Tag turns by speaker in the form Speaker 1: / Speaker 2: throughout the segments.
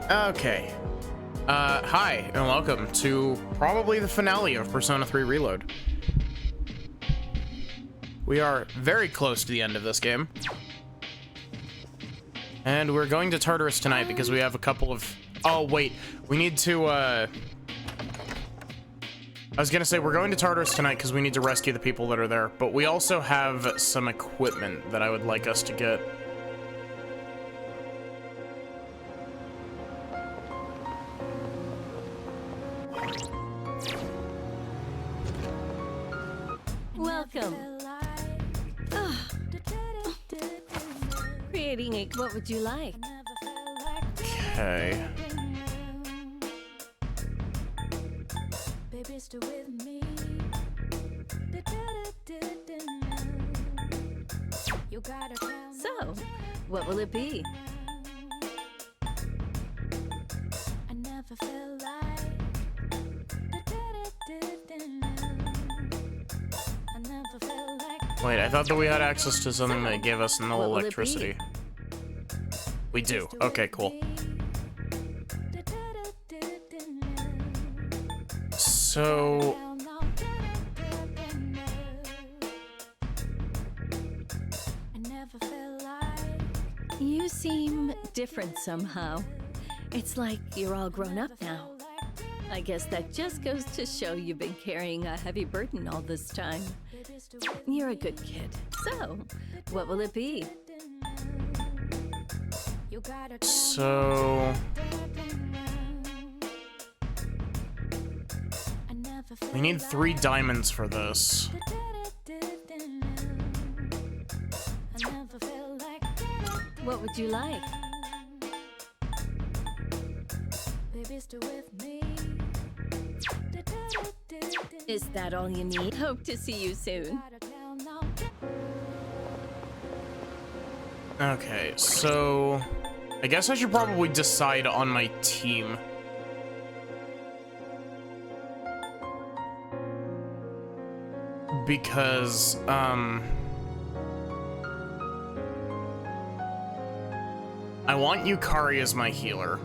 Speaker 1: Okay. Hi, and welcome to probably the finale of Persona 3 Reload. We are very close to the end of this game. And we're going to Tartarus tonight because we have a couple of... Oh, wait. We need to, I was gonna say, we're going to Tartarus tonight because we need to rescue the people that are there. But we also have some equipment that I would like us to get.
Speaker 2: Welcome. Creating a what would you like?
Speaker 1: Okay.
Speaker 2: So, what will it be?
Speaker 1: Wait, I thought that we had access to something that gave us no
Speaker 2: What will it
Speaker 1: electricity. We do. Okay, cool. So...
Speaker 2: You seem different somehow. It's like you're all grown up now. I guess that just goes to show you've been carrying a heavy burden all this time. You're a good kid. So, what will it be?
Speaker 1: So... we need 3 diamonds for this.
Speaker 2: What would you like? Is that all you need? Hope to see you soon.
Speaker 1: Okay, so... I guess I should probably decide on my team. Because, I want Yukari as my healer.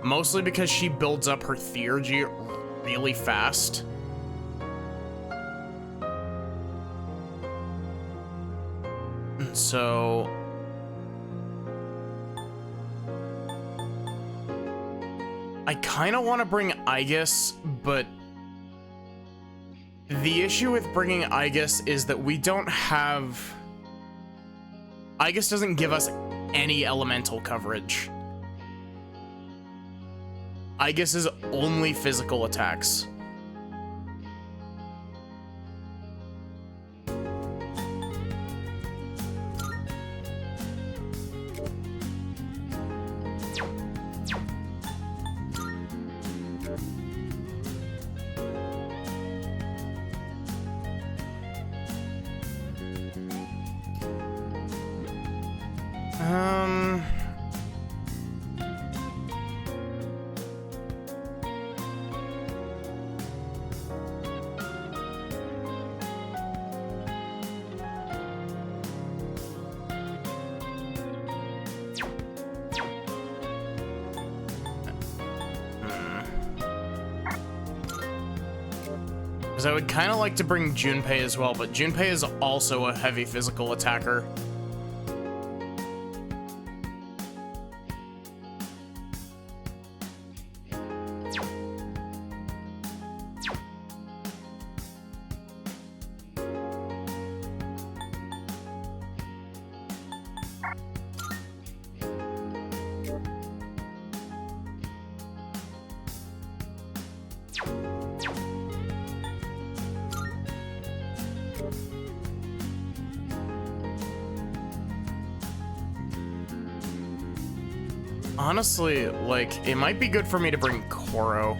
Speaker 1: Mostly because she builds up her theurgy really fast. So... I kind of want to bring Aigis, but... the issue with bringing Aigis is that we don't have... Aigis doesn't give us any elemental coverage. Aigis is only physical attacks. I would kind of like to bring Junpei as well, but Junpei is also a heavy physical attacker. Honestly, like, it might be good for me to bring Koro.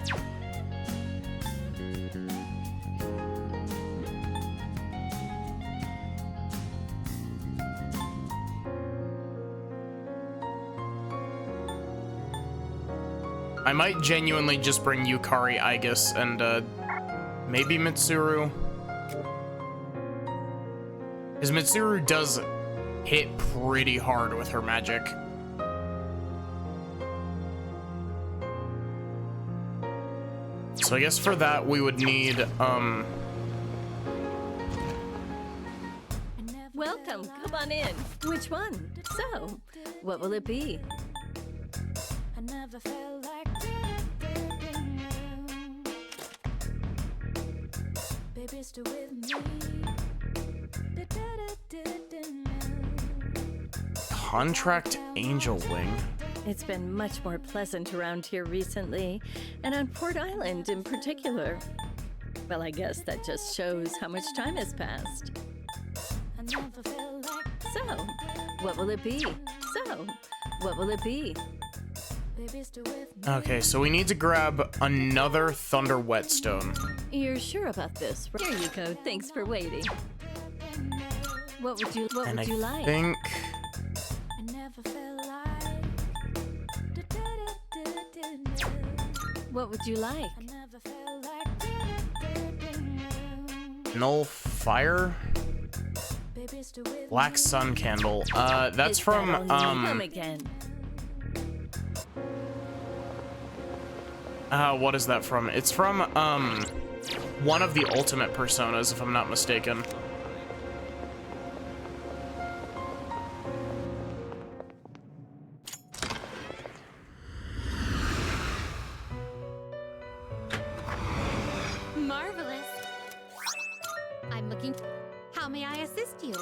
Speaker 1: I might genuinely just bring Yukari, Aigis, and, maybe Mitsuru. Because Mitsuru does hit pretty hard with her magic. So I guess for that we would need
Speaker 2: Welcome, come on in. Which one? So, what will it be?
Speaker 3: I never felt like baby, stay with me.
Speaker 1: Contract Angel Wing.
Speaker 2: It's been much more pleasant around here recently, and on Port Island in particular. Well, I guess that just shows how much time has passed.
Speaker 3: I never felt like
Speaker 2: So, what will it be? So, what will it be?
Speaker 3: baby, stay with me.
Speaker 1: Okay, so we need to grab another Thunder Whetstone.
Speaker 2: You're sure about this? Here you go. Thanks for waiting. What would you
Speaker 1: And I
Speaker 2: like?
Speaker 1: think
Speaker 3: I never felt like
Speaker 2: What would you like?
Speaker 3: I never felt like
Speaker 1: Null Fire,
Speaker 3: baby, stay with
Speaker 1: Black Sun Candle. That's
Speaker 2: Is
Speaker 1: from
Speaker 2: that all you come again?
Speaker 1: what is that from? It's from one of the Ultimate Personas, if I'm not mistaken.
Speaker 4: Marvelous. I'm looking. How may I assist you?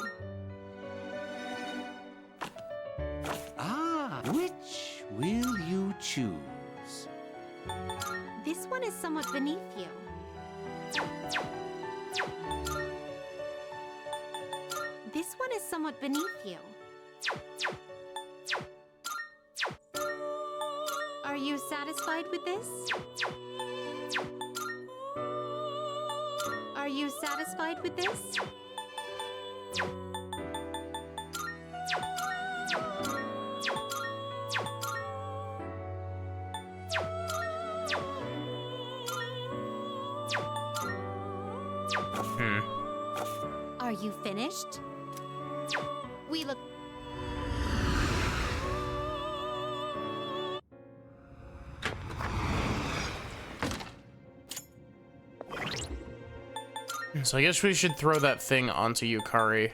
Speaker 5: Ah, which will you choose?
Speaker 4: This one is somewhat beneath you. This one is somewhat beneath you. Are you satisfied with this? Are you satisfied with this? Are you finished? We look.
Speaker 1: So I guess we should throw that thing onto Yukari.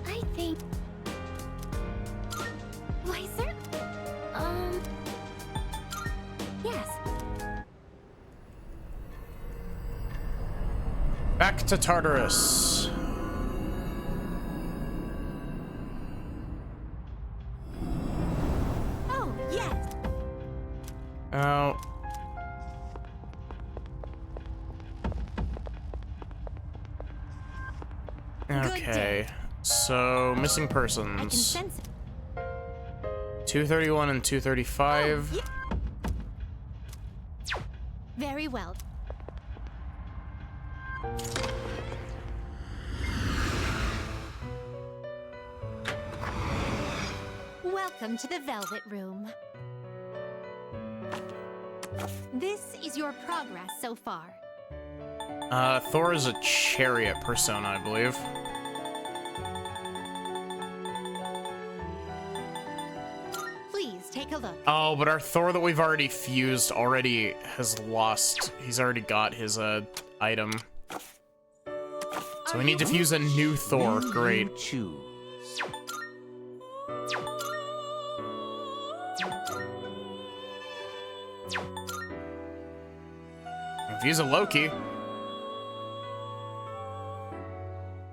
Speaker 4: I think. Why, sir? Yes.
Speaker 1: Back to Tartarus.
Speaker 4: Oh, yes.
Speaker 1: Oh. Okay. So, missing
Speaker 4: I can
Speaker 1: persons.
Speaker 4: sense it.
Speaker 1: 231 and 235.
Speaker 4: Yeah. Very well. Welcome to the Velvet Room. This is your progress so far.
Speaker 1: Thor is a chariot persona, I believe.
Speaker 4: Please take a look.
Speaker 1: Oh, but our Thor that we've already fused already has lost. He's already got his item. So we need to fuse a new Thor.
Speaker 5: Will
Speaker 1: Great.
Speaker 5: you choose?
Speaker 1: Fuse a Loki.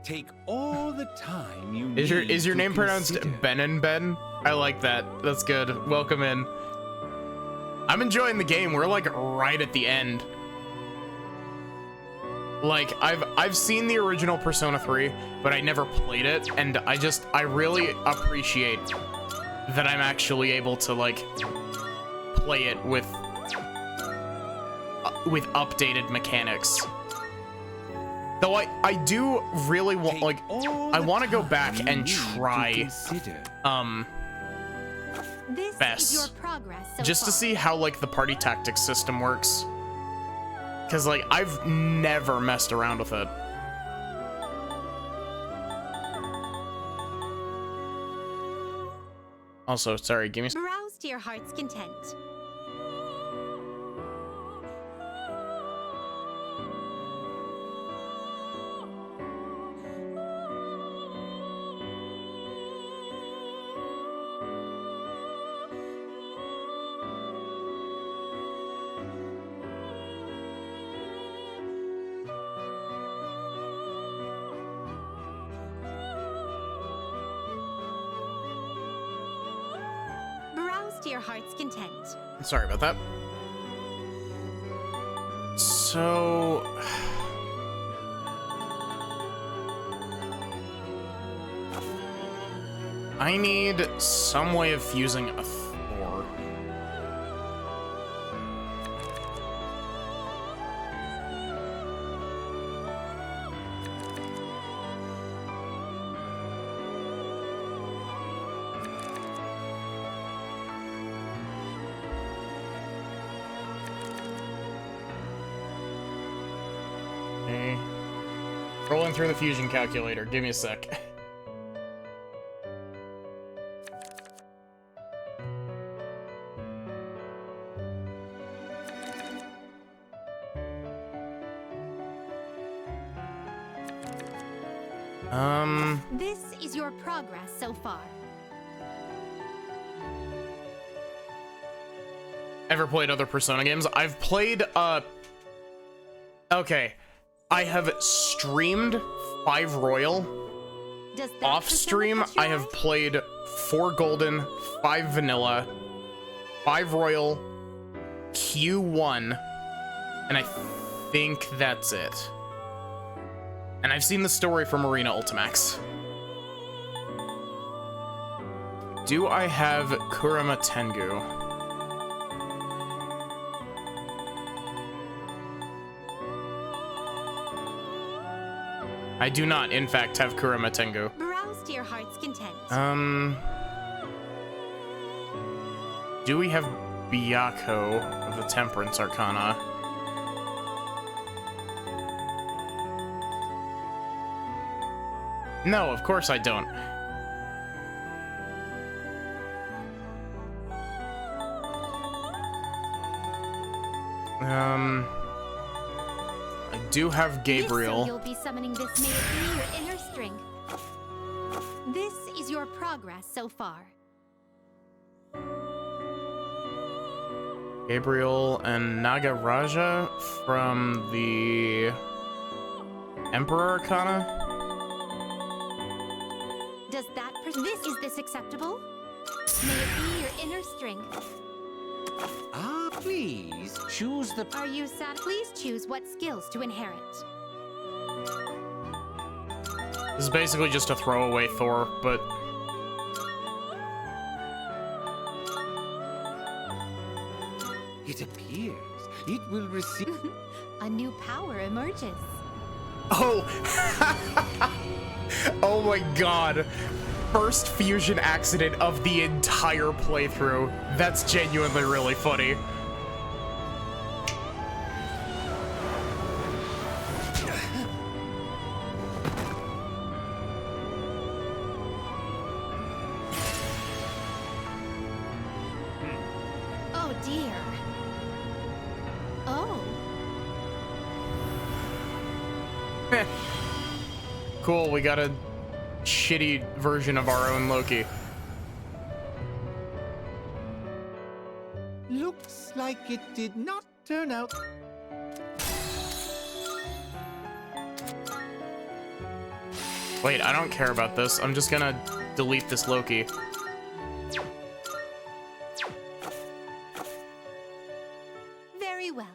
Speaker 5: Take all the time you need.
Speaker 1: Is your
Speaker 5: to
Speaker 1: name pronounced
Speaker 5: consider.
Speaker 1: Ben and Ben? I like that. That's good. Welcome in. I'm enjoying the game. We're like right at the end. Like, I've seen the original Persona 3, but I never played it, and I really appreciate that I'm actually able to, like, play it with updated mechanics. Though I do really want, like, I want to go back and try,
Speaker 4: This
Speaker 1: Bess,
Speaker 4: is your progress so
Speaker 1: just
Speaker 4: far.
Speaker 1: to see how, like, the party tactics system works. Because, like, I've never messed around with it. Also, sorry, give me...
Speaker 4: Browse to your heart's content. Browse to your heart's content.
Speaker 1: Sorry about that. So... I need some way of fusing a Thor. Okay. Rolling through the fusion calculator. Give me a sec.
Speaker 4: This is your progress so far.
Speaker 1: Ever played other Persona games? I've played, okay. I have streamed 5 Royal.
Speaker 4: Does that
Speaker 1: Off
Speaker 4: Persona
Speaker 1: stream,
Speaker 4: catch your
Speaker 1: I have
Speaker 4: eye?
Speaker 1: played 4 Golden, 5 Vanilla, 5 Royal, Q1, and I think that's it. And I've seen the story from Arena Ultimax. Do I have Kurama Tengu? I do not, in fact, have Kurama Tengu.
Speaker 4: Browse to your heart's content.
Speaker 1: Do we have Byakuo of the Temperance Arcana? No, of course I don't. I do have
Speaker 4: If
Speaker 1: Gabriel.
Speaker 4: so, you'll be summoning this may it be your inner strength. This is your progress so far.
Speaker 1: Gabriel and Nagaraja from the Emperor Arcana?
Speaker 4: Does that is this acceptable? May it be your inner strength.
Speaker 5: Ah, please choose the.
Speaker 4: Are you sad? Please choose what skills to inherit.
Speaker 1: This is basically just a throwaway Thor, but
Speaker 5: It appears it will receive.
Speaker 4: A new power emerges.
Speaker 1: oh, oh my god. First fusion accident of the entire playthrough. That's genuinely really funny.
Speaker 4: Oh dear. Oh.
Speaker 1: Cool, we got a shitty version of our own Loki.
Speaker 5: Looks like it did not turn out.
Speaker 1: Wait, I don't care about this. I'm just gonna delete this Loki.
Speaker 4: Very well.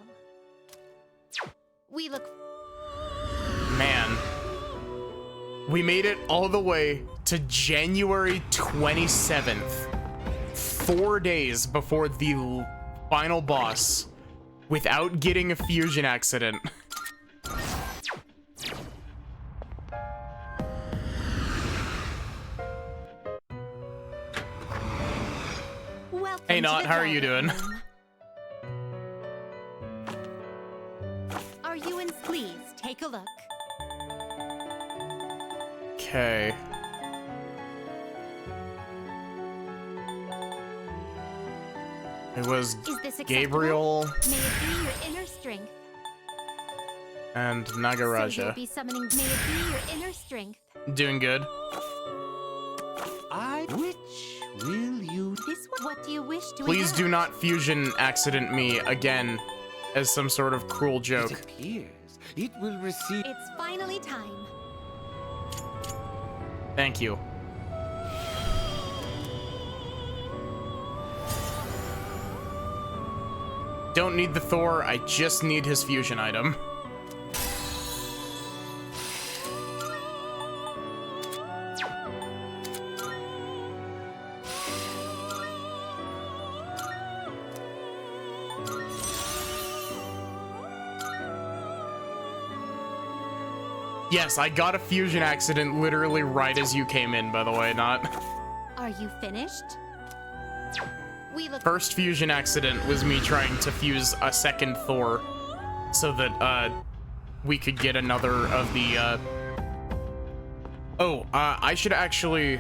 Speaker 4: We look.
Speaker 1: We made it all the way to January 27th, 4 days before the final boss, without getting a fusion accident.
Speaker 4: Welcome
Speaker 1: Hey,
Speaker 4: to
Speaker 1: Not,
Speaker 4: the
Speaker 1: how are you
Speaker 4: Velvet
Speaker 1: doing?
Speaker 4: Room. Are you in? Please take a look.
Speaker 1: Okay. It was
Speaker 4: Is this acceptable?
Speaker 1: Gabriel
Speaker 4: May it be your inner strength.
Speaker 1: and
Speaker 4: So you'll
Speaker 1: Nagaraja.
Speaker 4: be summoning. May it be your inner strength.
Speaker 1: Doing good.
Speaker 5: Which will you?
Speaker 4: This one. What do you wish to?
Speaker 1: Please do
Speaker 4: enact?
Speaker 1: not fusion accident me again as some sort of cruel
Speaker 5: It
Speaker 1: joke.
Speaker 5: appears it will receive.
Speaker 4: It's finally time.
Speaker 1: Thank you. Don't need the Thor, I just need his fusion item. Yes, I got a fusion accident literally right as you came in, by the way, Not.
Speaker 4: Are you finished? We look.
Speaker 1: First fusion accident was me trying to fuse a second Thor so that we could get another of the I should actually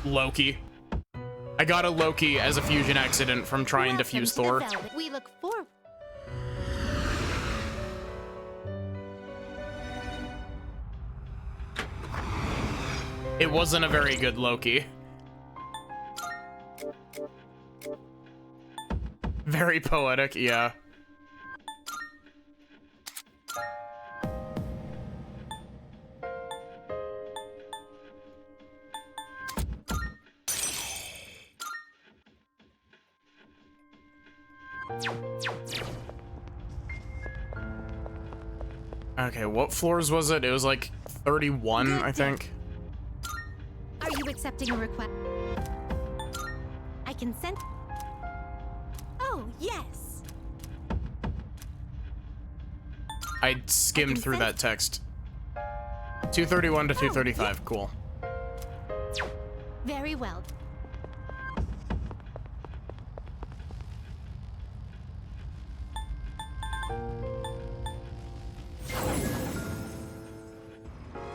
Speaker 1: Loki. I got a Loki as a fusion accident from trying to
Speaker 4: Welcome
Speaker 1: fuse
Speaker 4: the
Speaker 1: Thor.
Speaker 4: Velvet. We look forward.
Speaker 1: It wasn't a very good Loki. Very poetic, yeah. Okay, what floors was it? It was like 31, I think.
Speaker 4: Are you accepting a request? I consent. Oh, yes.
Speaker 1: I skimmed through that text. 231 to 235, cool.
Speaker 4: Very well.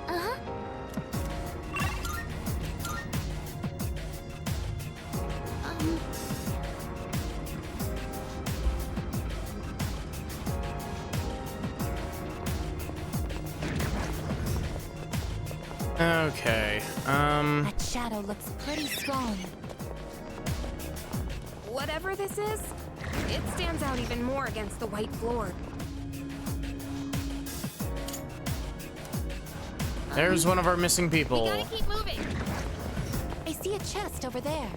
Speaker 4: Uh-huh.
Speaker 1: Okay,
Speaker 4: That shadow looks pretty strong.
Speaker 6: Whatever this is, it stands out even more against the white floor.
Speaker 1: there's one of our missing people.
Speaker 6: Gotta keep moving.
Speaker 4: I see a chest over there.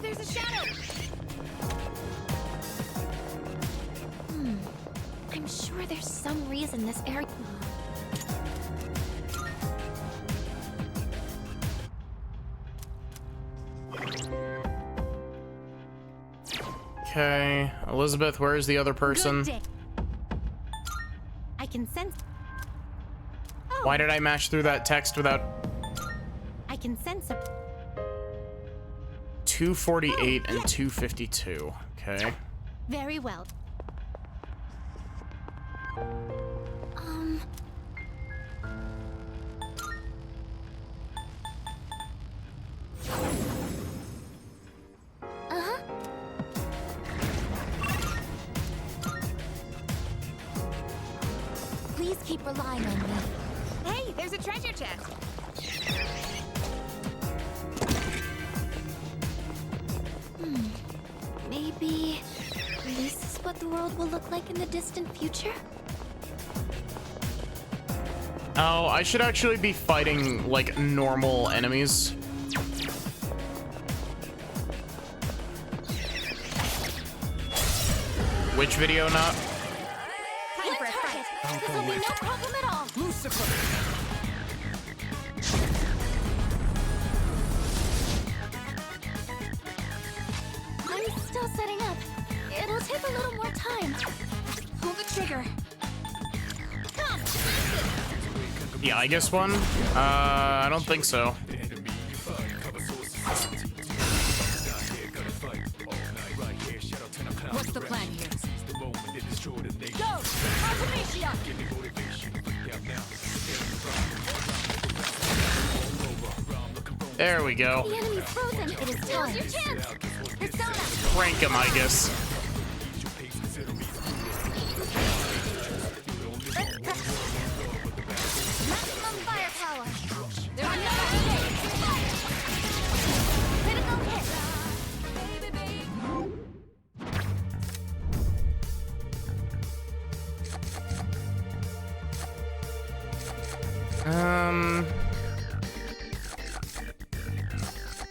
Speaker 6: There's a shadow.
Speaker 4: I'm sure there's some reason this area.
Speaker 1: Okay, Elizabeth, where's the other person?
Speaker 4: Good day. I can sense. Oh,
Speaker 1: Why did I mash through that text without
Speaker 4: I can sense a.
Speaker 1: 248 and
Speaker 4: yes.
Speaker 1: 252? Okay.
Speaker 4: Very well. Uh-huh. Please keep relying on me.
Speaker 6: Hey, there's a treasure chest.
Speaker 4: Maybe this is what the world will look like in the distant future?
Speaker 1: Oh, I should actually be fighting, like, normal enemies. Which video, Not?
Speaker 6: Time for a fight.
Speaker 4: This will be no problem at all.
Speaker 1: The Aegis one? I don't think so.
Speaker 7: What's the plan here?
Speaker 3: Go! Artemisia!
Speaker 1: There we go.
Speaker 4: The enemy's frozen. It is time. Your chance. Persona.
Speaker 1: Crank him, Aegis.
Speaker 4: Maximum firepower. There's another stage. Critical hit.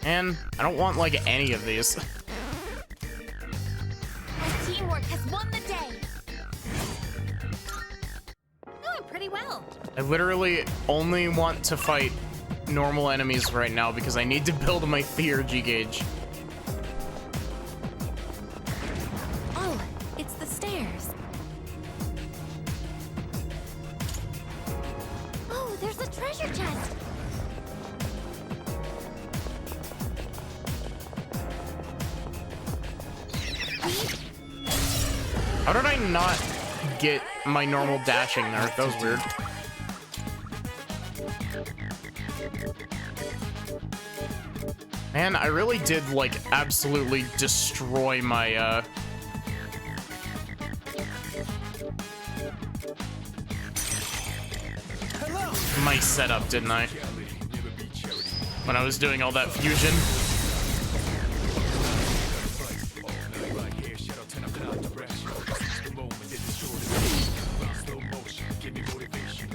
Speaker 1: And I don't want like any of these.
Speaker 4: My teamwork has won the day. Doing pretty well.
Speaker 1: I literally only want to fight normal enemies right now because I need to build my theurgy gauge.
Speaker 4: Oh, it's the stairs. Oh, there's a treasure chest.
Speaker 1: How did I not get my normal dashing there? That was weird. Man, I really did like absolutely destroy my my setup, didn't I? When I was doing all that fusion.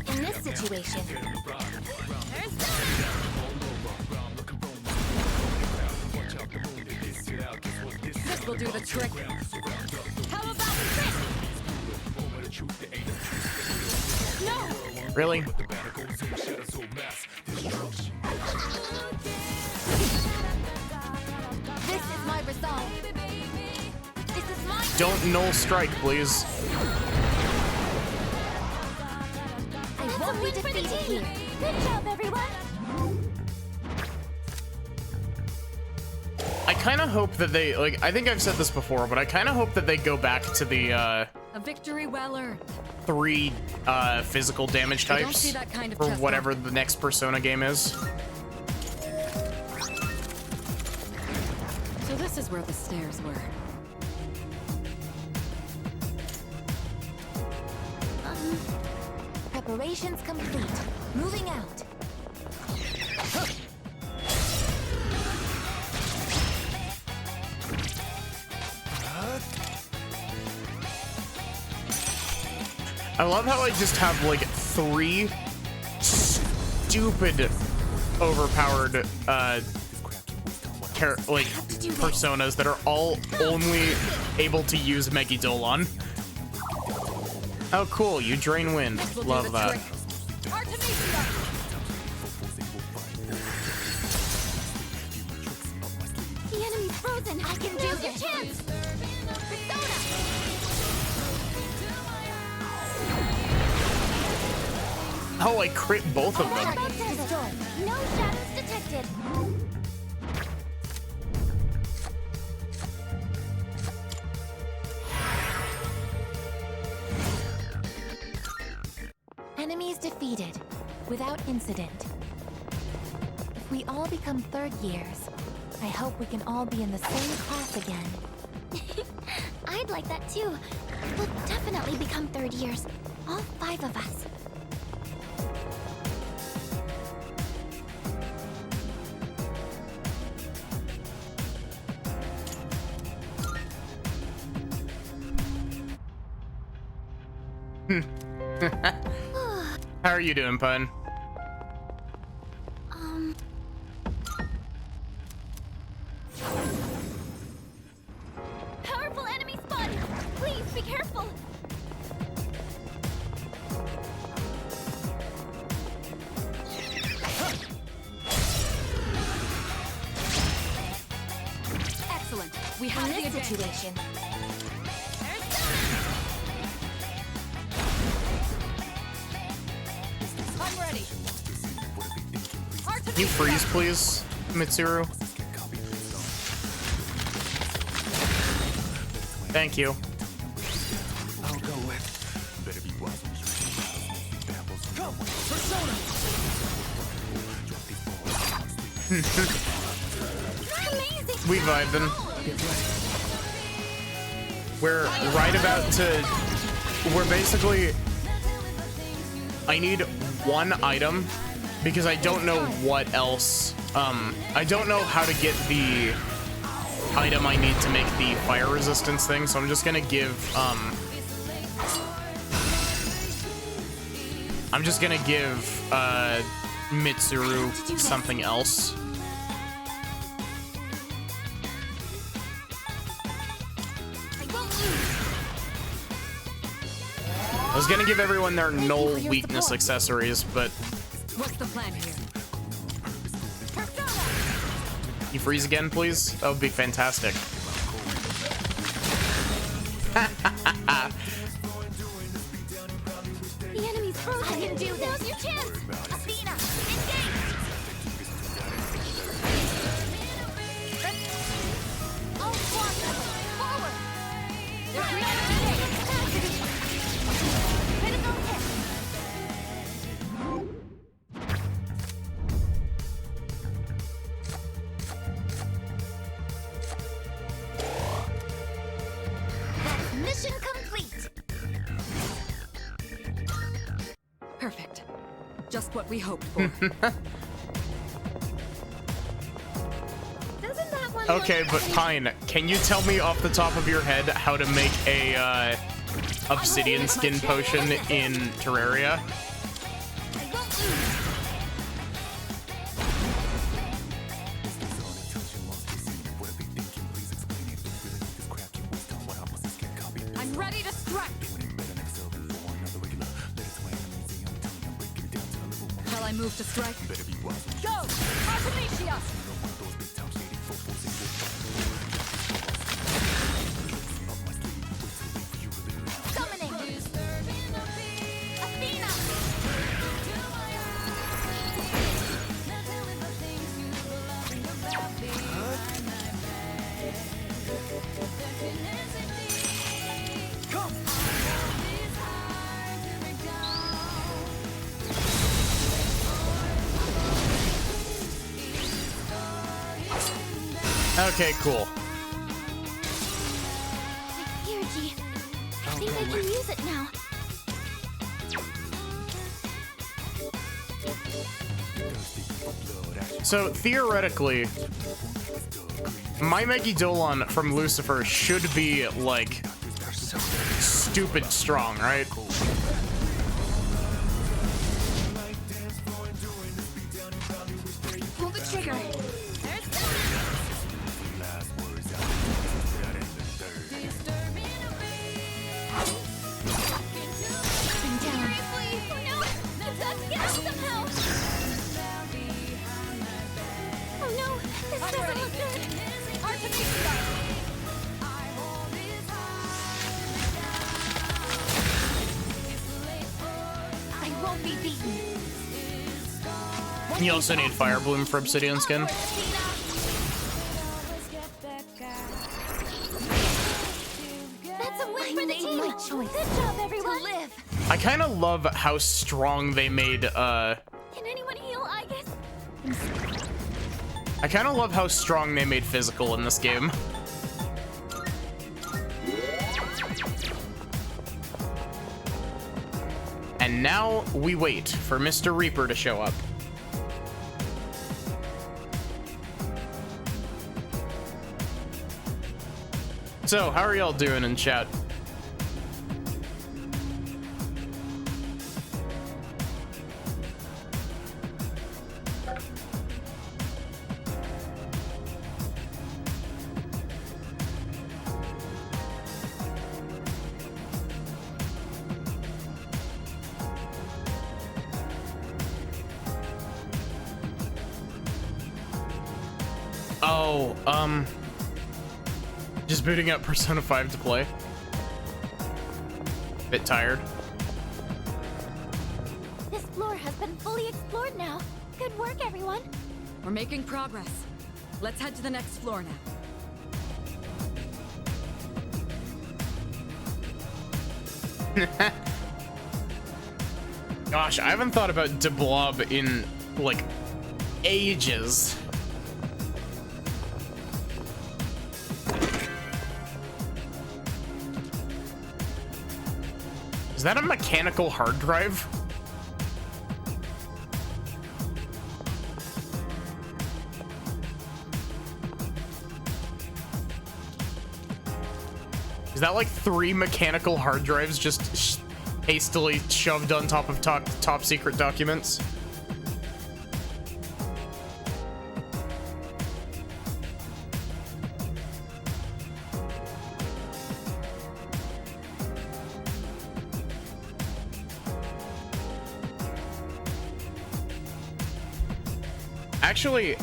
Speaker 4: In this situation,
Speaker 7: This will do the trick.
Speaker 4: how about this? No!
Speaker 1: Really?
Speaker 4: This is my resolve. This is my
Speaker 1: Don't null strike, please.
Speaker 4: I won't be defeated here. Good job, everyone.
Speaker 1: I kind of hope that they, like, I think I've said this before, but I kind of hope that they go back to the,
Speaker 7: A victory well earned.
Speaker 1: 3 physical damage
Speaker 7: I don't
Speaker 1: types
Speaker 7: see that kind of
Speaker 1: for
Speaker 7: test
Speaker 1: whatever the next Persona game is.
Speaker 7: So this is where the stairs were.
Speaker 4: Preparations complete. Moving out.
Speaker 1: I love how I just have like 3 stupid overpowered like personas that are all only able to use Megidolon. Oh cool, you drain wind.
Speaker 7: This will do
Speaker 1: Love
Speaker 7: the
Speaker 1: that.
Speaker 7: trick.
Speaker 3: Artemisia!
Speaker 4: The enemy's frozen. I can do this. Chance. Persona.
Speaker 1: Oh, I crit both of them.
Speaker 4: Target destroyed. No shadows detected. Enemies defeated, without incident. If we all become third years, I hope we can all be in the same class again. I'd like that too. We'll definitely become third years. All 5 of us.
Speaker 1: How are you doing, Pun?
Speaker 4: Powerful enemy spotted! Please be careful!
Speaker 7: Excellent. We have
Speaker 4: In
Speaker 7: the
Speaker 4: this
Speaker 7: advantage.
Speaker 4: situation,
Speaker 7: I'm ready.
Speaker 1: Can you freeze, please, Mitsuru? Thank you.
Speaker 5: I'll go with.
Speaker 3: Go! Persona!
Speaker 4: Amazing!
Speaker 1: We vibing. We're right about to... We're basically... I need one item because I don't know what else. I don't know how to get the item I need to make the fire resistance thing, so I'm just gonna give, Mitsuru something else. I was gonna give everyone their null weakness accessories, but
Speaker 7: What's the plan here?
Speaker 1: you freeze again, please? That would be fantastic.
Speaker 4: The enemy's frozen. I can do this. Now's your chance. Athena, engage. All squadrons, forward. There's no mistake. Critical hit. That's mission complete.
Speaker 7: Perfect. Just what we hoped for.
Speaker 4: Doesn't that one
Speaker 1: Okay,
Speaker 4: look
Speaker 1: but Pine, can you tell me off the top of your head how to make a obsidian skin potion in Terraria?
Speaker 7: I'm ready to strike. Shall I move to strike?
Speaker 3: Go! Artemisia!
Speaker 4: summoning? Athena.
Speaker 3: Come!
Speaker 1: Okay, cool.
Speaker 4: Energy. I think I can use it now.
Speaker 1: So theoretically, my Megidolon from Lucifer should be like stupid strong, right?
Speaker 6: Pull the trigger.
Speaker 4: I'm down. Oh no! That's us get out somehow! Oh no! This doesn't look good!
Speaker 3: Artemisia!
Speaker 4: I won't be beaten.
Speaker 1: You also need Fire Bloom for obsidian skin.
Speaker 4: That's a win for the team! My choice. Good job, everyone! To live!
Speaker 1: I kind of love how strong they made,
Speaker 4: Can anyone heal, I guess?
Speaker 1: I kind of love how strong they made physical in this game. And now we wait for Mr. Reaper to show up. So, how are y'all doing in chat? Oh, just booting up Persona 5 to play. Bit tired.
Speaker 4: This floor has been fully explored now. Good work, everyone.
Speaker 7: We're making progress. Let's head to the next floor now.
Speaker 1: Gosh, I haven't thought about De Blob in, like, ages. Is that a mechanical hard drive? Is that like 3 mechanical hard drives just hastily shoved on top of top secret documents? Actually,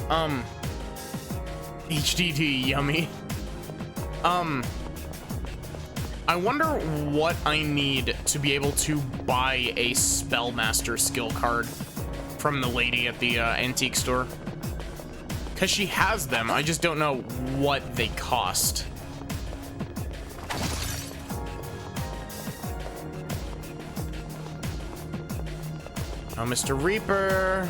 Speaker 1: HDD yummy. I wonder what I need to be able to buy a Spellmaster skill card from the lady at the antique store. Because she has them, I just don't know what they cost. Oh, Mr. Reaper.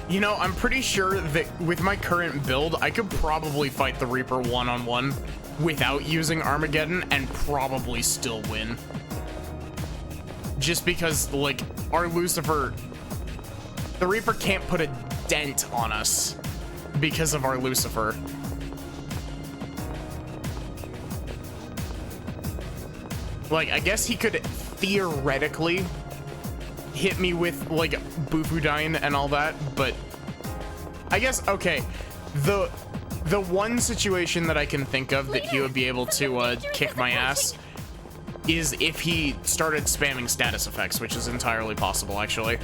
Speaker 1: You know, I'm pretty sure that with my current build, I could probably fight the Reaper one-on-one without using Armageddon and probably still win. Just because, like, our Lucifer... The Reaper can't put a dent on us because of our Lucifer. Like, I guess he could theoretically hit me with, like, Bufudyne and all that, but I guess, okay, the one situation that I can think of that he would be able to kick my ass is if he started spamming status effects, which is entirely possible, actually.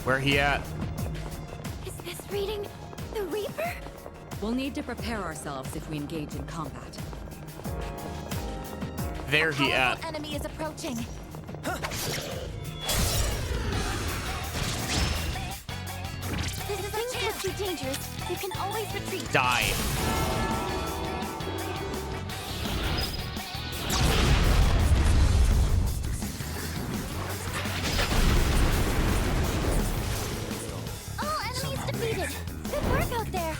Speaker 1: Where he at?
Speaker 4: Is this reading the Reaper?
Speaker 7: We'll need to prepare ourselves if we engage in combat.
Speaker 1: There he at.
Speaker 4: Powerful enemy is approaching. This is things must be dangerous. You can always retreat.
Speaker 1: Die.
Speaker 4: All enemies defeated. Good work out there.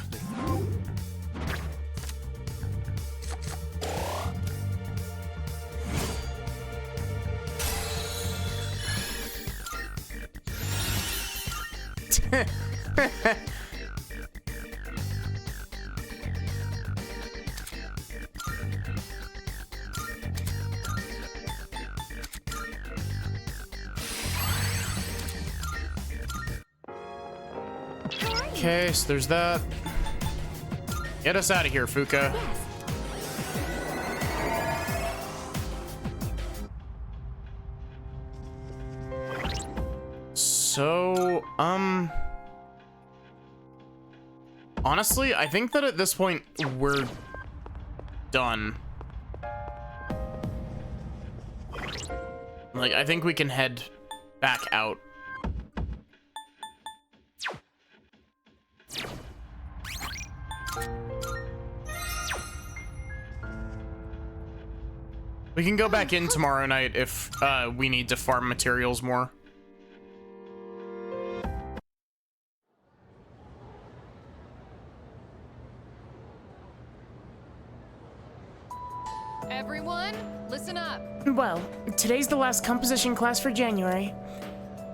Speaker 1: Okay, so there's that. Get us out of here, Fuka. So, honestly, I think that at this point, we're done. Like, I think we can head back out. We can go back in tomorrow night if we need to farm materials more.
Speaker 3: Everyone, listen up.
Speaker 8: Well, today's the last composition class for January.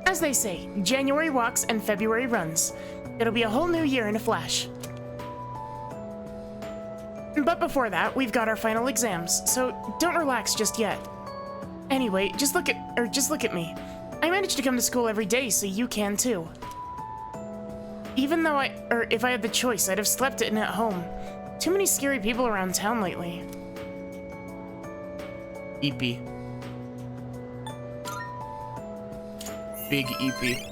Speaker 8: As they say, January walks and February runs. It'll be a whole new year in a flash. But before that, we've got our final exams, so don't relax just yet. Anyway, just look at me. I manage to come to school every day, so you can too. Even though if I had the choice, I'd have slept in at home. Too many scary people around town lately.
Speaker 1: EP. big EP.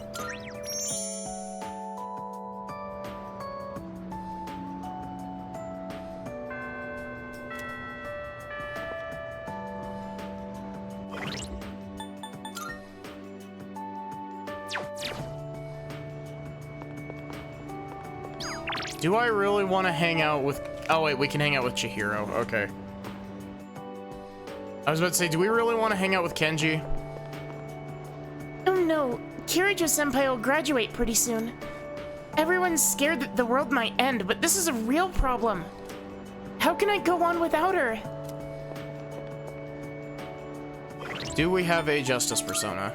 Speaker 1: Do I really want to hang out with... Oh, wait, we can hang out with Chihiro. Okay. I was about to say, do we really want to hang out with Kenji?
Speaker 8: Oh no, Kirijo-senpai will graduate pretty soon. Everyone's scared that the world might end, but this is a real problem. How can I go on without her?
Speaker 1: Do we have a justice persona?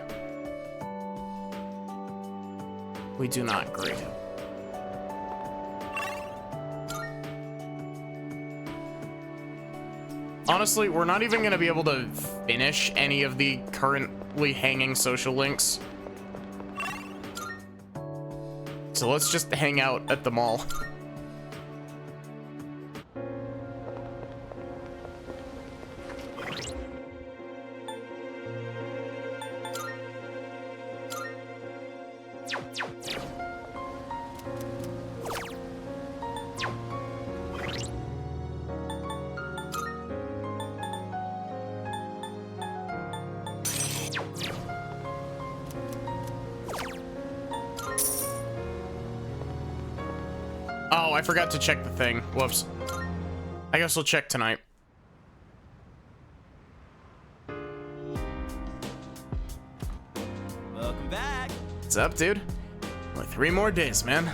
Speaker 1: We do not. Great. Honestly, we're not even going to be able to finish any of the currently hanging social links. So let's just hang out at the mall. Oh, I forgot to check the thing. Whoops. I guess we'll check tonight.
Speaker 9: Welcome back.
Speaker 1: What's up, dude? Only 3 more days, man.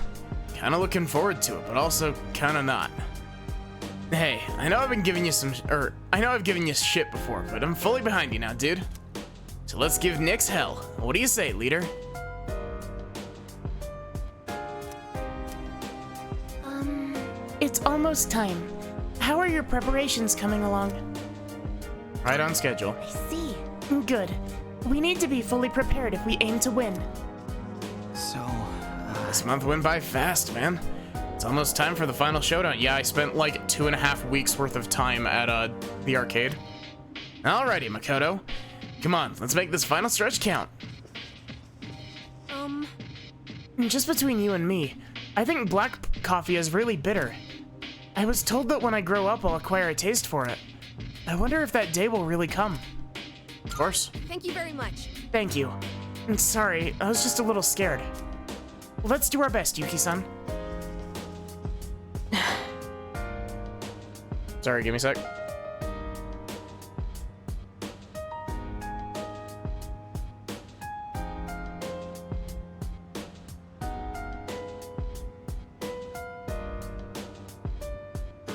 Speaker 1: Kinda looking forward to it, but also kinda not. Hey, I know I've been giving you I know I've given you shit before, but I'm fully behind you now, dude. So let's give Nyx hell. What do you say, leader?
Speaker 8: It's almost time. How are your preparations coming along?
Speaker 1: Right on schedule.
Speaker 4: I see.
Speaker 8: Good. We need to be fully prepared if we aim to win.
Speaker 9: So,
Speaker 1: This month went by fast, man. It's almost time for the final showdown. Yeah, I spent like 2.5 weeks worth of time at the arcade. Alrighty, Makoto. Come on, let's make this final stretch count.
Speaker 8: Just between you and me, I think black coffee is really bitter. I was told that when I grow up, I'll acquire a taste for it. I wonder if that day will really come.
Speaker 1: Of course.
Speaker 6: Thank you very much.
Speaker 8: Thank you. And sorry, I was just a little scared. Let's do our best, Yuki-san.
Speaker 1: Sorry, give me a sec.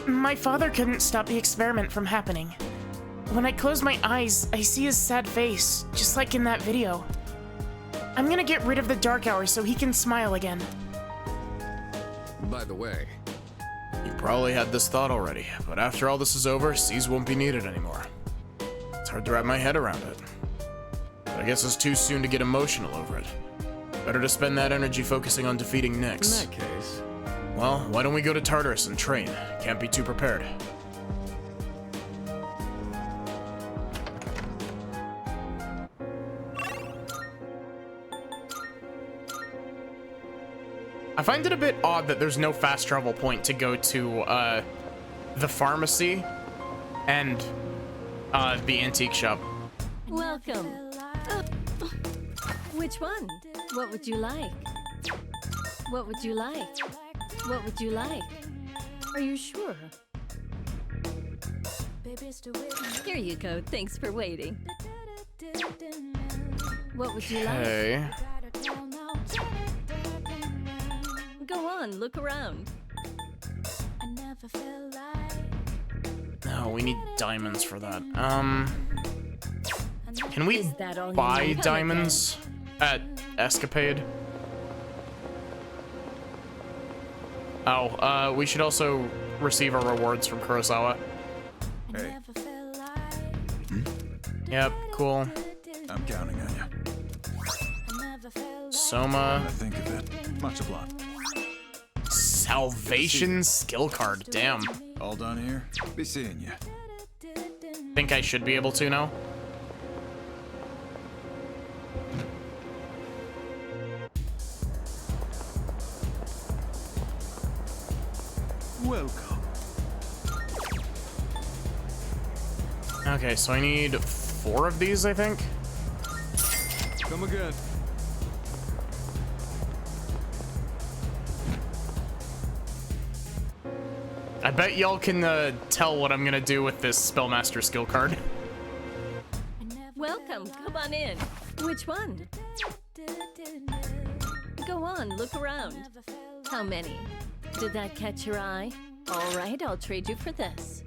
Speaker 8: My father couldn't stop the experiment from happening. When I close my eyes, I see his sad face, just like in that video. I'm gonna get rid of the dark hours so he can smile again.
Speaker 10: By the way,
Speaker 1: You probably had this thought already, but after all this is over, C's won't be needed anymore. It's hard to wrap my head around it. But I guess it's too soon to get emotional over it. Better to spend that energy focusing on defeating
Speaker 10: in
Speaker 1: Nyx.
Speaker 10: that case,
Speaker 1: Well, why don't we go to Tartarus and train? Can't be too prepared. I find it a bit odd that there's no fast travel point to go to the pharmacy and the antique shop.
Speaker 2: Welcome. Oh. Which one? What would you like? What would you like? What would you like? Are you sure? Here you go. Thanks for waiting. What would you like?
Speaker 1: Okay.
Speaker 2: Go on, look around.
Speaker 1: No, we need diamonds for that. Can we
Speaker 2: Is that all you
Speaker 1: buy
Speaker 2: need? Come
Speaker 1: diamonds at Escapade? Oh, we should also receive our rewards from Kurosawa.
Speaker 5: Hey,
Speaker 1: Yep, cool.
Speaker 5: I'm counting on you.
Speaker 1: Soma.
Speaker 5: I think of it. Much obliged.
Speaker 1: Salvation skill card. Damn.
Speaker 5: All done here? Be seeing you.
Speaker 1: Think I should be able to now?
Speaker 5: Welcome.
Speaker 1: Okay, so I need 4 of these, I think.
Speaker 5: Come again.
Speaker 1: I bet y'all can tell what I'm gonna do with this Spellmaster skill card.
Speaker 2: Welcome. Come on in. Which one? Go on, look around. How many? Did that catch your eye? All right, I'll trade you for this.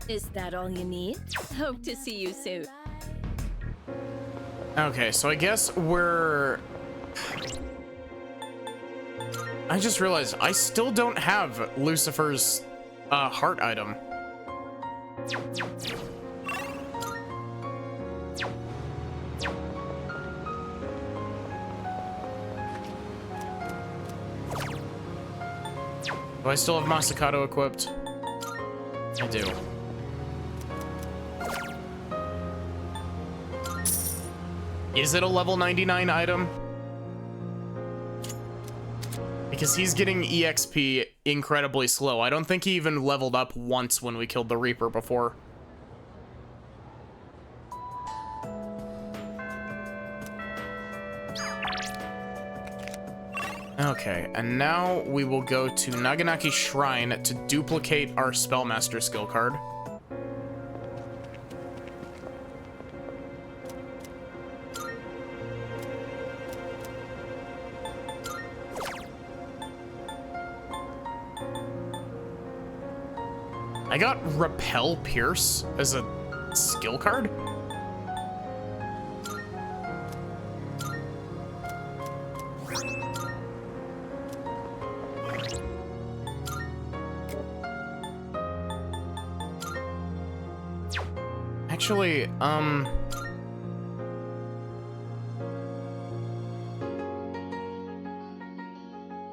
Speaker 2: Is that all you need? Hope to see you soon.
Speaker 1: Okay, so I guess we're... I just realized I still don't have Lucifer's heart item. Do I still have Masakato equipped? I do. Is it a level 99 item? Because he's getting EXP incredibly slow. I don't think he even leveled up once when we killed the Reaper before. Okay, and now we will go to Naganaki Shrine to duplicate our Spellmaster skill card. I got Repel Pierce as a skill card? Actually,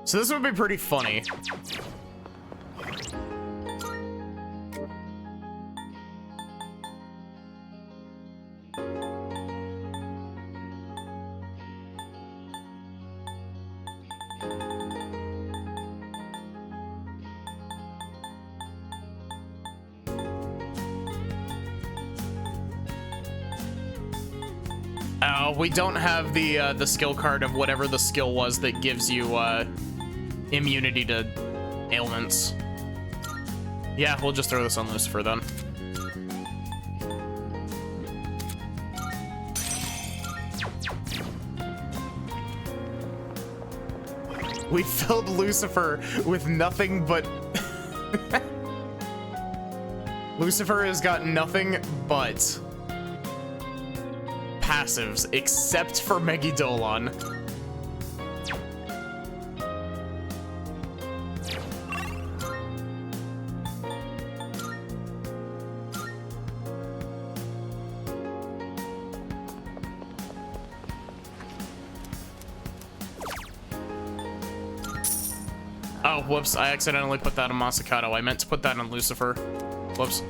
Speaker 1: so this would be pretty funny. We don't have the skill card of whatever the skill was that gives you immunity to ailments. Yeah, we'll just throw this on Lucifer then. We filled Lucifer with nothing but... Lucifer has got nothing but passives, except for Megidolon. Oh, whoops, I accidentally put that on Masakato. I meant to put that on Lucifer. Whoops.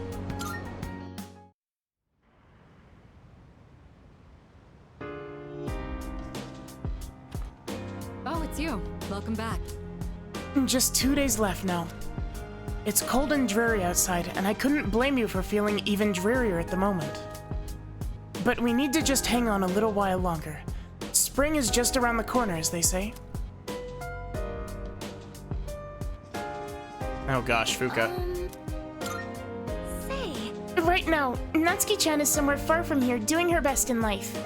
Speaker 7: You. Welcome back.
Speaker 8: Just 2 days left now. It's cold and dreary outside, and I couldn't blame you for feeling even drearier at the moment. But we need to just hang on a little while longer. Spring is just around the corner, as they say.
Speaker 1: Oh gosh, Fuka.
Speaker 4: Say.
Speaker 8: Right now, Natsuki-chan is somewhere far from here doing her best in life.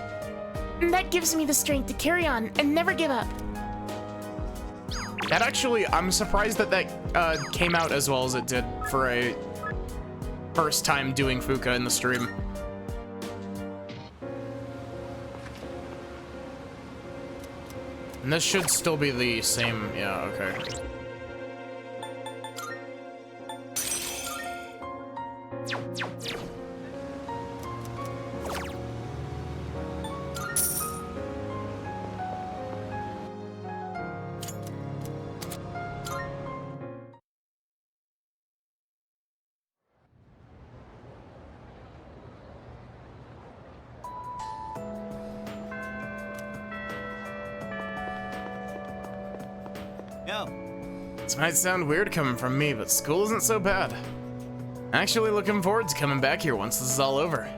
Speaker 8: And that gives me the strength to carry on and never give up.
Speaker 1: That actually, I'm surprised that that came out as well as it did for a first time doing Fuka in the stream. And this should still be the same, yeah, okay.
Speaker 9: Yo.
Speaker 1: This might sound weird coming from me, but school isn't so bad. Actually looking forward to coming back here once this is all over.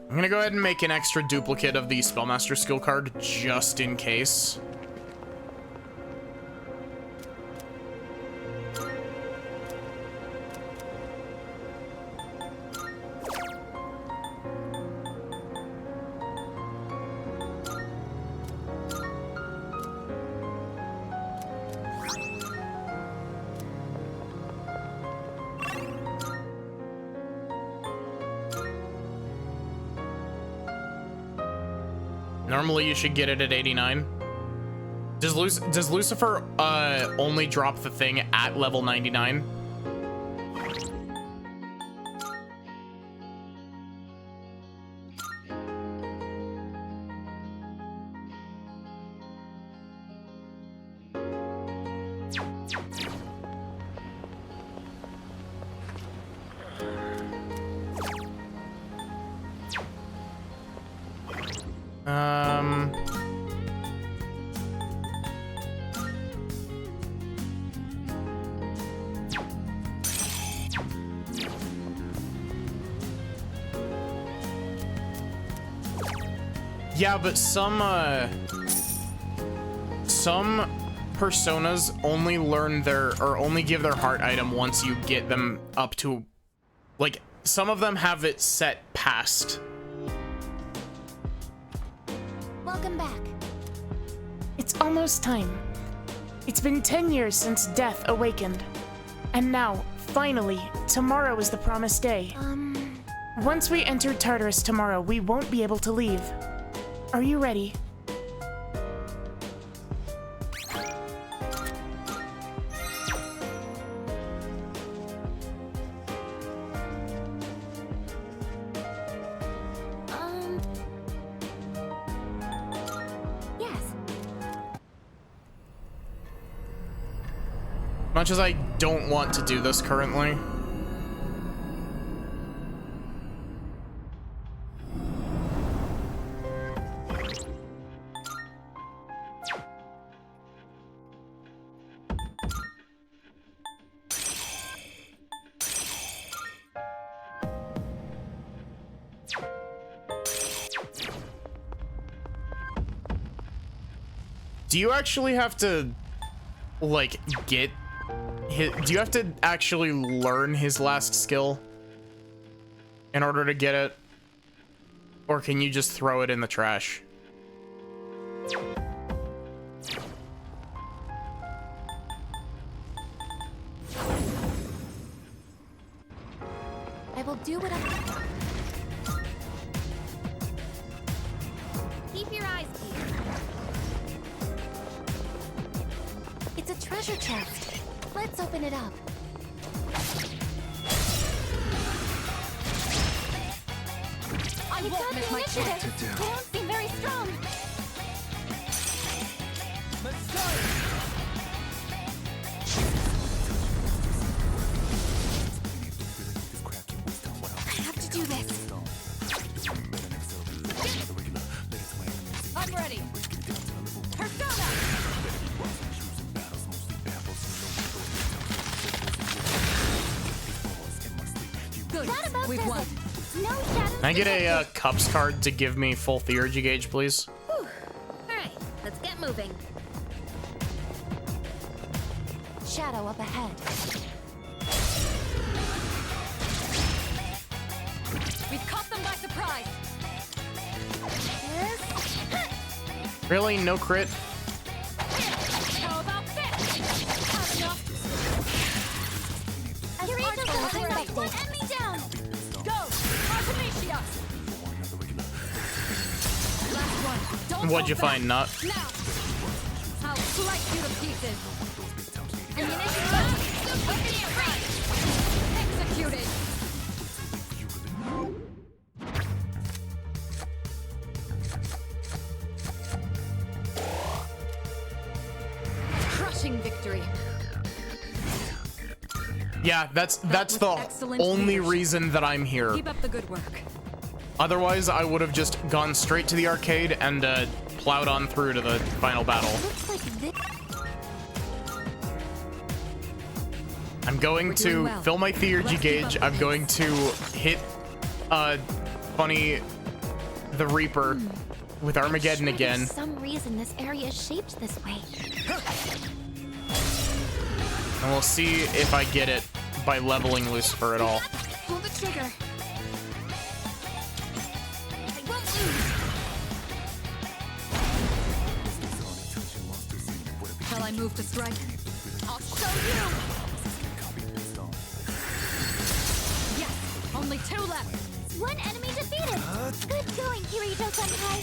Speaker 1: I'm gonna go ahead and make an extra duplicate of the Spellmaster skill card just in case. Normally you should get it at 89. Does Lucifer only drop the thing at level 99? Yeah, but some personas only learn only give their heart item once you get them up to, like, some of them have it set past.
Speaker 4: Welcome back.
Speaker 8: It's almost time. It's been 10 years since Death awakened. And now, finally, tomorrow is the promised day. Once we enter Tartarus tomorrow, we won't be able to leave. Are you ready?
Speaker 4: Yes.
Speaker 1: Much as I don't want to do this currently. Do you actually have to, like, do you have to actually learn his last skill in order to get it? Or can you just throw it in the trash?
Speaker 4: I will do what I... Keep your eyes peeled. It's a treasure chest. Let's open it up.
Speaker 7: I
Speaker 4: You've
Speaker 7: won't
Speaker 4: got
Speaker 7: miss
Speaker 4: the
Speaker 7: my chance.
Speaker 4: initiative. They don't seem very strong. I have to do this.
Speaker 3: I'm ready. Persona!
Speaker 7: Good.
Speaker 4: That about
Speaker 7: We've
Speaker 4: does
Speaker 7: won.
Speaker 4: it. No shadows.
Speaker 1: Can I get a Cups card to give me full Theurgy gauge, please?
Speaker 4: All right, let's get moving. Shadow up ahead.
Speaker 3: We've caught them by surprise.
Speaker 4: Yes.
Speaker 1: Really? No crit?
Speaker 3: How about this? Have enough.
Speaker 4: Your angels are expected. Let me down.
Speaker 3: Go! Artemisia! Last one. Don't
Speaker 1: What'd you
Speaker 3: hold back.
Speaker 1: find, Nut?
Speaker 3: Now! I'll slice you to pieces. Executed! Crushing victory.
Speaker 1: Yeah, that's the
Speaker 7: excellent
Speaker 1: only
Speaker 7: leadership.
Speaker 1: reason that I'm here.
Speaker 7: Keep up the good work.
Speaker 1: Otherwise, I would have just gone straight to the arcade and plowed on through to the final battle.
Speaker 4: Looks like this.
Speaker 1: I'm going to
Speaker 7: doing well.
Speaker 1: fill my theurgy
Speaker 7: Let's keep
Speaker 1: gauge.
Speaker 7: up
Speaker 1: I'm
Speaker 7: the
Speaker 1: going to hit Funny the Reaper with Armageddon
Speaker 4: Sure,
Speaker 1: again.
Speaker 4: There's some reason this area is shaped this way.
Speaker 1: And we'll see if I get it by leveling Lucifer at all.
Speaker 4: Pull the trigger. I won't lose.
Speaker 7: Shall I move to strike?
Speaker 4: I'll show you.
Speaker 3: Yes, only 2 left.
Speaker 4: One enemy defeated. Good going, Kirito-senpai.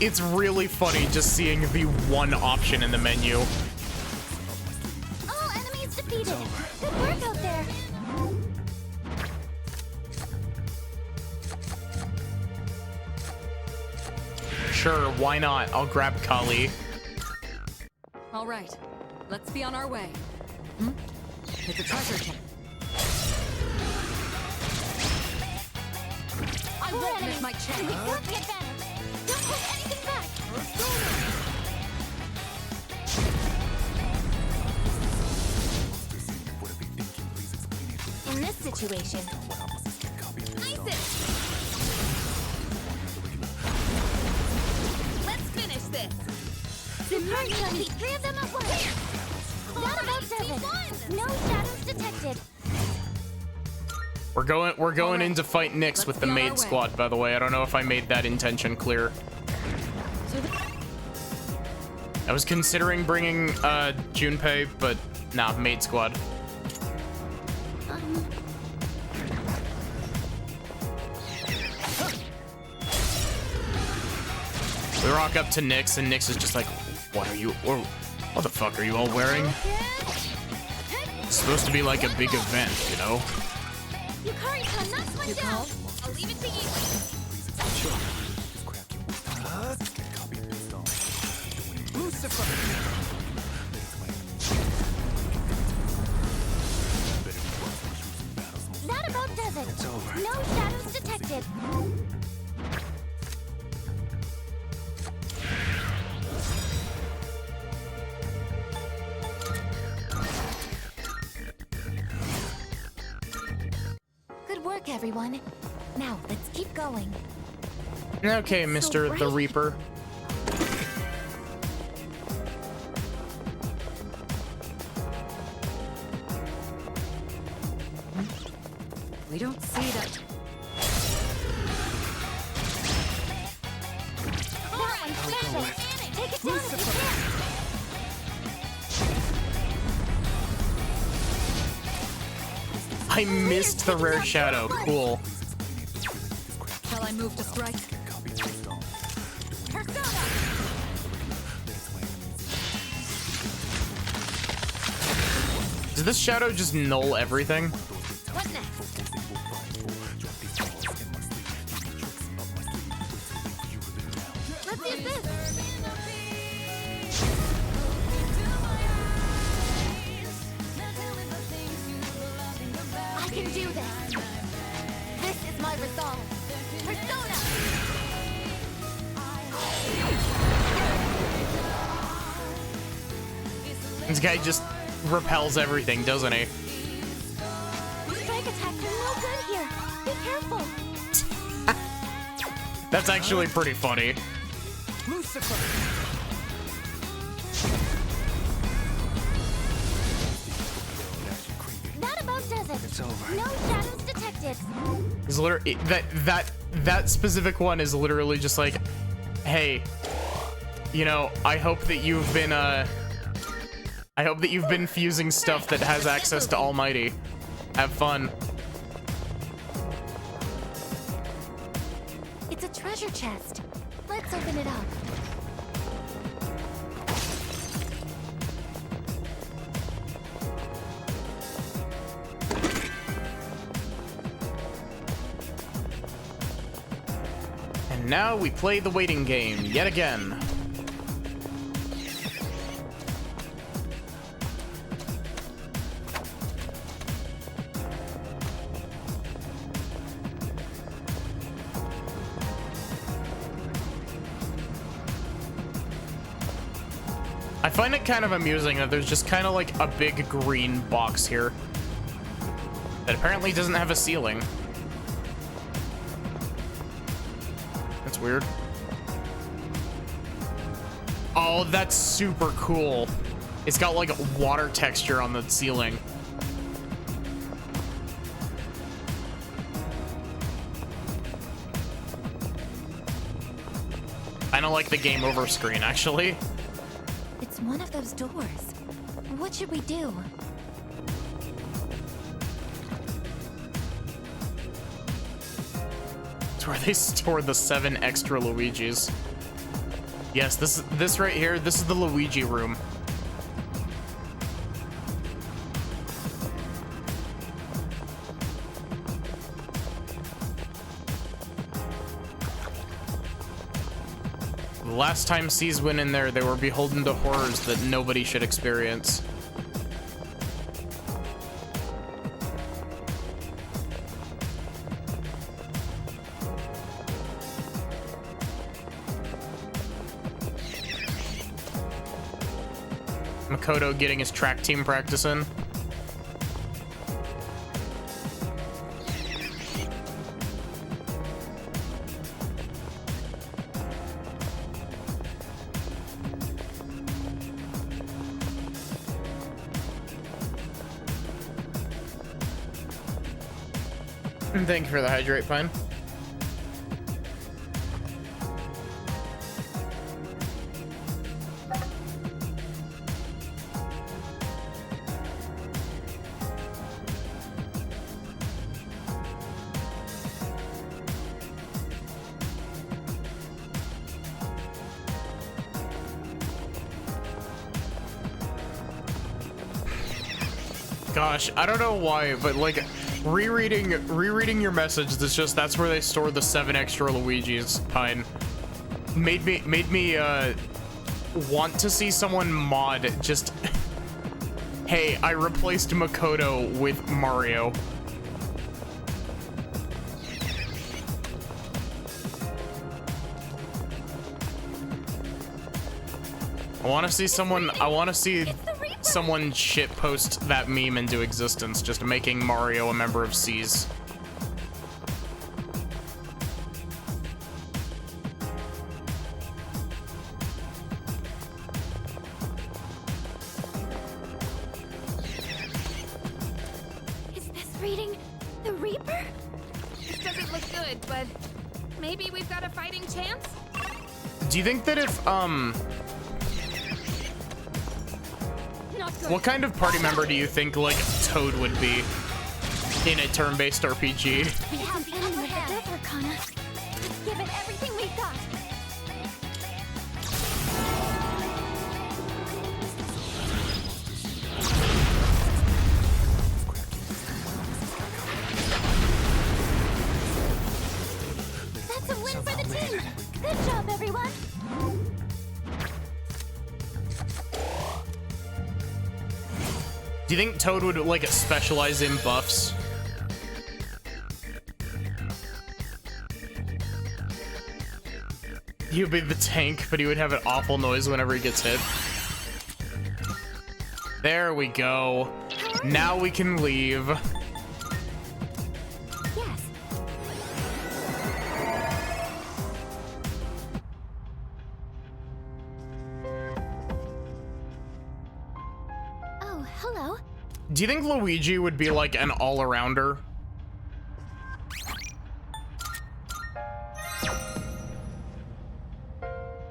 Speaker 1: It's really funny just seeing the one option in the menu.
Speaker 4: All enemies defeated. Good work out there.
Speaker 1: Sure, why not? I'll grab Kali.
Speaker 7: All right, let's be on our way. It's a treasure chest.
Speaker 3: I won't miss my
Speaker 4: We
Speaker 3: chance.
Speaker 4: got the advantage. Don't hold anything back. In this situation, ice it. Let's finish this. Superb, Chubby. 3 of them at once. That about does it. No shadows detected.
Speaker 1: We're going
Speaker 7: Alright,
Speaker 1: in to fight Nyx
Speaker 7: let's
Speaker 1: with the
Speaker 7: be on our
Speaker 1: maid
Speaker 7: way.
Speaker 1: squad, by the way. I don't know if I made that intention clear. I was considering bringing Junpei, but nah, maid squad. We rock up to Nyx, and Nyx is just like, what the fuck are you all wearing? It's supposed to be like a big event, you know?
Speaker 4: Yukari-san, knock one down. I'll leave it to you. That about does it. It's over. No shadows detected. Good work, everyone. Now, let's keep going.
Speaker 1: Okay, Mr. the
Speaker 4: bright.
Speaker 1: Reaper.
Speaker 7: We don't see that.
Speaker 4: That one's special. Take it down if you can.
Speaker 1: I missed the rare shadow. Cool.
Speaker 7: Shall I move to strike?
Speaker 4: Persona!
Speaker 1: Does this shadow just null everything?
Speaker 4: What next? Let's use this. I can do this. This is my resolve. Persona!
Speaker 1: This guy just repels everything, doesn't he?
Speaker 4: Strike attacks are no good here. Be careful.
Speaker 1: That's actually pretty funny.
Speaker 4: That about does it. It's over. No shadows detected.
Speaker 1: Is literally that specific one is literally just like, hey, you know, I hope that you've been fusing stuff that has access to Almighty. Have fun.
Speaker 4: It's a treasure chest. Let's open it up.
Speaker 1: And now we play the waiting game yet again. I find it kind of amusing that there's just kind of like a big green box here that apparently doesn't have a ceiling. That's weird. Oh, that's super cool. It's got like water texture on the ceiling. I don't like the game over screen, actually.
Speaker 4: It's one of those doors. What should we do?
Speaker 1: It's where they store the 7 extra Luigis. Yes, this right here, this is the Luigi room. The last time C's went in there, they were beholden to horrors that nobody should experience. Makoto getting his track team practice in. Thank you for the hydrate, Pine. Gosh, I don't know why, but like rereading your message, that's where they store the 7 extra Luigis. Pine made me want to see someone mod just hey, I replaced Makoto with Mario. I want to see someone shit post that meme into existence, just making Mario a member of C's.
Speaker 4: Is this reading the Reaper?
Speaker 6: This doesn't look good, but maybe we've got a fighting chance?
Speaker 1: Do you think that if what kind of party member do you think like Toad would be in a turn-based RPG?
Speaker 4: We have the enemy with the Death Arcana. Let's give it everything we've got. That's a win for the team. Good job, everyone.
Speaker 1: Do you think Toad would like specialize in buffs? He would be the tank, but he would have an awful noise whenever he gets hit. There we go. Now we can leave.
Speaker 4: Yes. Oh, hello.
Speaker 1: Do you think Luigi would be like an all-arounder?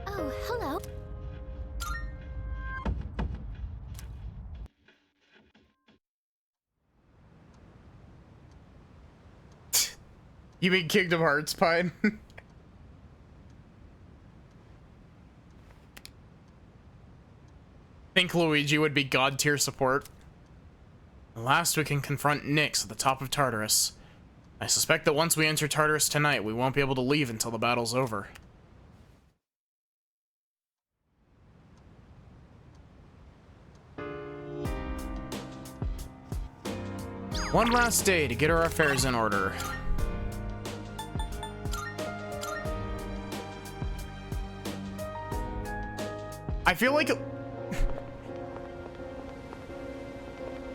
Speaker 4: Oh, hello.
Speaker 1: You mean Kingdom Hearts, Pine? Think Luigi would be god tier support? Last, we can confront Nyx at the top of Tartarus. I suspect that once we enter Tartarus tonight, we won't be able to leave until the battle's over. One last day to get our affairs in order. I feel like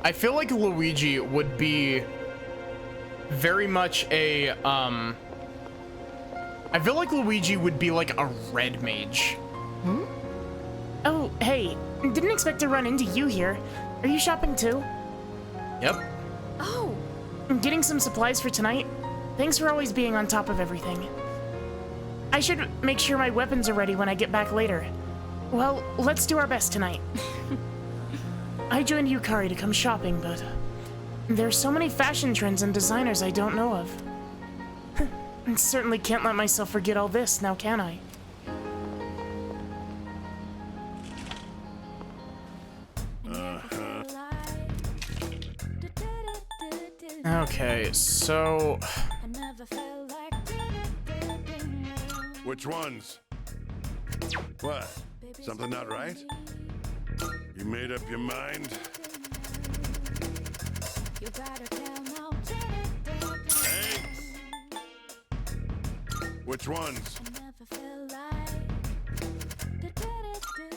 Speaker 1: I feel like Luigi would be very much a, I feel like Luigi would be like a red mage.
Speaker 8: Oh, hey, didn't expect to run into you here. Are you shopping too?
Speaker 1: Yep.
Speaker 6: Oh,
Speaker 8: I'm getting some supplies for tonight. Thanks for always being on top of everything. I should make sure my weapons are ready when I get back later. Well, let's do our best tonight. I joined Yukari to come shopping, but there's so many fashion trends and designers I don't know of. I certainly can't let myself forget all this, now can I?
Speaker 1: Okay, so...
Speaker 11: Which ones? What? Something not right? You made up your mind? Thanks. Which ones?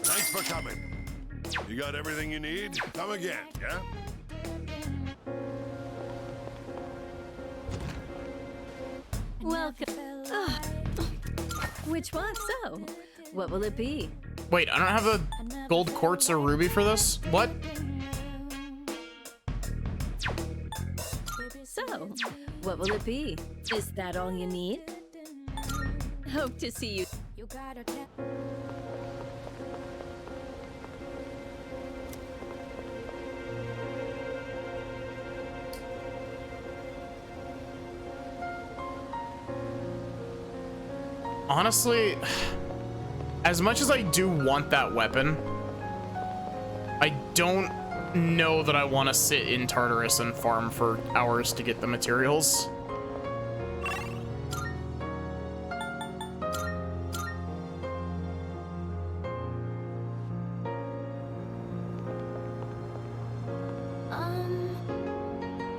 Speaker 11: Thanks for coming. You got everything you need? Come again, yeah?
Speaker 2: Welcome. Ugh. Which one? So, what will it be?
Speaker 1: Wait, I don't have a gold quartz or ruby for this? What?
Speaker 2: So, what will it be? Is that all you need? Hope to see you.
Speaker 1: Honestly, as much as I do want that weapon, I don't know that I want to sit in Tartarus and farm for hours to get the materials.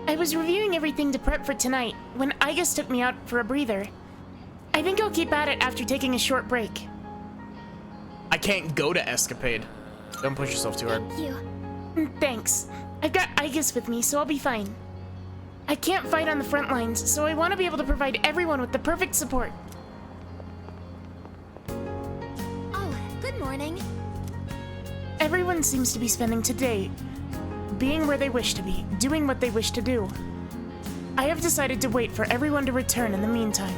Speaker 8: I was reviewing everything to prep for tonight when Igus took me out for a breather. I think I'll keep at it after taking a short break.
Speaker 1: I can't go to Escapade. Don't push yourself too hard.
Speaker 4: Thank you.
Speaker 8: Thanks. I've got Igus with me, so I'll be fine. I can't fight on the front lines, so I want to be able to provide everyone with the perfect support.
Speaker 4: Oh, good morning.
Speaker 8: Everyone seems to be spending today being where they wish to be, doing what they wish to do. I have decided to wait for everyone to return in the meantime.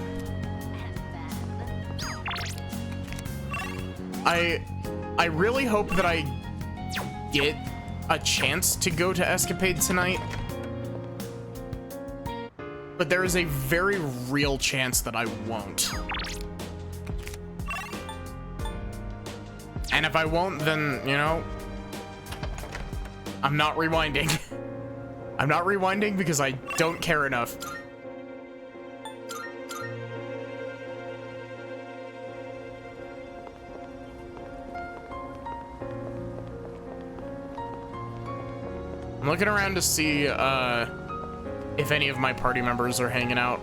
Speaker 1: I really hope that I get a chance to go to Escapade tonight. But there is a very real chance that I won't. And if I won't, then, you know, I'm not rewinding. I'm not rewinding because I don't care enough. I'm looking around to see if any of my party members are hanging out.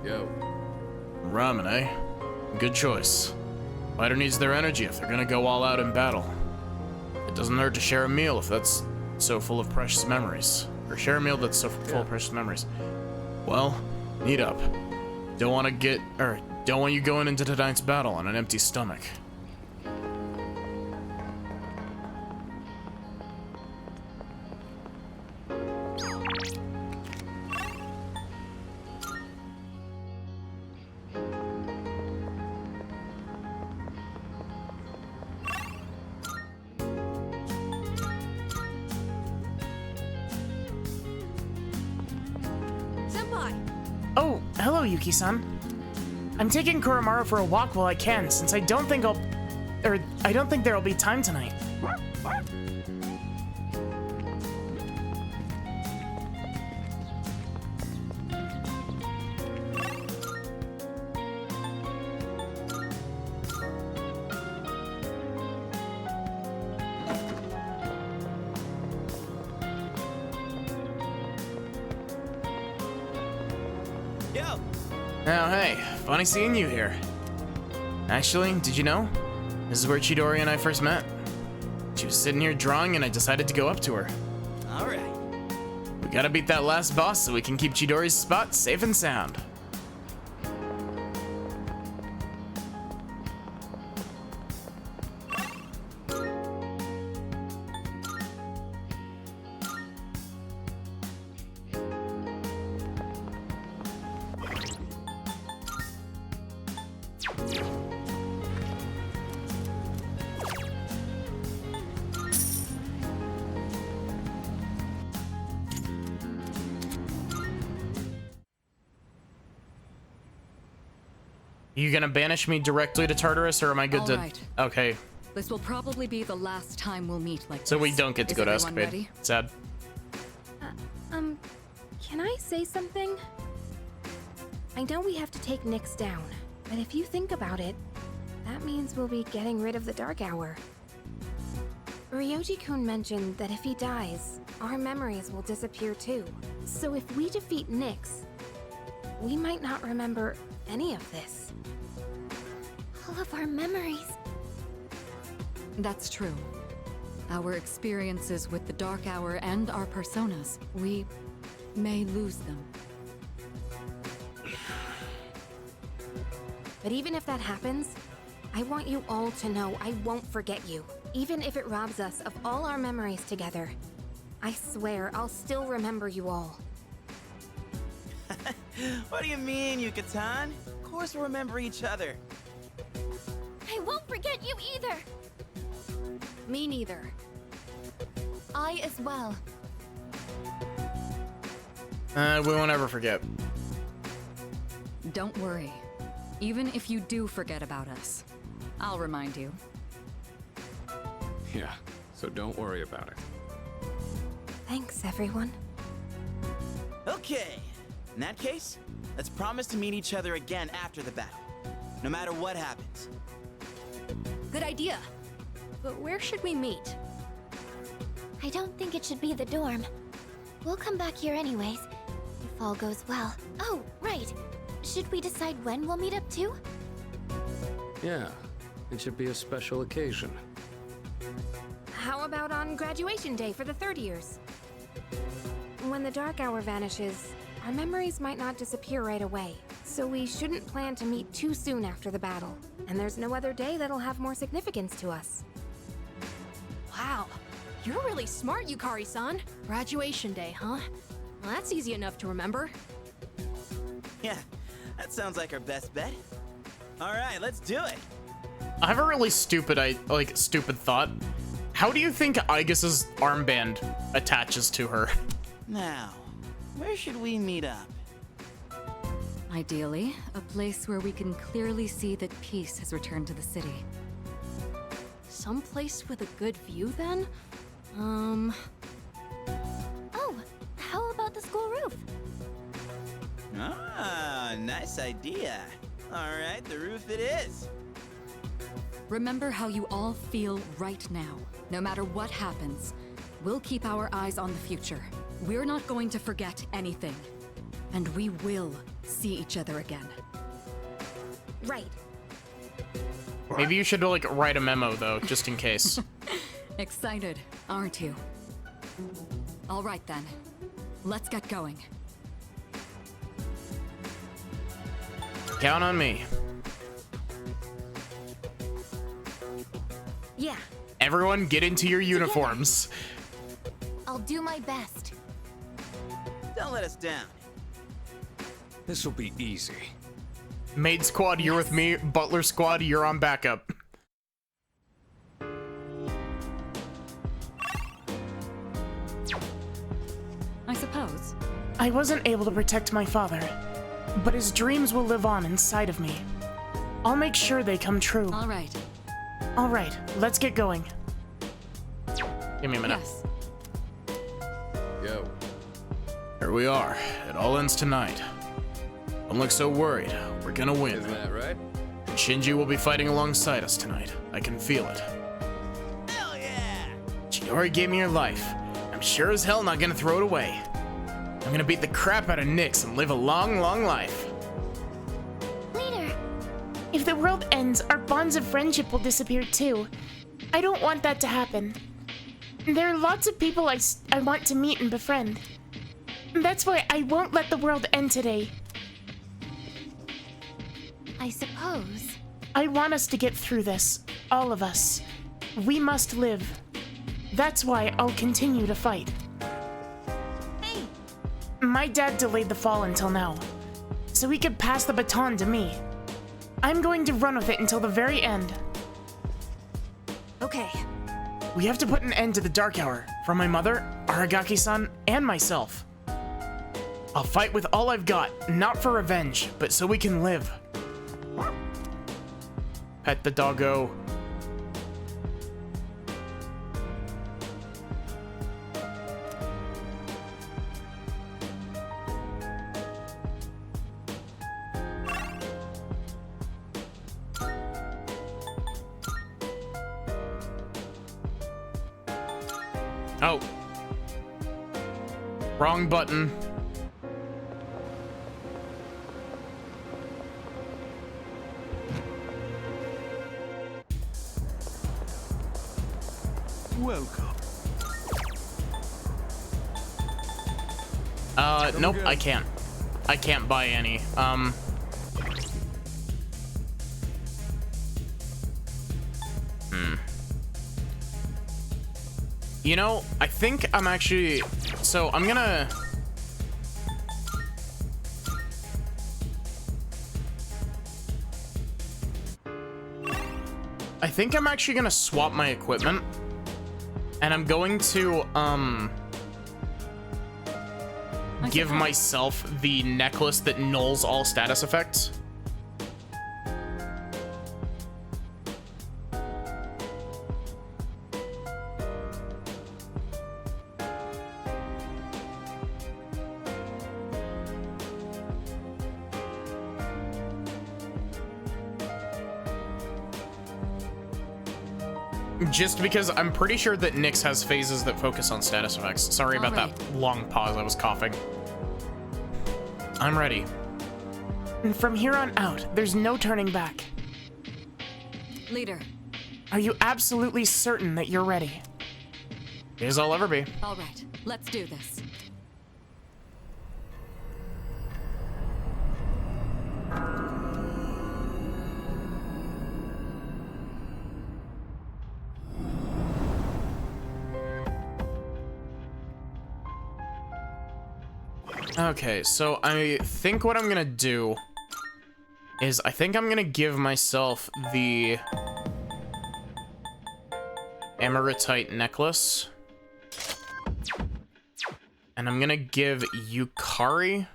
Speaker 10: Yo.
Speaker 1: Ramen, eh? Good choice. Fighter needs their energy if they're gonna go all out in battle. It doesn't hurt to share a meal if that's so full of precious memories. Or share a meal that's so full of precious memories. Well, eat up. Don't want you going into tonight's battle on an empty stomach.
Speaker 8: Oh, hello, Yuki-san. I'm taking Koromaru for a walk while I can, since I don't think there'll be time tonight.
Speaker 1: Oh, hey, funny seeing you here. Actually, did you know? This is where Chidori and I first met. She was sitting here drawing and I decided to go up to her.
Speaker 9: All right.
Speaker 1: We gotta beat that last boss so we can keep Chidori's spot safe and sound. You gonna banish me directly to Tartarus, or am I good to?
Speaker 7: Alright.
Speaker 1: Okay,
Speaker 7: This will probably be the last time we'll meet like
Speaker 1: so
Speaker 7: this.
Speaker 1: we don't get to
Speaker 7: Is
Speaker 1: go to
Speaker 7: everyone
Speaker 1: Escapade.
Speaker 7: ready?
Speaker 1: Sad.
Speaker 6: Can I say something? I know we have to take Nyx down, but if you think about it, that means we'll be getting rid of the Dark Hour. Ryoji-kun mentioned that if he dies, our memories will disappear too. So if we defeat Nyx, we might not remember any of this.
Speaker 4: All of our memories.
Speaker 7: That's true. Our experiences with the Dark Hour and our personas, we may lose them.
Speaker 6: But even if that happens, I want you all to know I won't forget you. Even if it robs us of all our memories together. I swear I'll still remember you all.
Speaker 9: What do you mean, Yucatan? Of course we'll remember each other.
Speaker 4: I won't forget you either.
Speaker 6: Me neither.
Speaker 4: I as well.
Speaker 1: We won't ever forget.
Speaker 7: Don't worry. Even if you do forget about us, I'll remind you.
Speaker 10: Yeah, so don't worry about it.
Speaker 6: Thanks, everyone.
Speaker 9: Okay. In that case, let's promise to meet each other again after the battle. No matter what happens.
Speaker 6: Good idea. But where should we meet?
Speaker 4: I don't think it should be the dorm. We'll come back here anyways, if all goes well. Oh, right. Should we decide when we'll meet up too?
Speaker 10: Yeah, it should be a special occasion.
Speaker 6: How about on graduation day for the third years? When the Dark Hour vanishes, our memories might not disappear right away. So we shouldn't plan to meet too soon after the battle. And there's no other day that'll have more significance to us.
Speaker 3: Wow, you're really smart, Yukari-san. Graduation day, huh? Well, that's easy enough to remember.
Speaker 9: Yeah, that sounds like our best bet. All right, let's do it.
Speaker 1: I have a really stupid stupid thought. How do you think Aigus's armband attaches to her?
Speaker 9: Now, where should we meet up?
Speaker 7: Ideally, a place where we can clearly see that peace has returned to the city.
Speaker 3: Someplace with a good view, then?
Speaker 4: Oh, how about the school roof?
Speaker 9: Ah, nice idea. All right, the roof it is.
Speaker 7: Remember how you all feel right now. No matter what happens, we'll keep our eyes on the future. We're not going to forget anything. And we will see each other again.
Speaker 6: Right.
Speaker 1: Maybe you should write a memo though, just in case.
Speaker 7: Excited, aren't you? All right then. Let's get going.
Speaker 1: Count on me.
Speaker 6: Yeah.
Speaker 1: Everyone get into your uniforms.
Speaker 4: I'll do my best.
Speaker 9: Don't let us down.
Speaker 10: This will be easy.
Speaker 1: Maid squad, you're with me. Butler squad, you're on backup.
Speaker 7: I suppose.
Speaker 8: I wasn't able to protect my father, but his dreams will live on inside of me. I'll make sure they come true.
Speaker 7: All right.
Speaker 8: All right, let's get going.
Speaker 1: Give me a minute.
Speaker 7: Yes.
Speaker 10: Yo.
Speaker 1: Here we are. It all ends tonight. Don't look so worried. We're gonna win.
Speaker 10: Isn't that right?
Speaker 1: Shinji will be fighting alongside us tonight. I can feel it.
Speaker 9: Hell yeah!
Speaker 1: Chidori gave me her life. I'm sure as hell not gonna throw it away. I'm gonna beat the crap out of Nyx and live a long, long life.
Speaker 4: Later.
Speaker 8: If the world ends, our bonds of friendship will disappear too. I don't want that to happen. There are lots of people I want to meet and befriend. That's why I won't let the world end today.
Speaker 4: I suppose.
Speaker 8: I want us to get through this. All of us. We must live. That's why I'll continue to fight.
Speaker 4: Hey!
Speaker 8: My dad delayed the fall until now, so he could pass the baton to me. I'm going to run with it until the very end.
Speaker 6: Okay.
Speaker 8: We have to put an end to the Dark Hour, from my mother, Aragaki-san, and myself. I'll fight with all I've got, not for revenge, but so we can live. Pet the doggo. Oh. Wrong button.
Speaker 5: Welcome.
Speaker 1: Nope, I can't. I can't buy any. You know, I think I'm actually... So, I'm gonna... I think I'm actually gonna swap my equipment. And I'm going to, give myself the necklace that nulls all status effects. Just because I'm pretty sure that Nyx has phases that focus on status effects. Sorry about that long pause, I was coughing. I'm ready.
Speaker 8: And from here on out, there's no turning back.
Speaker 7: Leader.
Speaker 8: Are you absolutely certain that you're ready?
Speaker 1: As I'll ever be.
Speaker 7: All right, let's do this.
Speaker 1: Okay, so I think what I'm gonna do is I think I'm gonna give myself the Amaritite necklace. And I'm gonna give Yukari...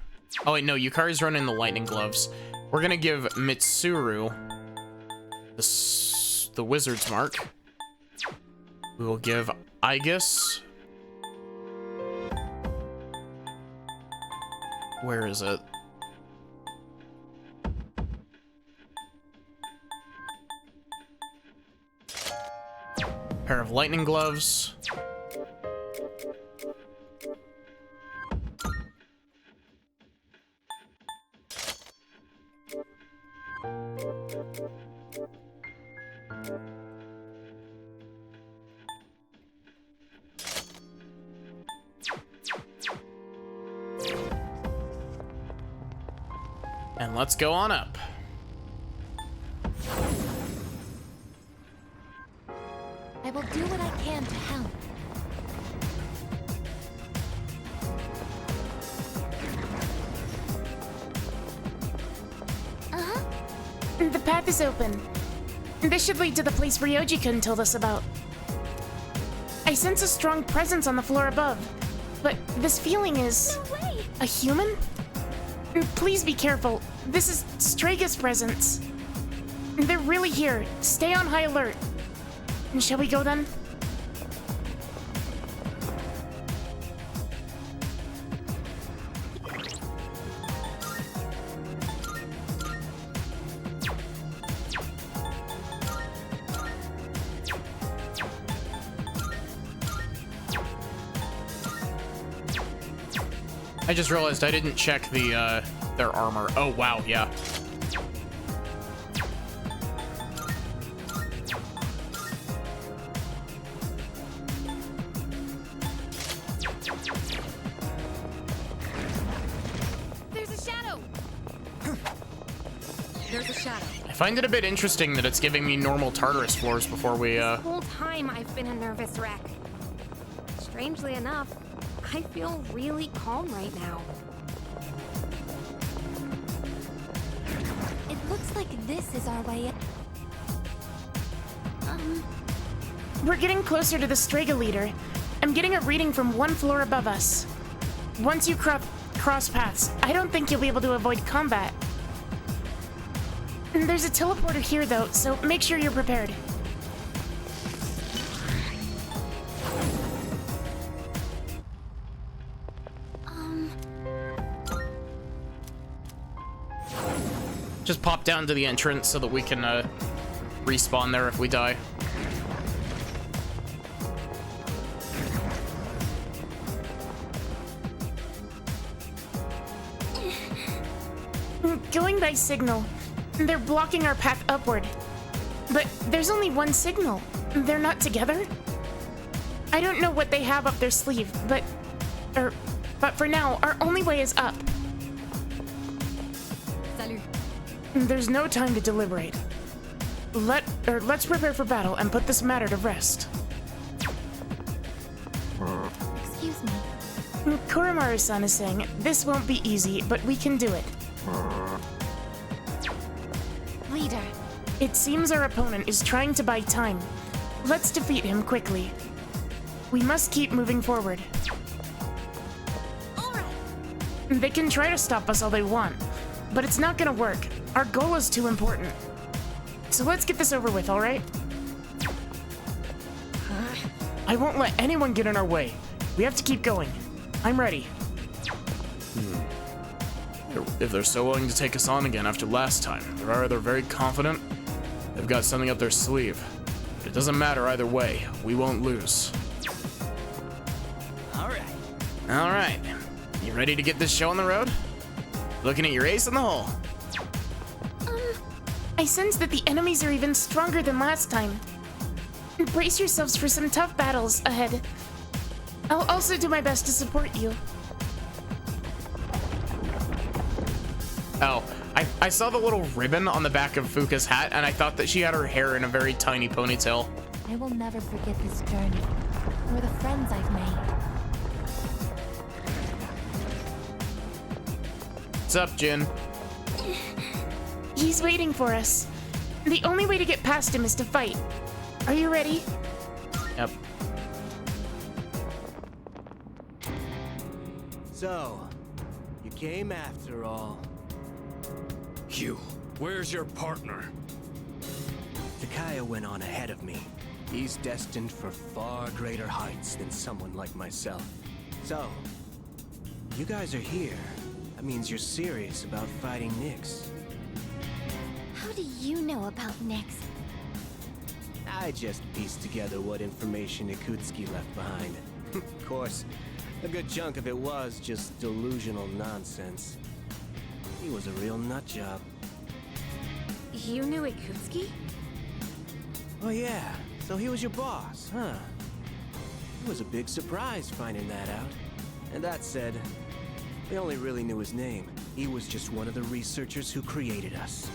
Speaker 1: Oh wait, no, Yukari's running the lightning gloves. We're gonna give Mitsuru the wizard's mark. We will give Aigis... Where is it? Pair of lightning gloves. And let's go on up.
Speaker 4: I will do what I can to help.
Speaker 8: The path is open. This should lead to the place Ryoji-kun told us about. I sense a strong presence on the floor above, but this feeling is...
Speaker 4: No way!
Speaker 8: A human? Please be careful. This is Strega's presence. They're really here. Stay on high alert. Shall we go then?
Speaker 1: I just realized I didn't check the their armor. Oh wow, yeah.
Speaker 6: go!
Speaker 7: There's a shadow.
Speaker 1: I find it a bit interesting that it's giving me normal Tartarus floors before we,
Speaker 6: The whole time I've been a nervous wreck. Strangely enough, I feel really calm right now.
Speaker 4: It looks like this is our way.
Speaker 8: We're getting closer to the Strega leader. I'm getting a reading from one floor above us. Once you cross paths, I don't think you'll be able to avoid combat. There's a teleporter here, though, so make sure you're prepared.
Speaker 1: just pop down to the entrance so that we can respawn there if we die.
Speaker 8: Going by signal. They're blocking our path upward. But there's only one signal. They're not together? I don't know what they have up their sleeve, but for now, our only way is up.
Speaker 7: Salut.
Speaker 8: There's no time to deliberate. Let's prepare for battle and put this matter to rest.
Speaker 4: Excuse me.
Speaker 8: Koromaru-san is saying this won't be easy, but we can do it.
Speaker 4: Leader.
Speaker 8: It seems our opponent is trying to buy time. Let's defeat him quickly. We must keep moving forward. They can try to stop us all they want, but it's not gonna work. Our goal is too important. So let's get this over with, alright? I won't let anyone get in our way. We have to keep going. I'm ready.
Speaker 1: If they're so willing to take us on again after last time, they're either very confident, they've got something up their sleeve. But it doesn't matter either way. We won't lose. Alright. You ready to get this show on the road? Looking at your ace in the hole.
Speaker 8: I sense that the enemies are even stronger than last time. Brace yourselves for some tough battles ahead. I'll also do my best to support you.
Speaker 1: Oh, I saw the little ribbon on the back of Fuka's hat, and I thought that she had her hair in a very tiny ponytail.
Speaker 4: I will never forget this journey, or the friends I've made.
Speaker 1: What's up, Jin?
Speaker 8: He's waiting for us. The only way to get past him is to fight. Are you ready?
Speaker 1: Yep.
Speaker 12: So, you came after all.
Speaker 10: Hugh, where's your partner?
Speaker 12: Takaya went on ahead of me. He's destined for far greater heights than someone like myself. So, you guys are here. That means you're serious about fighting Nyx.
Speaker 4: How do you know about Nyx?
Speaker 12: I just pieced together what information Ikutsuki left behind. Of course, a good chunk of it was just delusional nonsense. He was a real nutjob.
Speaker 6: You knew Ikutsuki?
Speaker 12: Oh yeah, so he was your boss, huh? It was a big surprise finding that out. And that said, we only really knew his name. He was just one of the researchers who created us.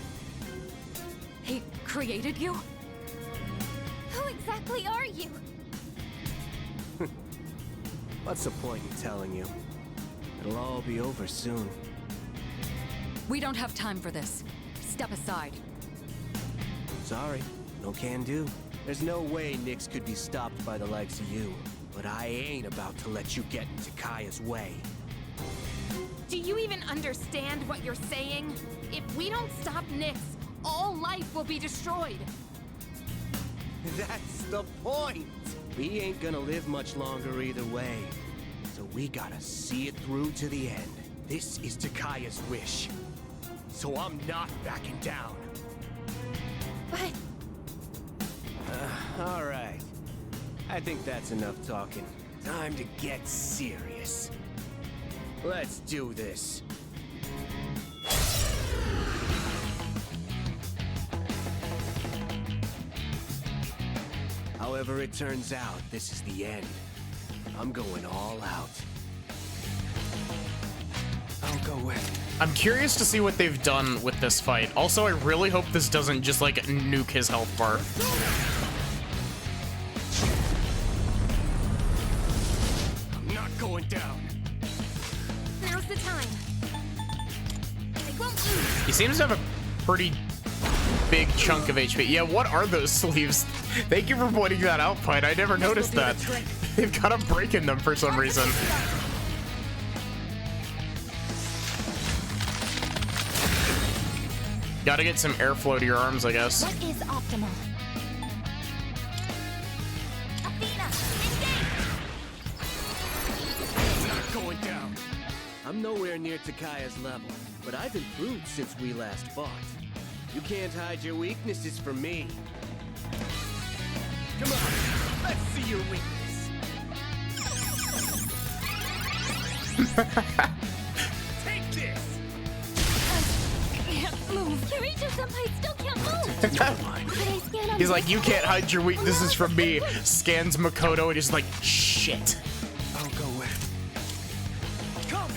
Speaker 7: He created you?
Speaker 4: Who exactly are you?
Speaker 12: What's the point in telling you? It'll all be over soon.
Speaker 7: We don't have time for this. Step aside.
Speaker 12: Sorry, no can do. There's no way Nyx could be stopped by the likes of you. But I ain't about to let you get into Kaya's way.
Speaker 6: Do you even understand what you're saying? If we don't stop Nyx, all life will be destroyed.
Speaker 12: That's the point! We ain't gonna live much longer either way. So we gotta see it through to the end. This is Takaya's wish. So I'm not backing down.
Speaker 4: But...
Speaker 12: Alright. I think that's enough talking. Time to get serious. Let's do this. However it turns out, this is the end. I'm going all out. I'll go with.
Speaker 1: I'm curious to see what they've done with this fight. Also, I really hope this doesn't just like nuke his health bar.
Speaker 12: I'm not going down.
Speaker 6: Now's the time. I won't lose.
Speaker 1: He seems to have a pretty big chunk of HP. Yeah, what are those sleeves? Thank you for pointing that out, Pine. I never noticed that. They've got a break in them for some reason. Gotta get some airflow to your arms, I guess.
Speaker 4: What is optimal? Athena, engage!
Speaker 12: Not going down. I'm nowhere near Takaya's level, but I've improved since we last fought. You can't hide your weaknesses from me. Come on, let's see your weakness. Take this!
Speaker 4: Can't move. Kirito-senpai still can't move. Could I scan on
Speaker 1: He's like,
Speaker 4: this
Speaker 1: you can't
Speaker 4: side?
Speaker 1: hide your weaknesses from me. Scans Makoto and he's like, shit.
Speaker 12: I'll go with. Come!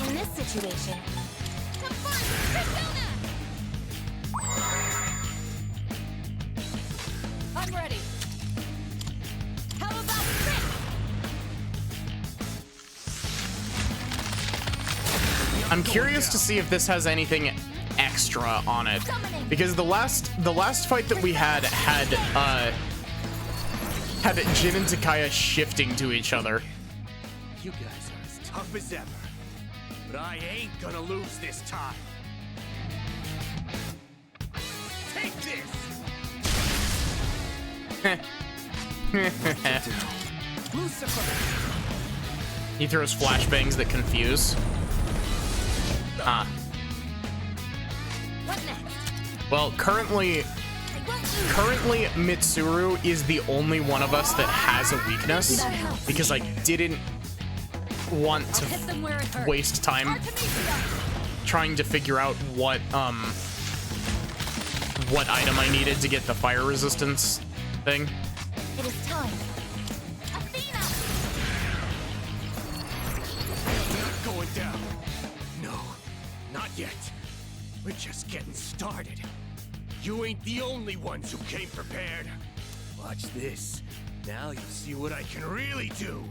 Speaker 4: In this situation,
Speaker 7: I'm ready. How about this?
Speaker 1: I'm curious to see if this has anything extra on it, because the last fight that we had Jin and Takaya shifting to each other.
Speaker 12: You guys are as tough as ever, but I ain't gonna lose this time. Take this! Lucifer!
Speaker 1: He throws flashbangs that confuse. Ah.
Speaker 4: what next?
Speaker 1: Well, currently Mitsuru is the only one of us that has a weakness, because I didn't want to
Speaker 7: Hit them where it hurts.
Speaker 1: waste time trying to figure out what item I needed to get the fire resistance thing.
Speaker 4: It is time. Athena!
Speaker 12: Not going down. No, not yet. We're just getting started. You ain't the only ones who came prepared. Watch this. Now you'll see what I can really do.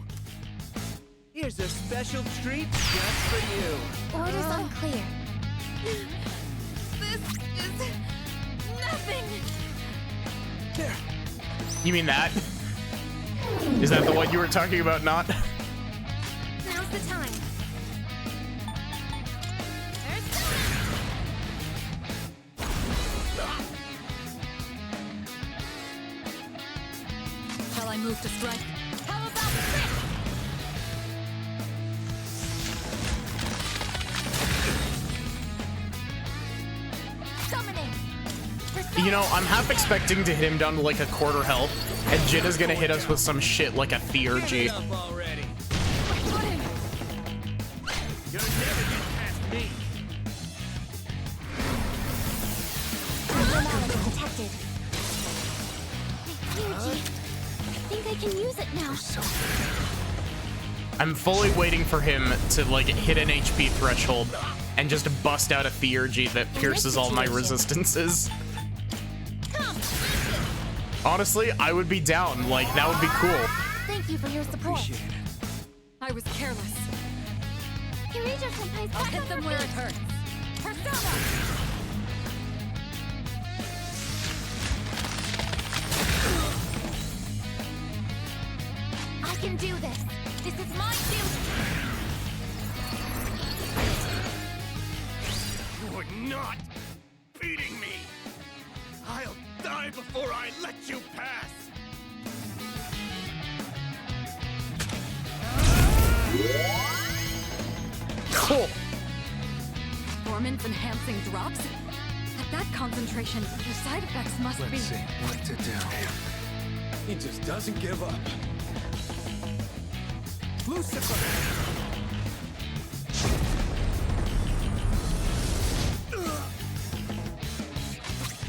Speaker 12: Here's a special treat just for you.
Speaker 4: Orders unclear.
Speaker 6: This is nothing.
Speaker 12: There.
Speaker 1: You mean that? Is that the one you were talking about, not?
Speaker 6: Now's the time.
Speaker 7: Shall I move to strike?
Speaker 6: How about this?
Speaker 4: Summoning.
Speaker 1: You know, I'm half expecting to hit him down to like a quarter health, and Jin is gonna hit us with some shit like a Theurgy.
Speaker 12: Up already. You'll never get past me.
Speaker 4: Abnormality detected. Theurgy. I think I can use it now.
Speaker 1: I'm fully waiting for him to like hit an HP threshold and just bust out a Theurgy that pierces all my resistances. Honestly, I would be down. Like, that would be cool.
Speaker 4: Thank you for your support.
Speaker 7: I was careless.
Speaker 4: Kirito-senpai's
Speaker 7: I'll
Speaker 4: back
Speaker 7: hit
Speaker 4: on
Speaker 7: them
Speaker 4: her
Speaker 7: where it
Speaker 4: feet.
Speaker 7: hurts.
Speaker 6: Persona!
Speaker 4: I can do this. This is my duty.
Speaker 12: You're not beating me. I'll die before I let you pass.
Speaker 1: Cool.
Speaker 7: Performance enhancing drops? At that concentration, the side effects must be.
Speaker 12: what to do. He just doesn't give up. Lucifer!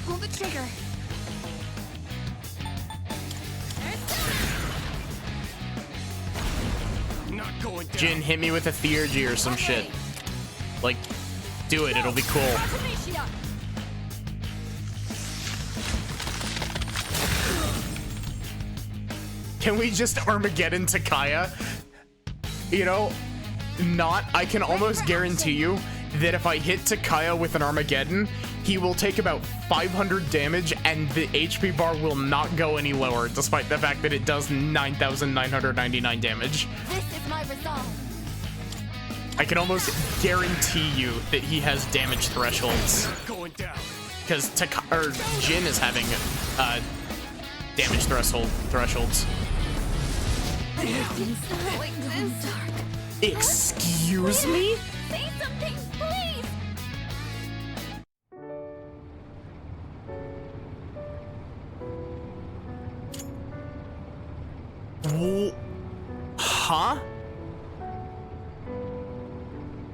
Speaker 6: Pull the trigger.
Speaker 4: There's
Speaker 1: Jin, hit me with a Theurgy or some shit. Like, do it. It'll be cool. Can we just Armageddon Takaya? You know, I can almost guarantee you that if I hit Takaya with an Armageddon, he will take about 500 damage and the HP bar will not go any lower, despite the fact that it does 9,999 damage.
Speaker 4: This is my resolve.
Speaker 1: I can almost guarantee you that he has damage thresholds. Because Jin is having damage thresholds. Excuse me?
Speaker 4: Say something, please!
Speaker 1: Huh?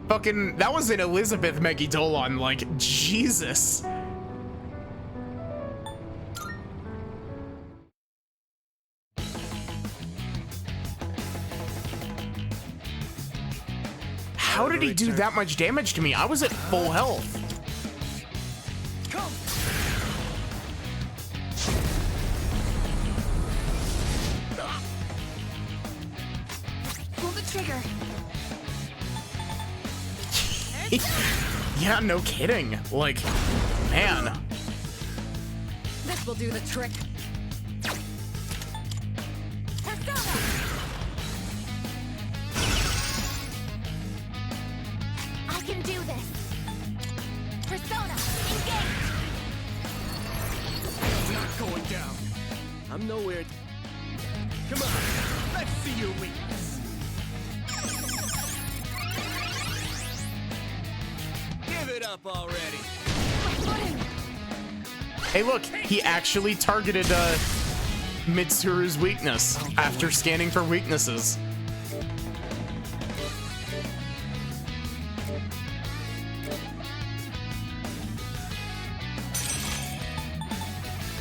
Speaker 1: Fucking, that was an Elizabeth Megidolon, like, Jesus. How did he do that much damage to me? I was at full health.
Speaker 6: Pull the trigger.
Speaker 1: Yeah, no kidding. Like, man.
Speaker 7: This will do the trick.
Speaker 4: I can do this. Persona, engage.
Speaker 12: Not going down. I'm nowhere. Come on, let's see your weakness. Give it up already.
Speaker 1: Hey, look, he actually targeted Mitsuru's weakness after scanning for weaknesses.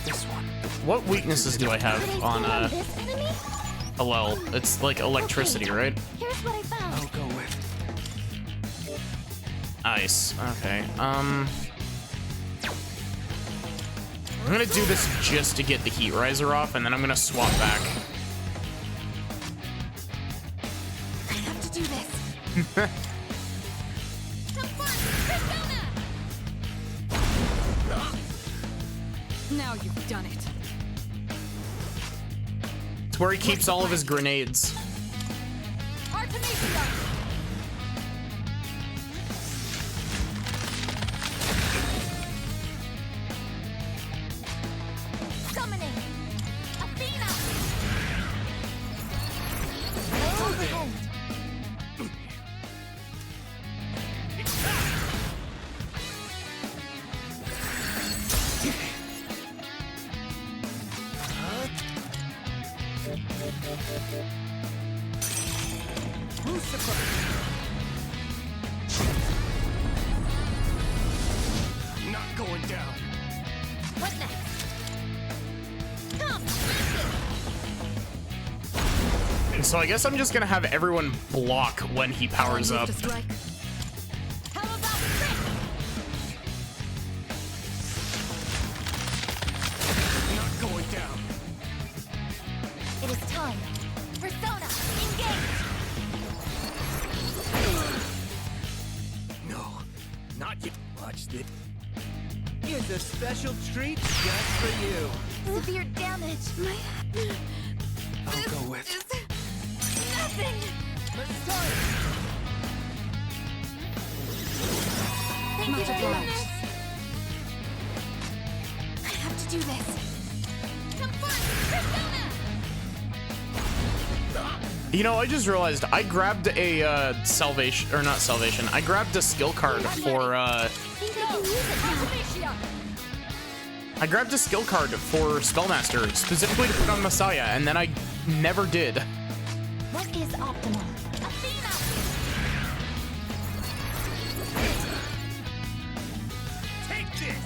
Speaker 12: This one.
Speaker 1: What weaknesses do I have on Alel? It's like electricity, right?
Speaker 4: Here's what I found.
Speaker 12: I'll go with.
Speaker 1: Ice. Okay. I'm gonna do this just to get the Heat Riser off, and then I'm gonna swap back.
Speaker 4: I have to do this.
Speaker 7: Now you've done it.
Speaker 1: It's where he keeps all of his grenades.
Speaker 4: Artemisia! Summoning! Athena! Overhand!
Speaker 12: Lucifer! Not going down.
Speaker 4: What next? Come!
Speaker 1: So I guess I'm just gonna have everyone block when he powers up.
Speaker 4: How about trick?
Speaker 12: Not going down.
Speaker 4: It is time. Persona, engage!
Speaker 12: No, not yet. Watch this. Here's a special treat just for you.
Speaker 4: Severe damage.
Speaker 12: I'll go with.
Speaker 4: Nothing! Thank you very much. I have to do this.
Speaker 1: You know, I just realized I grabbed a salvation, or not salvation. I grabbed a skill card for
Speaker 4: I think I can use it now.
Speaker 1: I grabbed a skill card for Spellmaster specifically to put on Messiah, and then I never did.
Speaker 4: What is optimal?
Speaker 12: Take this.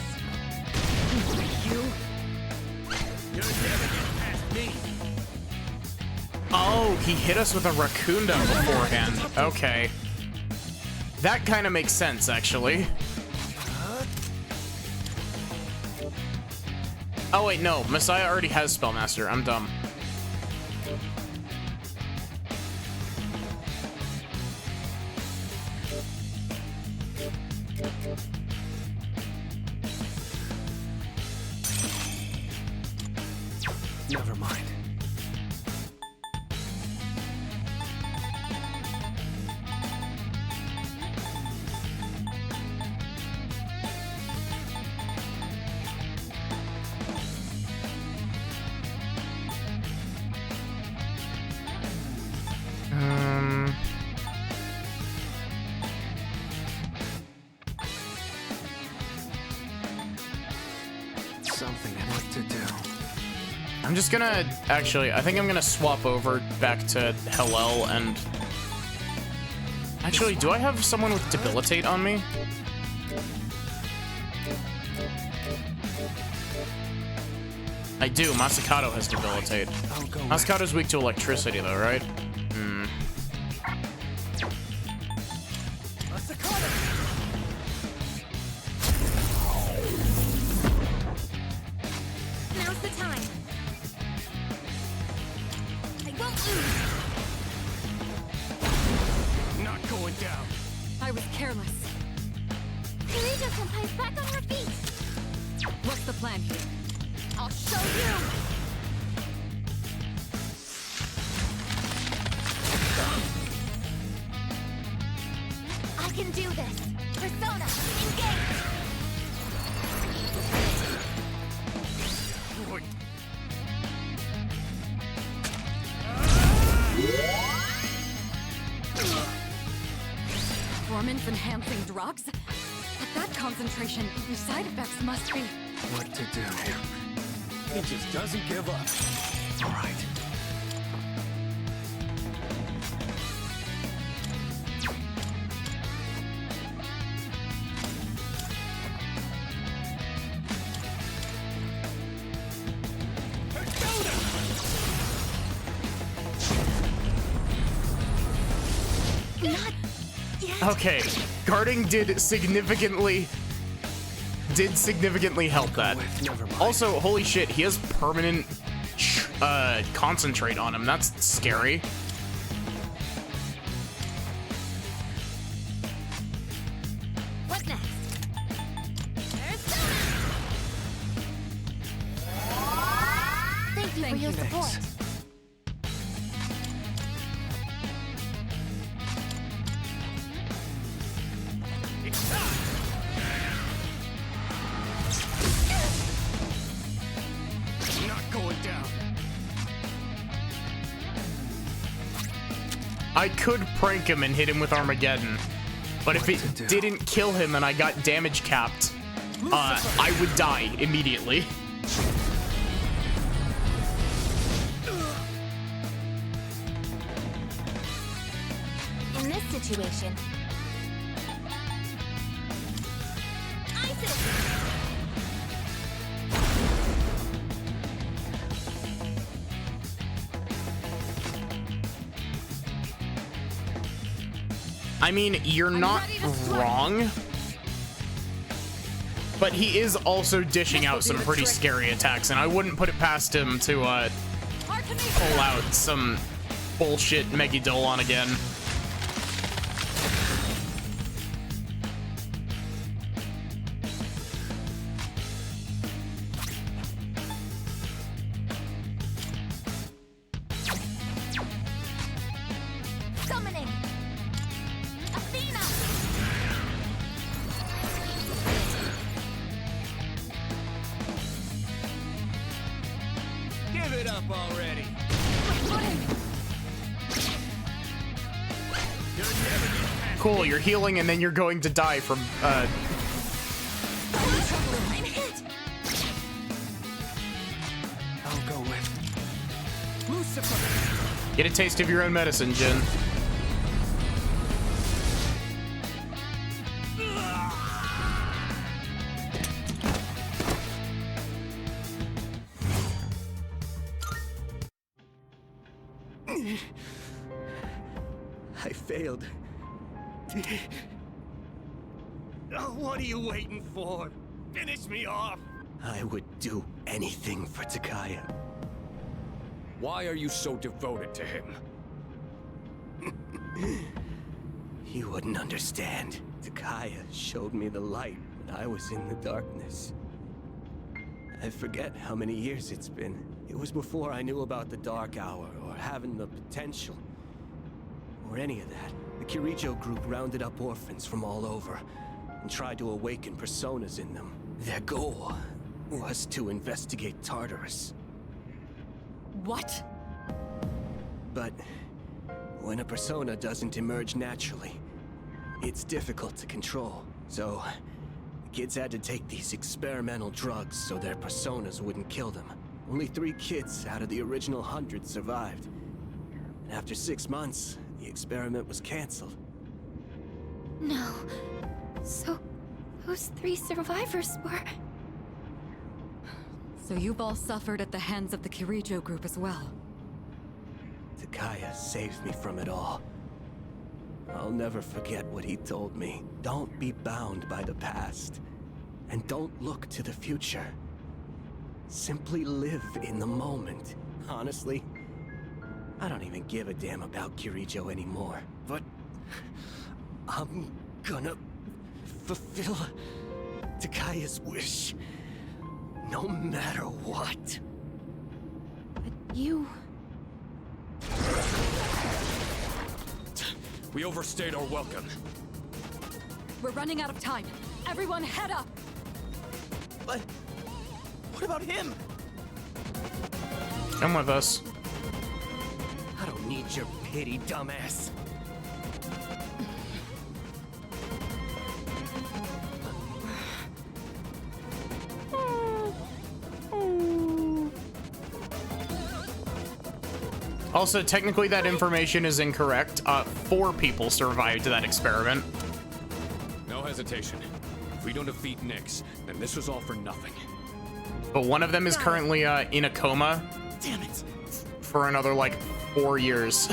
Speaker 12: You. You're never getting past me.
Speaker 1: Oh, Oh, he hit us with a Raccoon Down beforehand. Okay. That kind of makes sense, actually. Oh, wait, no. Messiah already has Spellmaster. I'm dumb.
Speaker 12: Never mind. Something what to do.
Speaker 1: I'm just gonna, actually, I think I'm gonna swap over back to Hillel and... Actually, do I have someone with Debilitate on me? I do. Masakato has Debilitate. Masakato's weak to electricity, though, right? Hmm.
Speaker 4: Now's the time. I won't lose.
Speaker 12: Not going down.
Speaker 7: I was careless.
Speaker 4: Kirito-senpai's back on her feet.
Speaker 7: What's the plan here?
Speaker 4: I'll show you. I can do this. Persona, engage.
Speaker 7: Performance-enhancing drugs? At that concentration, the side effects must be...
Speaker 12: What to do? He just doesn't give up. All right.
Speaker 1: Okay, guarding did significantly help that. Also, holy shit, he has permanent concentrate on him. That's scary.
Speaker 4: What next? Thank you for your support.
Speaker 1: I could prank him and hit him with Armageddon, but if it didn't kill him and I got damage capped, I would die immediately.
Speaker 4: In this situation, Isis!
Speaker 1: I mean, you're not wrong, but he is also dishing out some pretty scary attacks, and I wouldn't put it past him to pull out some bullshit Megidolon again.
Speaker 4: Summoning! Athena!
Speaker 12: Give it up already.
Speaker 1: Cool, you're healing and then you're going to die from,
Speaker 4: I'm hit!
Speaker 12: I'll go with Lucifer.
Speaker 1: Get a taste of your own medicine, Jin.
Speaker 12: I failed. Oh, what are you waiting for? Finish me off! I would do anything for Takaya.
Speaker 10: Why are you so devoted to him?
Speaker 12: You wouldn't understand. Takaya showed me the light when I was in the darkness. I forget how many years it's been. It was before I knew about the Dark Hour, or having the potential, or any of that. The Kirijo group rounded up orphans from all over, and tried to awaken personas in them. Their goal was to investigate Tartarus.
Speaker 7: What?
Speaker 12: But when a persona doesn't emerge naturally, it's difficult to control. So, the kids had to take these experimental drugs so their personas wouldn't kill them. Only 3 kids out of the original 100 survived. And after 6 months, the experiment was canceled.
Speaker 4: No. So, those 3 survivors were...
Speaker 7: So you've all suffered at the hands of the Kirijo group as well.
Speaker 12: Takaya saved me from it all. I'll never forget what he told me. Don't be bound by the past. And don't look to the future. Simply live in the moment. Honestly, I don't even give a damn about Kirijo anymore. But I'm gonna fulfill Takaya's wish. No matter what.
Speaker 6: But you...
Speaker 10: We overstayed our welcome.
Speaker 7: We're running out of time. Everyone head up!
Speaker 9: But what about him?
Speaker 1: Come with us.
Speaker 12: I don't need your pity, dumbass.
Speaker 1: Also, technically that information is incorrect. 4 people survived that experiment.
Speaker 10: No hesitation. If we don't defeat Nyx, then this was all for nothing.
Speaker 1: But one of them is currently in a coma.
Speaker 9: Damn it.
Speaker 1: For another, like, 4 years.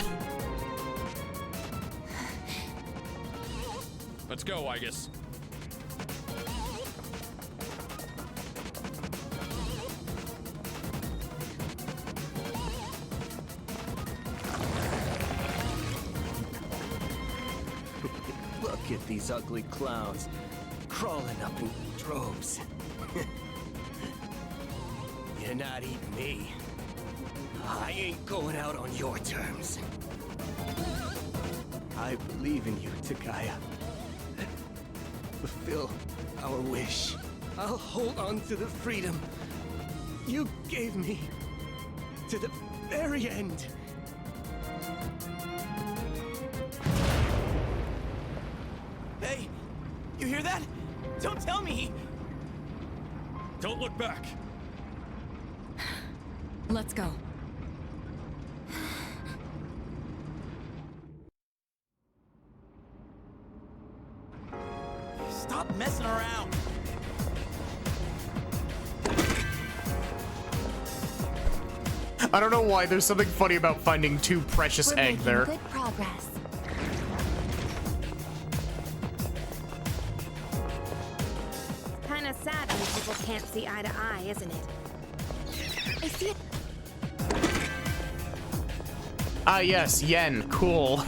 Speaker 10: Let's go, Aigis.
Speaker 12: Look at these ugly clowns, crawling up in droves. You're not eating me. I ain't going out on your terms. I believe in you, Takaya. Fulfill our wish. I'll hold on to the freedom you gave me to the very end.
Speaker 9: Hey, you hear that? Don't tell me!
Speaker 10: Don't look back!
Speaker 7: Let's go.
Speaker 9: Stop messing around!
Speaker 1: I don't know why, there's something funny about finding 2 precious
Speaker 4: We're
Speaker 1: egg
Speaker 4: making
Speaker 1: there.
Speaker 4: good progress.
Speaker 6: Kinda sad when people can't see eye to eye, isn't it?
Speaker 4: I see it.
Speaker 1: Ah, yes, yen. Cool.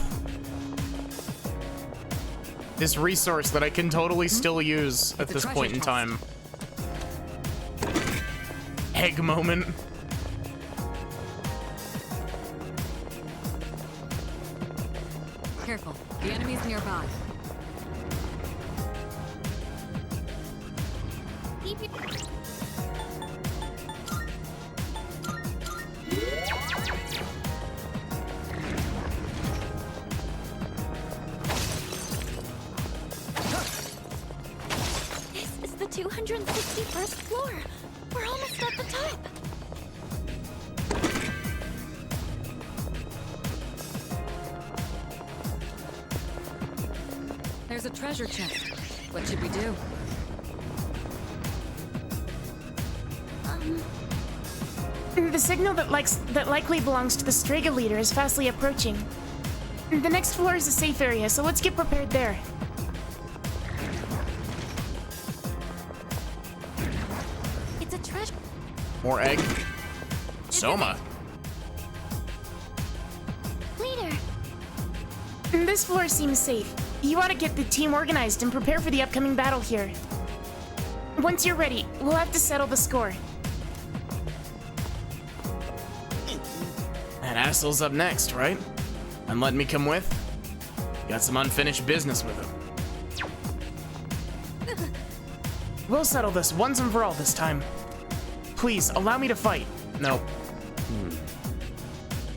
Speaker 1: This resource that I can totally still use at this point in time. Egg moment.
Speaker 7: Careful. The enemy's nearby.
Speaker 4: Keep it. This is the 261st floor. We're almost at the top.
Speaker 7: There's a treasure chest. What should we do?
Speaker 8: The signal that likely belongs to the Strega leader is fastly approaching. The next floor is a safe area, so let's get prepared there.
Speaker 4: It's a treasure.
Speaker 1: More egg. Soma.
Speaker 4: Leader.
Speaker 8: This floor seems safe. You ought to get the team organized and prepare for the upcoming battle here. Once you're ready, we'll have to settle the score.
Speaker 1: And Asel's up next, right? And letting me come with? Got some unfinished business with him.
Speaker 8: We'll settle this once and for all this time. Please, allow me to fight.
Speaker 1: Nope.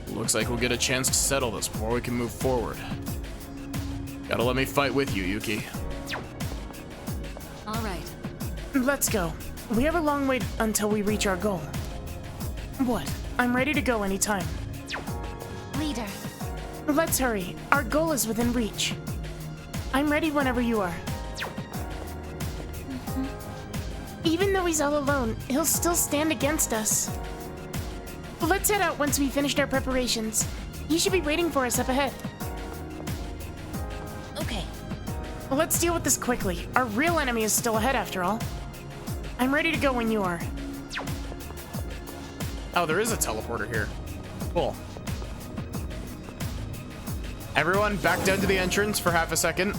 Speaker 1: Looks like we'll get a chance to settle this before we can move forward. Gotta let me fight with you, Yuki.
Speaker 7: All right.
Speaker 8: Let's go. We have a long wait until we reach our goal. What? I'm ready to go anytime.
Speaker 4: Leader.
Speaker 8: Let's hurry. Our goal is within reach. I'm ready whenever you are. Even though he's all alone, he'll still stand against us. Let's head out once we've finished our preparations. He should be waiting for us up ahead.
Speaker 4: Okay.
Speaker 8: Let's deal with this quickly. Our real enemy is still ahead after all. I'm ready to go when you are.
Speaker 1: Oh, there is a teleporter here. Cool. Everyone, back down to the entrance for half a second.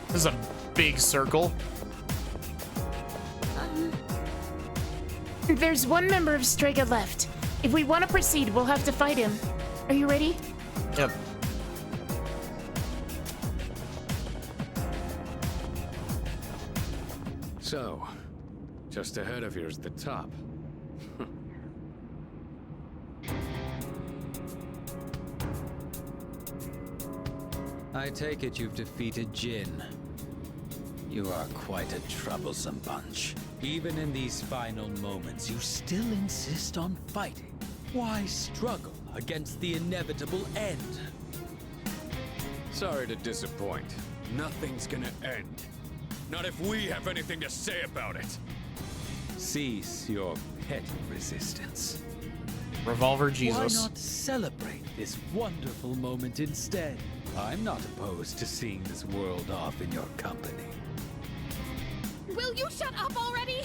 Speaker 1: This is a big circle.
Speaker 8: There's one member of Strega left. If we want to proceed, we'll have to fight him. Are you ready?
Speaker 1: Yep.
Speaker 10: So, just ahead of here's the top.
Speaker 5: I take it you've defeated Jin. You are quite a troublesome bunch. Even in these final moments, you still insist on fighting. Why struggle against the inevitable end?
Speaker 10: Sorry to disappoint. Nothing's gonna end. Not if we have anything to say about it.
Speaker 5: Cease your petty resistance.
Speaker 1: Revolver Jesus.
Speaker 5: Why not celebrate this wonderful moment instead? I'm not opposed to seeing this world off in your company.
Speaker 3: Will you shut up already?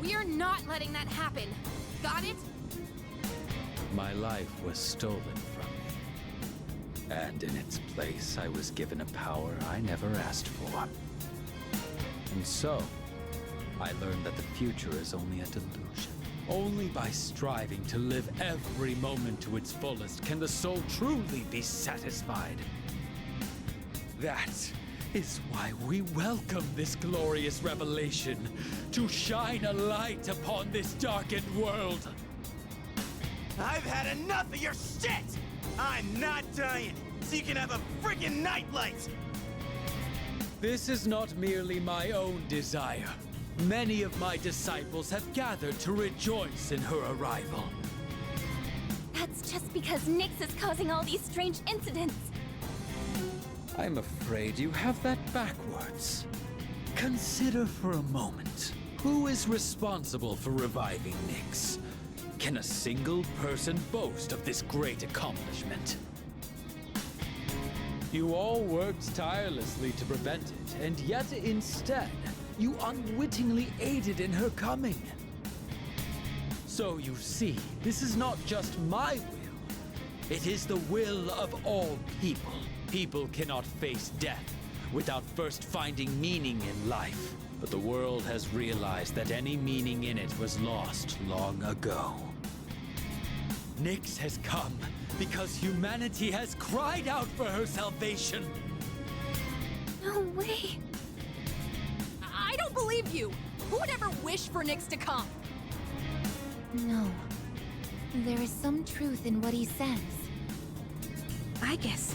Speaker 3: We are not letting that happen. Got it?
Speaker 5: My life was stolen from me. And in its place, I was given a power I never asked for. And so, I learned that the future is only a delusion. Only by striving to live every moment to its fullest can the soul truly be satisfied. That is why we welcome this glorious revelation, to shine a light upon this darkened world.
Speaker 9: I've had enough of your shit! I'm not dying, so you can have a friggin' nightlight!
Speaker 5: This is not merely my own desire. Many of my disciples have gathered to rejoice in her arrival.
Speaker 4: That's just because Nyx is causing all these strange incidents.
Speaker 5: I'm afraid you have that backwards. Consider for a moment, who is responsible for reviving Nyx? Can a single person boast of this great accomplishment? You all worked tirelessly to prevent it, and yet instead, you unwittingly aided in her coming. So you see, this is not just my will. It is the will of all people. People cannot face death without first finding meaning in life. But the world has realized that any meaning in it was lost long ago. Nyx has come because humanity has cried out for her salvation.
Speaker 3: No way. I don't believe you. Who would ever wish for Nyx to come?
Speaker 4: No. There is some truth in what he says.
Speaker 6: I guess.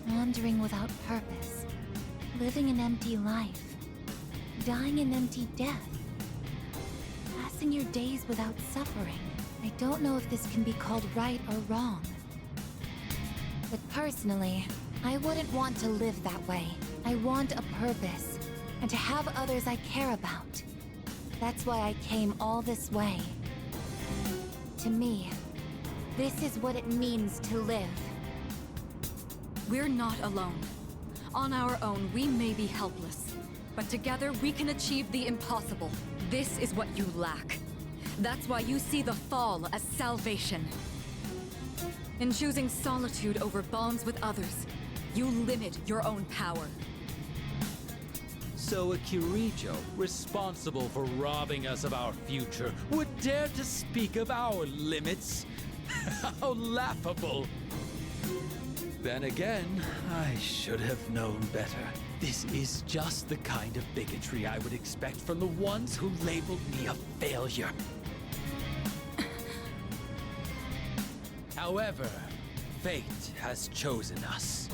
Speaker 4: Wandering without purpose. Living an empty life. Dying an empty death. Passing your days without suffering. I don't know if this can be called right or wrong. But personally, I wouldn't want to live that way. I want a purpose, and to have others I care about. That's why I came all this way. To me, this is what it means to live.
Speaker 7: We're not alone. On our own, we may be helpless, but together we can achieve the impossible. This is what you lack. That's why you see the fall as salvation. In choosing solitude over bonds with others, you limit your own power.
Speaker 5: So a Kirijo, responsible for robbing us of our future, would dare to speak of our limits? How laughable! Then again, I should have known better. This is just the kind of bigotry I would expect from the ones who labeled me a failure. However, fate has chosen us.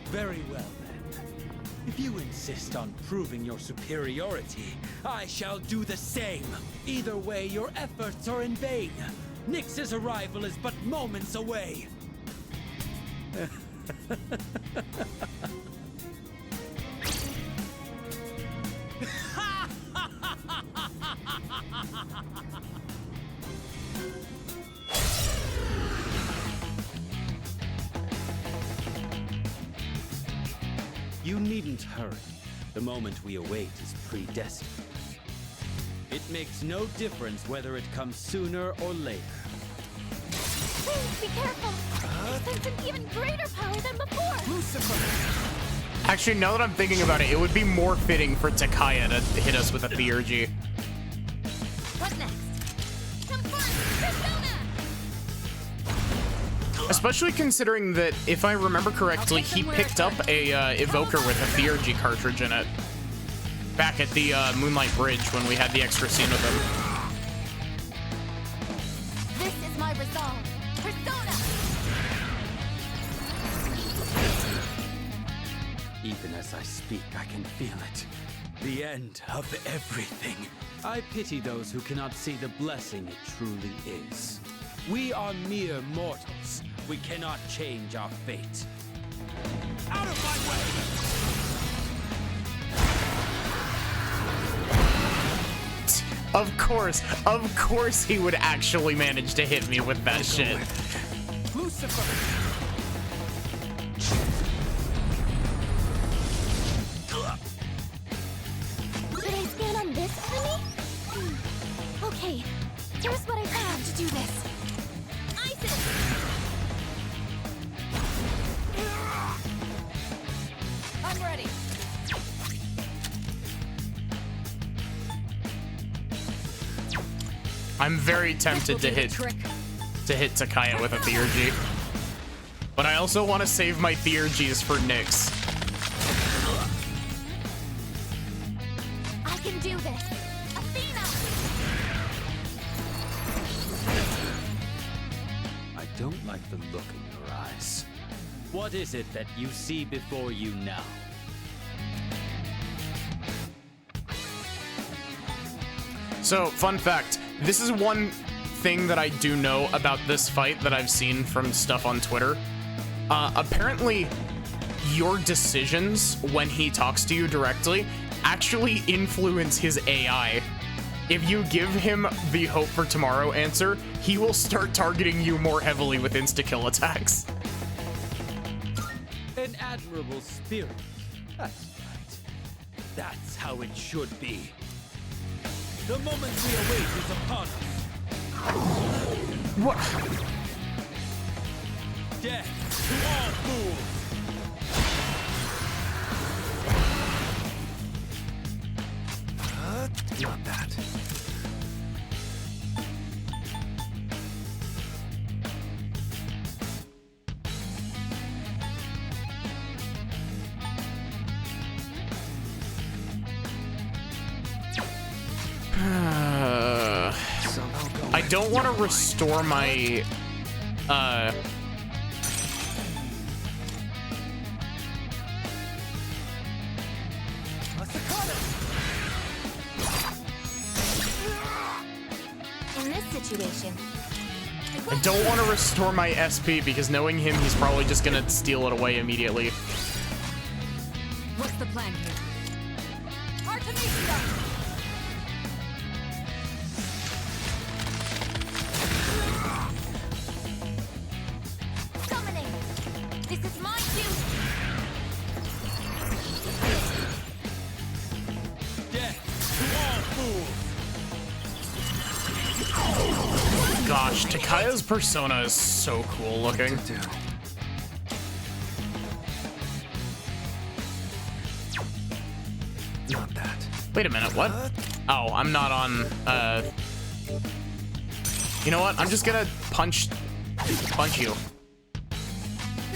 Speaker 5: Very well then. If you insist on proving your superiority, I shall do the same. Either way, your efforts are in vain. Nyx's arrival is but moments away. You needn't hurry. The moment we await is predestined. It makes no difference whether it comes sooner or later.
Speaker 4: Please be careful! I sense an even greater power than before!
Speaker 12: Lucifer!
Speaker 1: Actually, now that I'm thinking about it, it would be more fitting for Takaya to hit us with a Theurgy.
Speaker 4: What next? Come on, Persona!
Speaker 1: Especially considering that, if I remember correctly, he picked up a Evoker with a Theurgy cartridge in it. Back at the Moonlight Bridge when we had the extra scene with him.
Speaker 4: This is my resolve. Persona!
Speaker 5: Even as I speak, I can feel it. The end of everything. I pity those who cannot see the blessing it truly is. We are mere mortals. We cannot change our fate. Out of my way!
Speaker 1: Of course he would actually manage to hit me with that shit.
Speaker 12: Lucifer!
Speaker 4: Should I stand on this enemy? Okay, here's what I have to do this. Isis! I'm ready.
Speaker 1: I'm very tempted to hit Takaya with a Theurgy. But I also want to save my Theurgies for Nyx.
Speaker 4: I can do this. Athena!
Speaker 5: I don't like the look in your eyes. What is it that you see before you now?
Speaker 1: So, fun fact, this is one thing that I do know about this fight that I've seen from stuff on Twitter. Apparently, your decisions when he talks to you directly actually influence his AI. If you give him the Hope for Tomorrow answer, he will start targeting you more heavily with insta-kill attacks.
Speaker 5: An admirable spirit. That's right. That's how it should be. The moment we await is upon us.
Speaker 1: What?
Speaker 5: Death to all fools!
Speaker 12: Not that.
Speaker 1: I don't want to restore my
Speaker 4: In this situation,
Speaker 1: I don't want to restore my SP because knowing him, he's probably just gonna steal it away immediately.
Speaker 7: What's the plan here? Artemisia!
Speaker 4: Summoning! This is my cue!
Speaker 1: Gosh, Takaya's persona is so cool looking.
Speaker 12: Not that.
Speaker 1: Wait a minute, what? Oh, I'm not on, You know what? I'm just gonna punch you.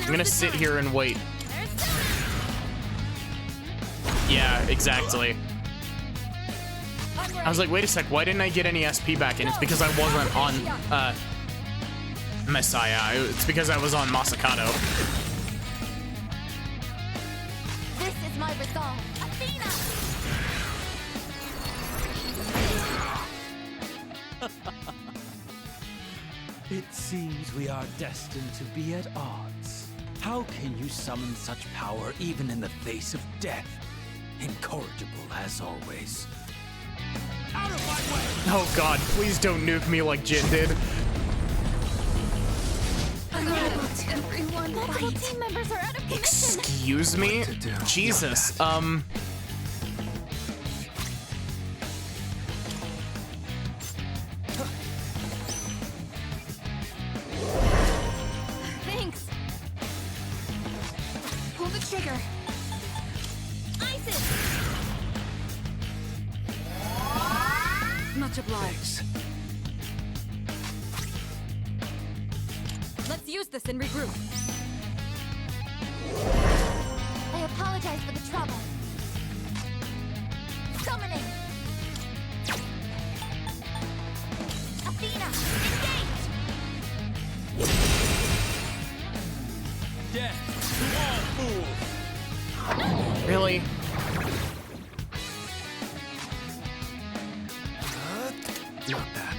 Speaker 1: I'm gonna sit here and wait. Yeah, exactly. I was like, wait a sec, why didn't I get any SP back? And it's because I wasn't on, Messiah. It's because I was on Masakato.
Speaker 4: This is my resolve. Athena!
Speaker 5: It seems we are destined to be at odds. How can you summon such power even in the face of death? Incorrigible as always. Out of my way!
Speaker 1: Oh god, please don't nuke me like Jin did.
Speaker 4: Everyone, multiple team members are out of commission.
Speaker 1: Excuse me? Jesus,
Speaker 4: Thanks. Pull the trigger. Isis!
Speaker 7: Much obliged. Let's use this and regroup.
Speaker 4: I apologize for the trouble. Summoning! Athena, engage!
Speaker 9: Death to all fools!
Speaker 1: really?
Speaker 12: Not that.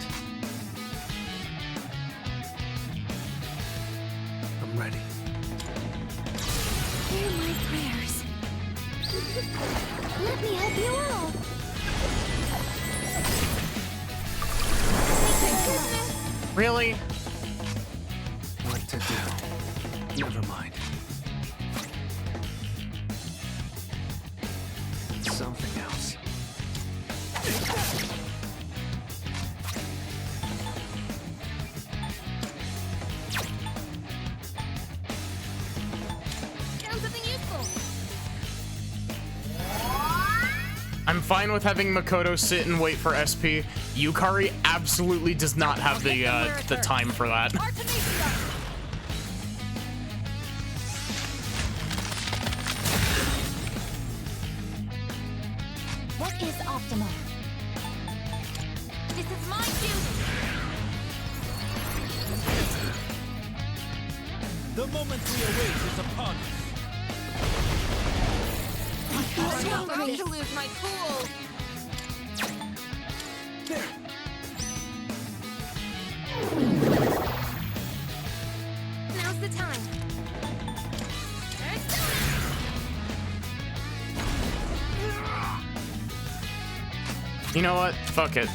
Speaker 12: I'm ready.
Speaker 4: Hear my prayers. Let me help you all. Thank goodness.
Speaker 1: Really?
Speaker 12: What to do? Never mind. Something else.
Speaker 4: Found something useful.
Speaker 1: I'm fine with having Makoto sit and wait for SP. Yukari absolutely does not have the time for that.
Speaker 4: What is optimal? This is my duty.
Speaker 9: The moment we await is upon us.
Speaker 6: I'm not going to lose my cool.
Speaker 12: There.
Speaker 6: Now's the time.
Speaker 1: You know what? Fuck it.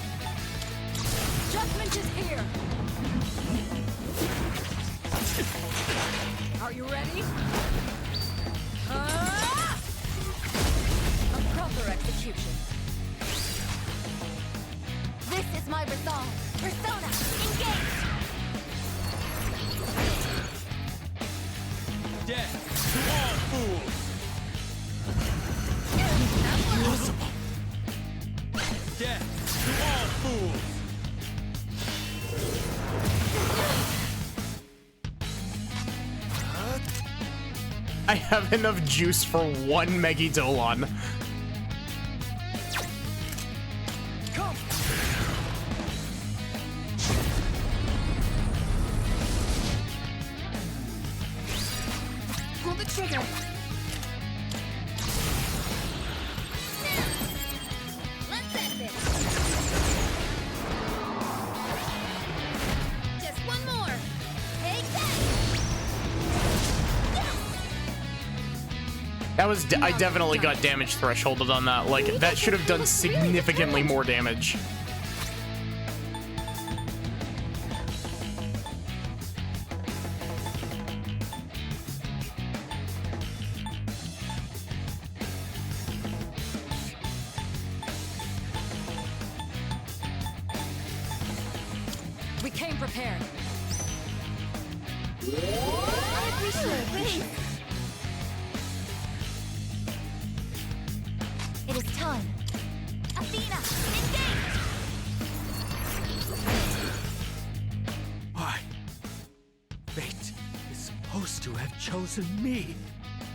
Speaker 7: Judgment is here. Are you ready? A proper execution.
Speaker 4: This is my resolve. Persona, engage!
Speaker 9: Death to all fools! Death to all fools!
Speaker 1: I have enough juice for one Megidolon.
Speaker 9: Come!
Speaker 6: Pull the trigger.
Speaker 4: Let's end this.
Speaker 6: Just one more.
Speaker 1: That was, I definitely got damage thresholded on that. Like, that should have done significantly more damage.
Speaker 7: We came prepared.
Speaker 4: I appreciate it. It is time. Athena, engage!
Speaker 10: Why? Fate is supposed to have chosen me.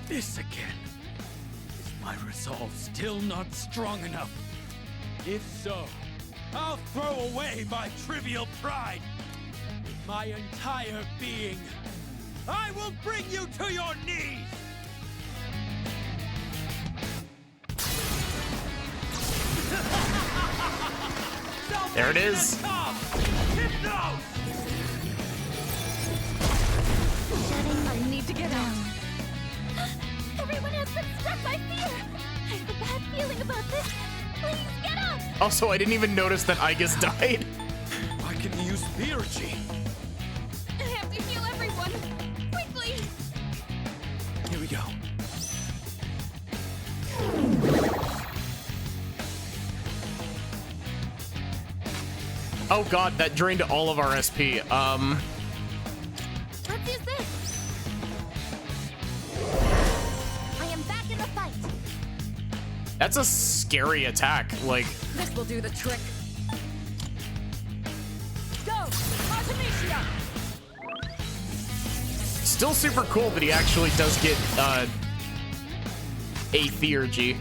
Speaker 10: This again. Is my resolve still not strong enough? If so, I'll throw away my trivial pride. With my entire being, I will bring you to your knees!
Speaker 1: There it is.
Speaker 4: I need to get out. Everyone has been struck by fear. I have a bad feeling about this. Please get up.
Speaker 1: Also, I didn't even notice that Aigis died.
Speaker 10: I can use Theurgy.
Speaker 4: I have to heal everyone. Quickly.
Speaker 10: Here we go.
Speaker 1: Oh god, that drained all of our SP.
Speaker 4: Let's use this. I am back in the fight.
Speaker 1: That's a scary attack. Like,
Speaker 7: This will do the trick. Go! Artemisia!
Speaker 1: still super cool that he actually does get a Theurgy.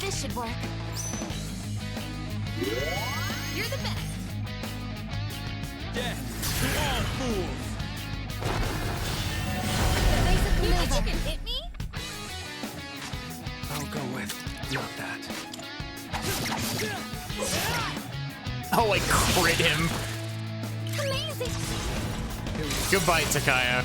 Speaker 4: This should work. You're the best.
Speaker 10: Death to all fools!
Speaker 4: You think you can hit me?
Speaker 10: I'll go with not that.
Speaker 1: Oh, I crit him.
Speaker 4: Amazing.
Speaker 1: Goodbye, Takaya.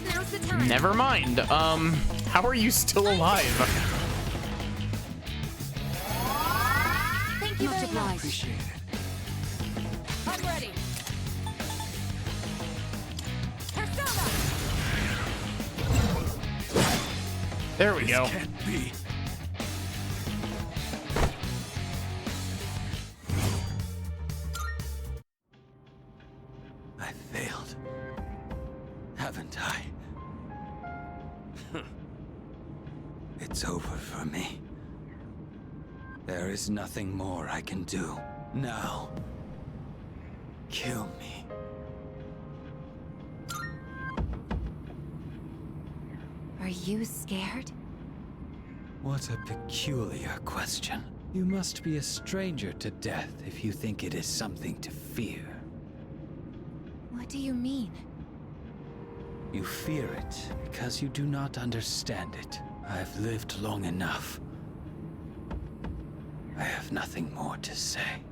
Speaker 6: Now's the time.
Speaker 1: Never mind. How are you still alive?
Speaker 4: Thank you
Speaker 7: Much
Speaker 4: very much.
Speaker 7: obliged.
Speaker 10: Appreciate it.
Speaker 7: I'm ready. Persona!
Speaker 1: There we go.
Speaker 10: Can't be. I failed. Haven't I? It's over for me. There is nothing more I can do. Now, kill me.
Speaker 4: Are you scared?
Speaker 5: What a peculiar question. You must be a stranger to death if you think it is something to fear.
Speaker 4: What do you mean?
Speaker 5: You fear it because you do not understand it. I've lived long enough. I have nothing more to say.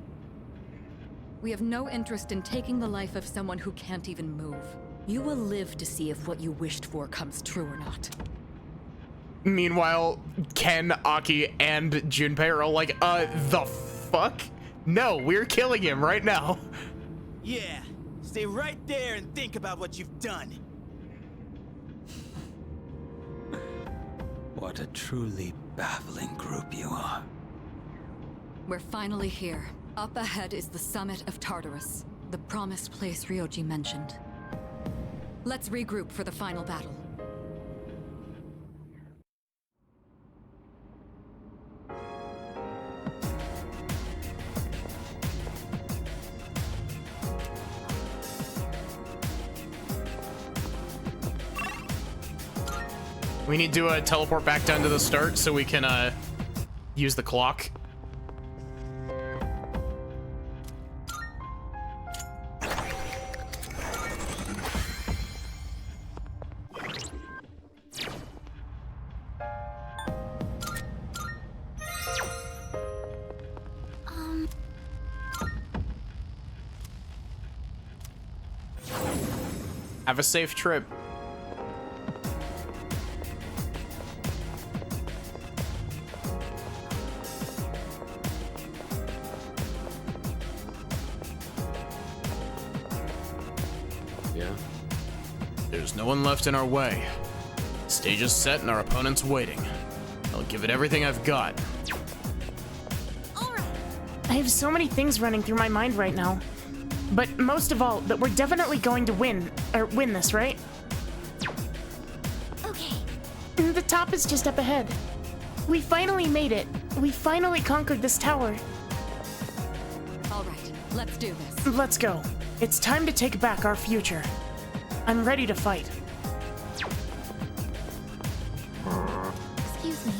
Speaker 7: We have no interest in taking the life of someone who can't even move. You will live to see if what you wished for comes true or not.
Speaker 1: Meanwhile, Ken, Aki, and Junpei are all like, the fuck? No, we're killing him right now.
Speaker 9: Yeah, stay right there and think about what you've done.
Speaker 5: What a truly baffling group you are.
Speaker 7: We're finally here. Up ahead is the summit of Tartarus, the promised place Ryoji mentioned. Let's regroup for the final battle.
Speaker 1: We need to teleport back down to the start so we can use the clock. Have a safe trip.
Speaker 12: Yeah?
Speaker 1: There's no one left in our way. Stage is set and our opponent's waiting. I'll give it everything I've got.
Speaker 8: I have so many things running through my mind right now. But most of all, that we're definitely going to win this, right?
Speaker 4: Okay.
Speaker 8: The top is just up ahead. We finally made it. We finally conquered this tower.
Speaker 7: All right, let's do this.
Speaker 8: Let's go. It's time to take back our future. I'm ready to fight.
Speaker 4: Excuse me.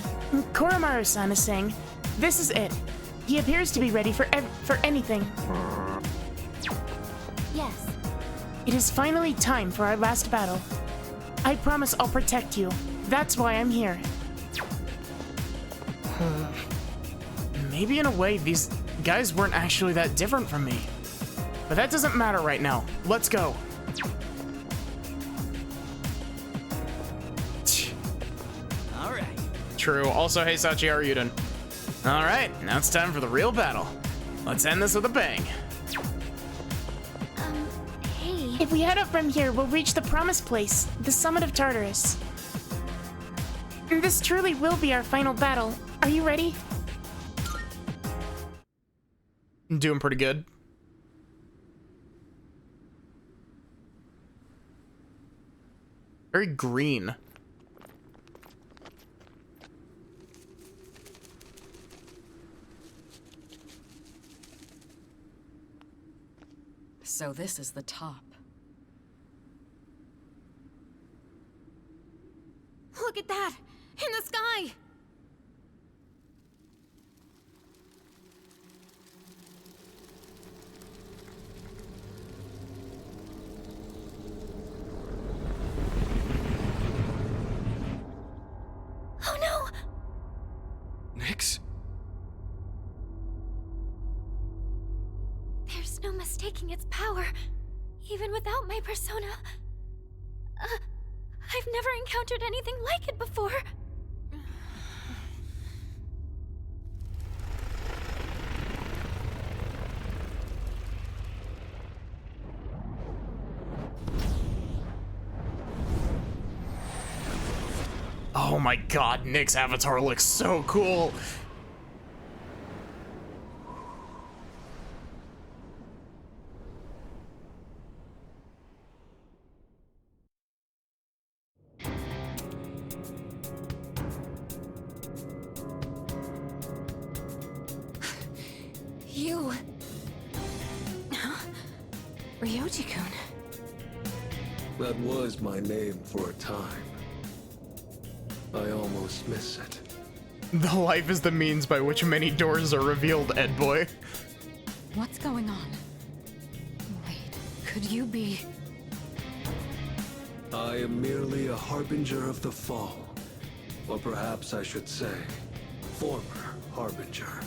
Speaker 8: Koromaru-san is saying, this is it. He appears to be ready for anything.
Speaker 4: Yes.
Speaker 8: It is finally time for our last battle. I promise I'll protect you. That's why I'm here. Maybe in a way, these guys weren't actually that different from me. But that doesn't matter right now. Let's go.
Speaker 9: All right.
Speaker 1: True. Also, hey Sachi, how are you doing? All right, now it's time for the real battle. Let's end this with a bang.
Speaker 4: Hey.
Speaker 8: If we head up from here, we'll reach the promised place, the summit of Tartarus. This truly will be our final battle. Are you ready?
Speaker 1: I'm doing pretty good. Very green.
Speaker 7: So this is the top.
Speaker 3: Look at that! In the sky!
Speaker 4: Oh no!
Speaker 12: Nyx?
Speaker 4: There's no mistaking its power, even without my persona. I've never encountered anything like it before.
Speaker 1: Oh my god, Nick's avatar looks so cool.
Speaker 6: You... Ryoji-kun.
Speaker 13: That was my name for a time. I almost miss it.
Speaker 1: The life is the means by which many doors are revealed, Ed boy.
Speaker 7: What's going on? Wait, could you be...
Speaker 13: I am merely a harbinger of the fall. Or perhaps I should say, former harbinger.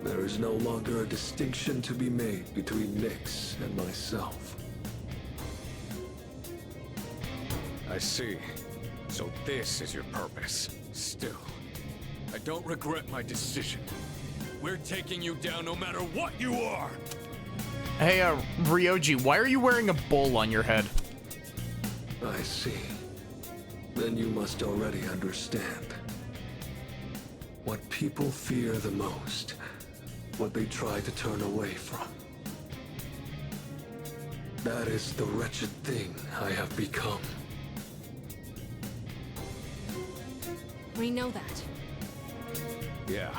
Speaker 13: There is no longer a distinction to be made between Nyx and myself.
Speaker 10: I see. So this is your purpose. Still, I don't regret my decision. We're taking you down no matter what you are!
Speaker 1: Hey, Ryoji, why are you wearing a bowl on your head?
Speaker 13: I see. Then you must already understand. What people fear the most, what they try to turn away from. That is the wretched thing I have become.
Speaker 3: We know that.
Speaker 10: Yeah,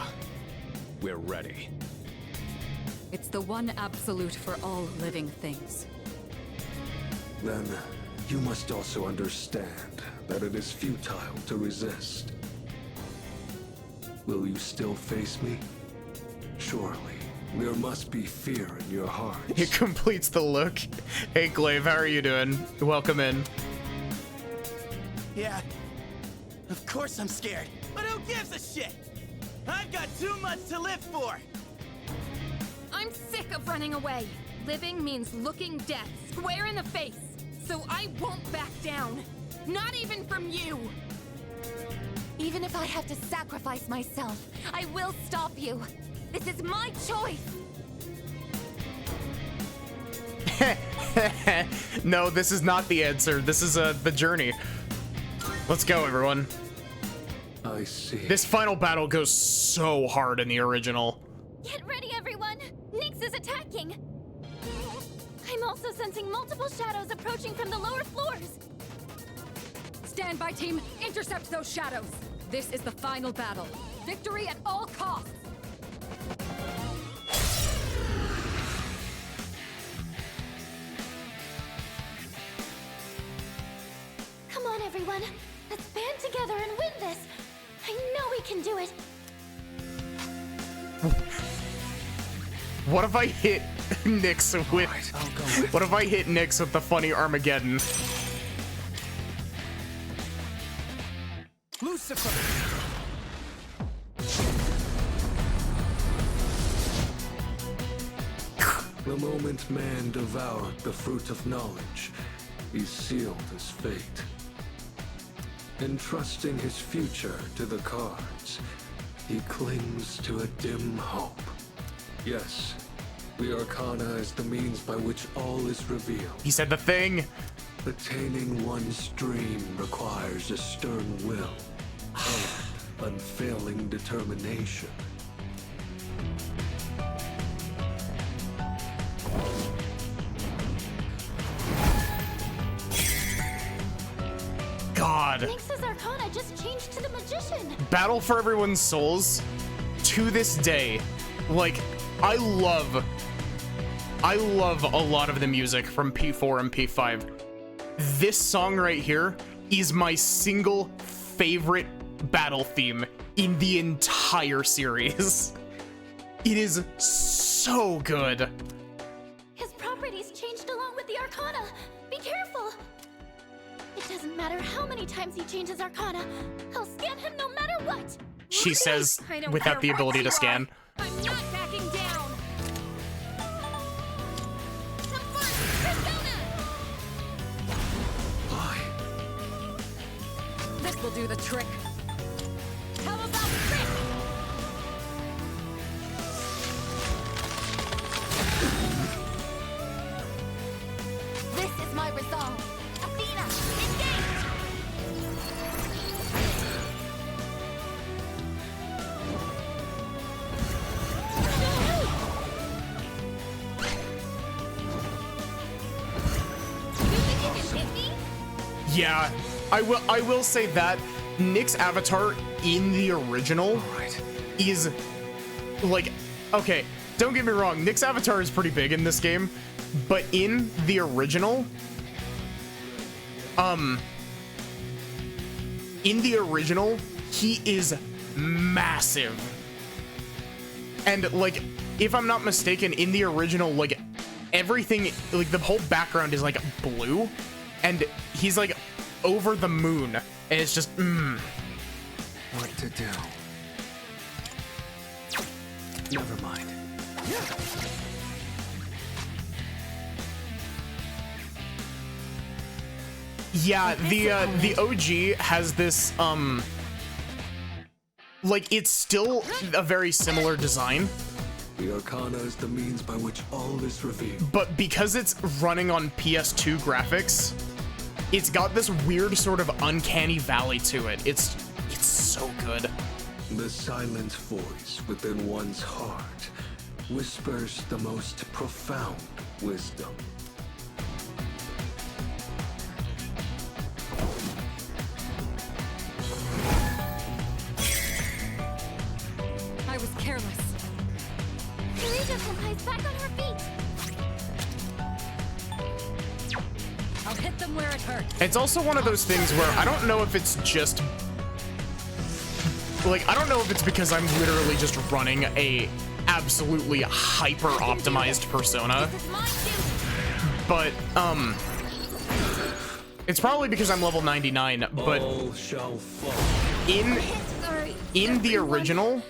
Speaker 10: we're ready.
Speaker 7: It's the one absolute for all living things.
Speaker 13: Then you must also understand that it is futile to resist. Will you still face me? Surely, there must be fear in your heart.
Speaker 1: It completes the look. Hey, Glaive, how are you doing? Welcome in.
Speaker 9: Yeah, of course I'm scared, but who gives a shit? I've got too much to live for!
Speaker 3: I'm sick of running away. Living means looking death square in the face. so I won't back down. Not even from you.
Speaker 4: Even if I have to sacrifice myself, I will stop you. This is my choice.
Speaker 1: No, this is not the answer. This is the journey. Let's go, everyone.
Speaker 13: I see.
Speaker 1: This final battle goes so hard in the original.
Speaker 4: Get ready, everyone. Nyx is attacking. I'm also sensing multiple shadows approaching from the lower floors.
Speaker 7: Stand by, team. Intercept those shadows. This is the final battle. Victory at all costs.
Speaker 4: Come on, everyone. Let's band together and win this. I know we can do it.
Speaker 1: What if I hit Nyx with... What if I hit Nyx with the funny Armageddon?
Speaker 12: Lucifer!
Speaker 13: The moment man devoured the fruit of knowledge, he sealed his fate. Entrusting his future to the cards, he clings to a dim hope. Yes, the Arcana is the means by which all is revealed.
Speaker 1: He said the thing.
Speaker 13: Attaining one's dream requires a stern will and unfailing determination.
Speaker 1: God.
Speaker 4: Nyx's Arcana just changed to the Magician.
Speaker 1: Battle for Everyone's Souls, to this day, like, I love a lot of the music from P4 and P5. This song right here is my single favorite battle theme in the entire series. It is so good.
Speaker 4: His properties changed along with the Arcana. Be careful. It doesn't matter how many times he changes Arcana. I'll scan him no matter what.
Speaker 1: She says without the ability to scan.
Speaker 3: I'm not backing down.
Speaker 7: This will do the trick.
Speaker 4: How about trick? This is my resolve. Athena, engage! You think you can hit me?
Speaker 1: Yeah, I will say that Nyx's avatar in the original is like, okay, don't get me wrong, Nyx's avatar is pretty big in this game, but in the original, he is massive. And like, if I'm not mistaken, in the original, like everything, like the whole background is like blue, and he's like over the moon, and it's just
Speaker 13: What to do? Never mind.
Speaker 1: yeah, the OG has this like, it's still a very similar design,
Speaker 13: The Arcana is the means by which all is revealed.
Speaker 1: but because it's running on PS2 graphics, it's got this weird sort of uncanny valley to it. It's so good.
Speaker 13: The silent voice within one's heart whispers the most profound wisdom.
Speaker 7: I was careless.
Speaker 4: Eureka Senpai's back on her feet.
Speaker 7: I'll hit them where it hurts.
Speaker 1: It's also one of those things where I don't know if it's just like, I don't know if it's because I'm literally just running a absolutely hyper optimized persona, but it's probably because I'm level 99. But
Speaker 13: All shall fall.
Speaker 1: in the original,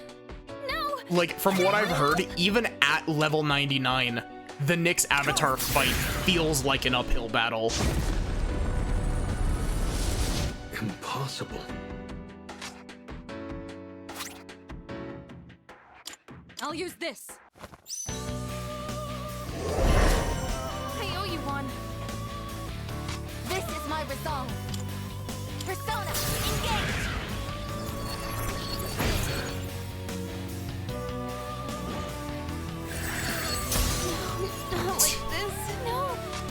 Speaker 1: like, from what I've heard, even at level 99, the Nyx avatar fight feels like an uphill battle.
Speaker 13: possible.
Speaker 7: I'll use this.
Speaker 6: I owe you one.
Speaker 4: This is my resolve. Persona, engage!
Speaker 6: No, not like this.
Speaker 4: No,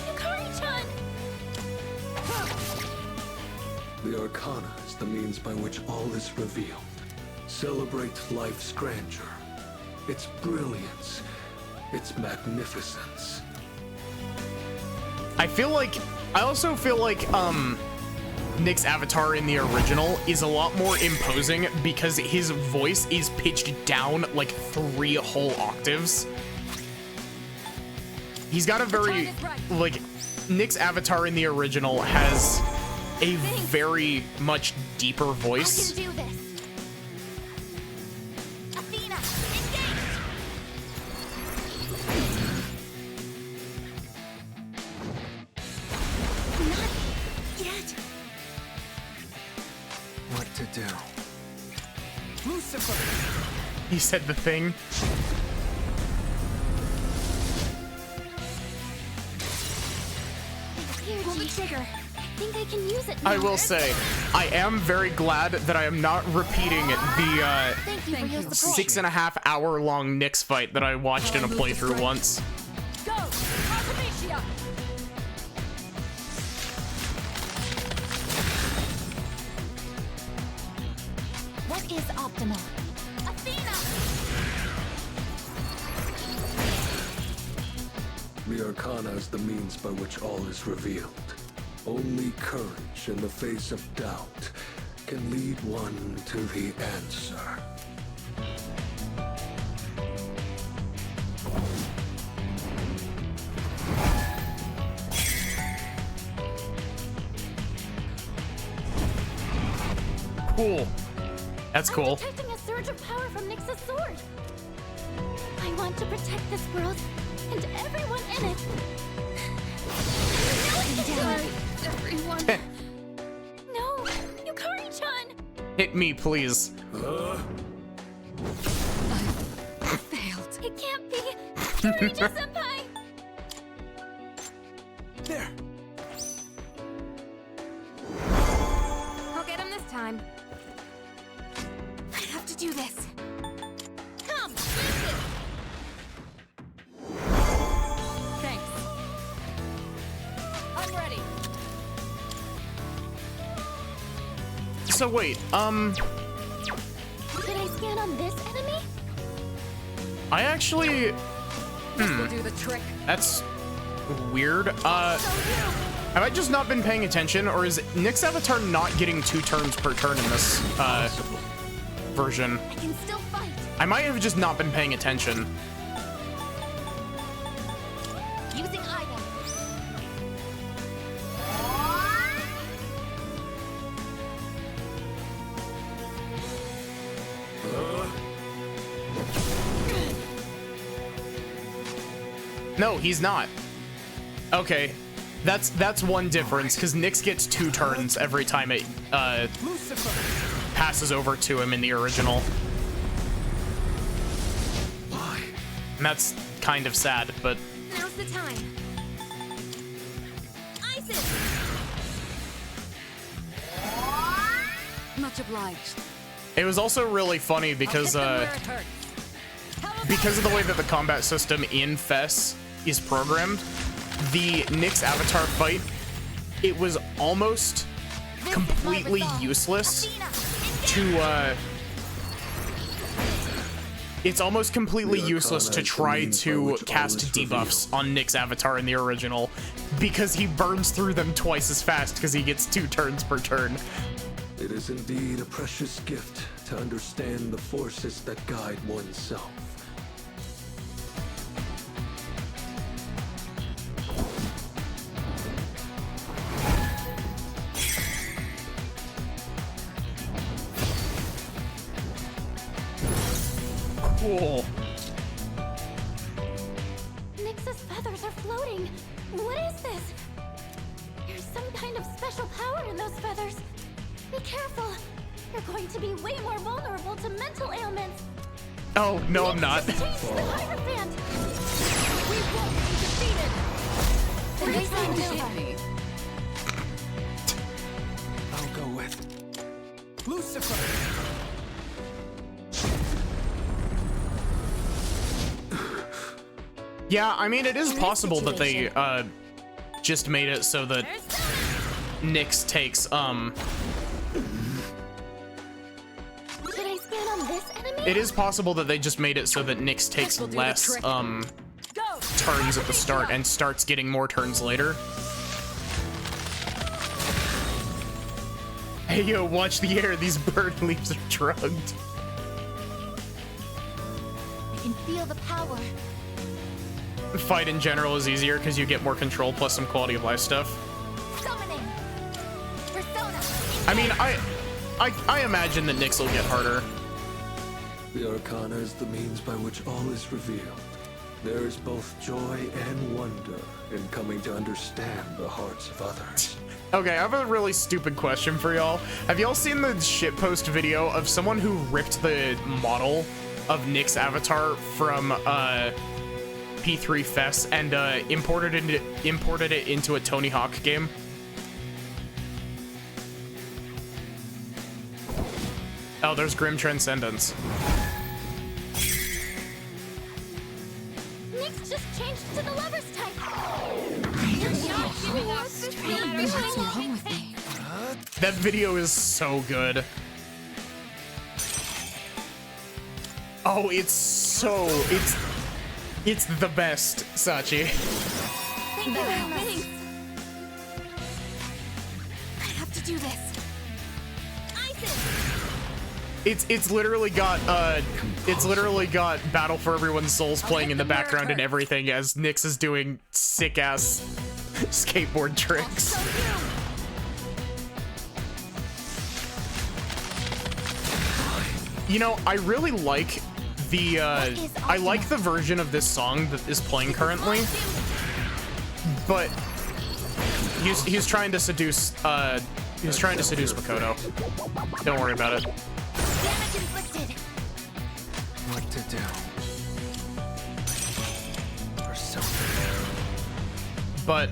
Speaker 4: Yukari-chan!
Speaker 13: The Arcana is the means by which all is revealed. Celebrate life's grandeur, its brilliance, its magnificence.
Speaker 1: I also feel like Nick's avatar in the original is a lot more imposing because his voice is pitched down like 3 whole octaves. He's got a very, like, Nick's avatar in the original has a very much deeper voice.
Speaker 4: I can do this. Athena, engage! Not yet.
Speaker 12: What to do?
Speaker 9: Lucifer!
Speaker 1: He said the thing.
Speaker 4: Here, pull the trigger. I think I can use it now.
Speaker 1: I will say, I am very glad that I am not repeating the
Speaker 4: Thank you for your support.
Speaker 1: 6.5 hour long Nyx fight that I watched in a playthrough once.
Speaker 7: Go! Artemisia!
Speaker 4: What is optimal? Athena!
Speaker 13: The Arcana is the means by which all is revealed. Only courage in the face of doubt can lead one to the answer.
Speaker 1: Cool. That's cool.
Speaker 4: I'm detecting a surge of power from Nyx's sword. I want to protect this world and everyone in it. Everyone. No, Yukari-chan.
Speaker 1: Hit me, please.
Speaker 7: Failed.
Speaker 4: It can't be. Kirija-senpai.
Speaker 9: There.
Speaker 6: I'll get him this time.
Speaker 4: I have to do this.
Speaker 6: Come,
Speaker 7: Thanks. I'm ready.
Speaker 1: So wait,
Speaker 4: Could I scan on this enemy?
Speaker 1: I actually,
Speaker 7: This will do the trick.
Speaker 1: that's weird. Have I just not been paying attention, or is Nyx's avatar not getting 2 turns per turn in this version?
Speaker 4: I can still fight.
Speaker 1: I might have just not been paying attention.
Speaker 4: Using item.
Speaker 1: No, he's not. Okay, that's one difference, because Nyx gets 2 turns every time it passes over to him in the original.
Speaker 13: Why?
Speaker 1: And that's kind of sad, but
Speaker 6: now's the time.
Speaker 4: Isis.
Speaker 7: Much obliged.
Speaker 1: it was also really funny because
Speaker 7: Hit them where it hurts.
Speaker 1: because of the way that the combat system in FES is programmed, the Nyx avatar fight, it was almost completely useless to it's almost completely useless to try to cast debuffs on Nyx avatar in the original, because he burns through them twice as fast because he gets 2 turns per turn.
Speaker 13: It is indeed a precious gift to understand the forces that guide oneself.
Speaker 1: Cool.
Speaker 4: Nyx's feathers are floating. What is this? There's some kind of special power in those feathers. Be careful. You're going to be way more vulnerable to mental ailments.
Speaker 1: Oh, no, I'm not.
Speaker 4: Change the Hierophant. We won't be defeated.
Speaker 7: They seem to hit me.
Speaker 12: I'll go with
Speaker 9: Lucifer!
Speaker 1: Yeah, I mean, it is possible that they just made it so that Nyx takes
Speaker 4: Should I stand on this enemy?
Speaker 1: it is possible that they just made it so that Nyx takes less turns at the start and starts getting more turns later. Hey yo, watch the air, these bird leaves are drugged.
Speaker 4: I can feel the power.
Speaker 1: Fight in general is easier because you get more control plus some quality of life stuff.
Speaker 4: Summoning. Persona.
Speaker 1: I mean, I imagine that Nyx will get harder.
Speaker 13: The Arcana is the means by which all is revealed. There is both joy and wonder in coming to understand the hearts of others.
Speaker 1: Okay, I have a really stupid question for y'all. Have y'all seen the shitpost video of someone who ripped the model of Nyx's avatar from P3 Fest and imported it into a Tony Hawk game? Oh, there's Grim Transcendence.
Speaker 4: Nyx just changed to the lover's type.
Speaker 7: What's wrong with me?
Speaker 1: That video is so good. Oh, it's the best, Sachi.
Speaker 4: Thank you very much. I have to do this.
Speaker 1: It's literally got Battle for Everyone's Souls playing in the background and everything as Nyx is doing sick ass skateboard tricks. You know, I really like the version of this song that is playing currently, but he's trying to seduce Makoto. Don't worry about it.
Speaker 4: Damage inflicted.
Speaker 12: what to do. Persona.
Speaker 1: But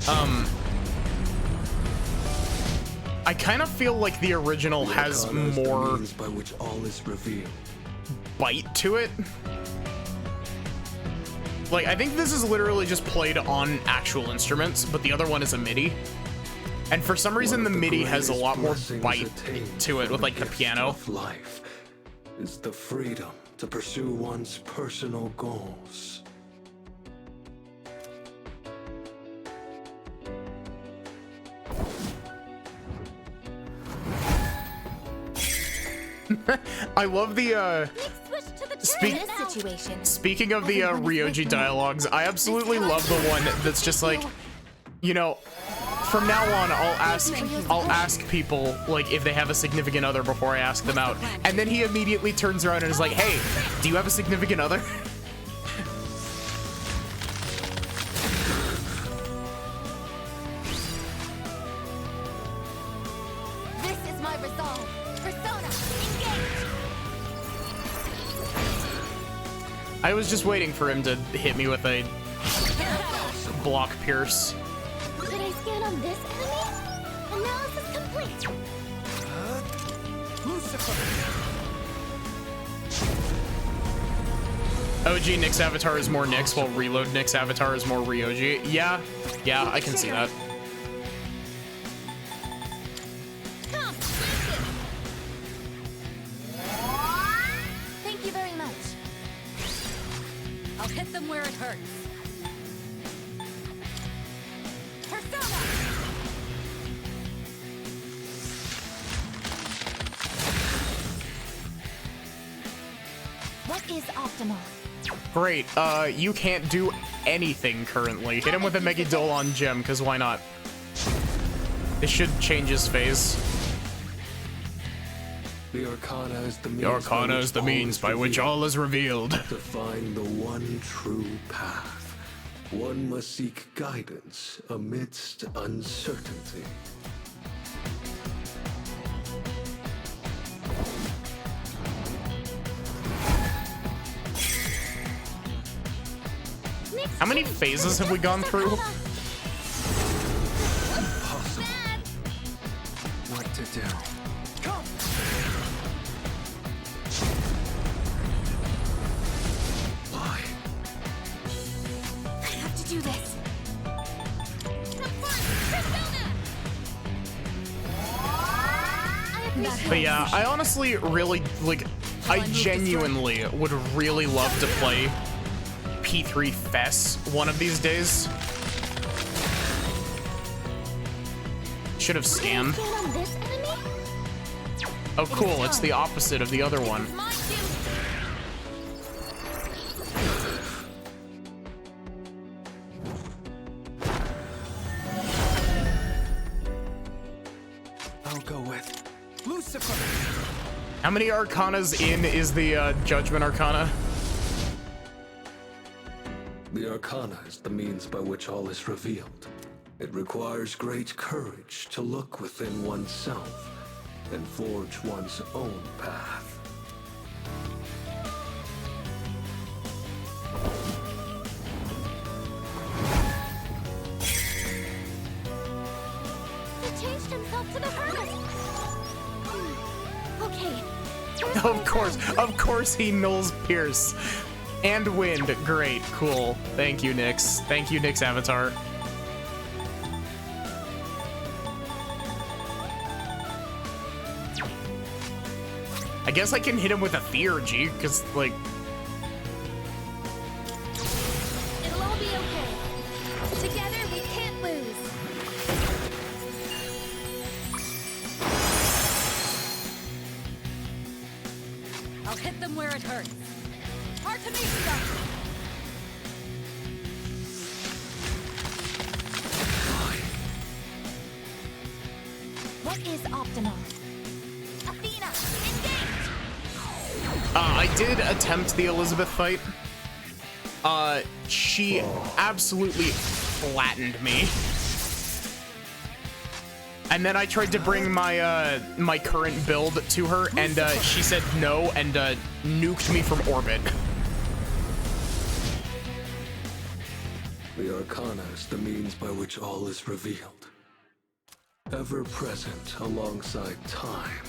Speaker 1: I kind of feel like the original has more
Speaker 13: by which all is revealed.
Speaker 1: bite to it. Like, I think this is literally just played on actual instruments, but the other one is a MIDI. And for some reason, the MIDI has a lot more bite to it with like the piano.
Speaker 13: Life is the freedom to pursue one's personal goals.
Speaker 1: I love the speaking of the Ryoji dialogues, I absolutely love the one that's just like, you know, from now on I'll ask people like if they have a significant other before I ask them out, and then he immediately turns around and is like, hey, do you have a significant other?
Speaker 4: This is my resolve. Persona, engage.
Speaker 1: I was just waiting for him to hit me with a block pierce.
Speaker 4: Should I scan on this enemy? Analysis complete.
Speaker 9: Lucifer!
Speaker 1: OG Nyx avatar is more Nyx, while Reload Nyx avatar is more Ryoji. Yeah, I can see that.
Speaker 4: Thank you very much.
Speaker 7: I'll hit them where it hurts.
Speaker 4: Persona. What is optimal?
Speaker 1: Great, you can't do anything currently. Hit him with a Megidolon gem, because why not? This should change his phase.
Speaker 13: The Arcana is the means,
Speaker 1: by which all is revealed.
Speaker 13: To find the one true path, one must seek guidance amidst uncertainty.
Speaker 1: How many phases have we gone through?
Speaker 13: Impossible. What to do?
Speaker 9: Come!
Speaker 13: Why?
Speaker 4: I have to do this.
Speaker 1: But yeah, I honestly really, like, I genuinely would really love to play P3 Fess one of these days. Should have scanned. Oh cool, it's the opposite of the other one.
Speaker 12: I'll go with
Speaker 9: Lucifer!
Speaker 1: How many Arcanas in is the Judgment Arcana?
Speaker 13: The Arcana is the means by which all is revealed. It requires great courage to look within oneself and forge one's own path.
Speaker 4: He changed himself to the hermit. Okay.
Speaker 1: Of course he nulls Pierce. And Wind, great, cool. Thank you, Nyx. Thank you, Nyx Avatar. I guess I can hit him with a Theurgy, because, like...
Speaker 4: It'll all be okay. Together we can't lose.
Speaker 7: I'll hit them where it hurts. Artemisia!
Speaker 4: What is optimal? Athena, engage!
Speaker 1: I did attempt the Elizabeth fight. She absolutely flattened me. And then I tried to bring my my current build to her, and she said no and nuked me from orbit.
Speaker 13: The Arcana is the means by which all is revealed. Ever present alongside time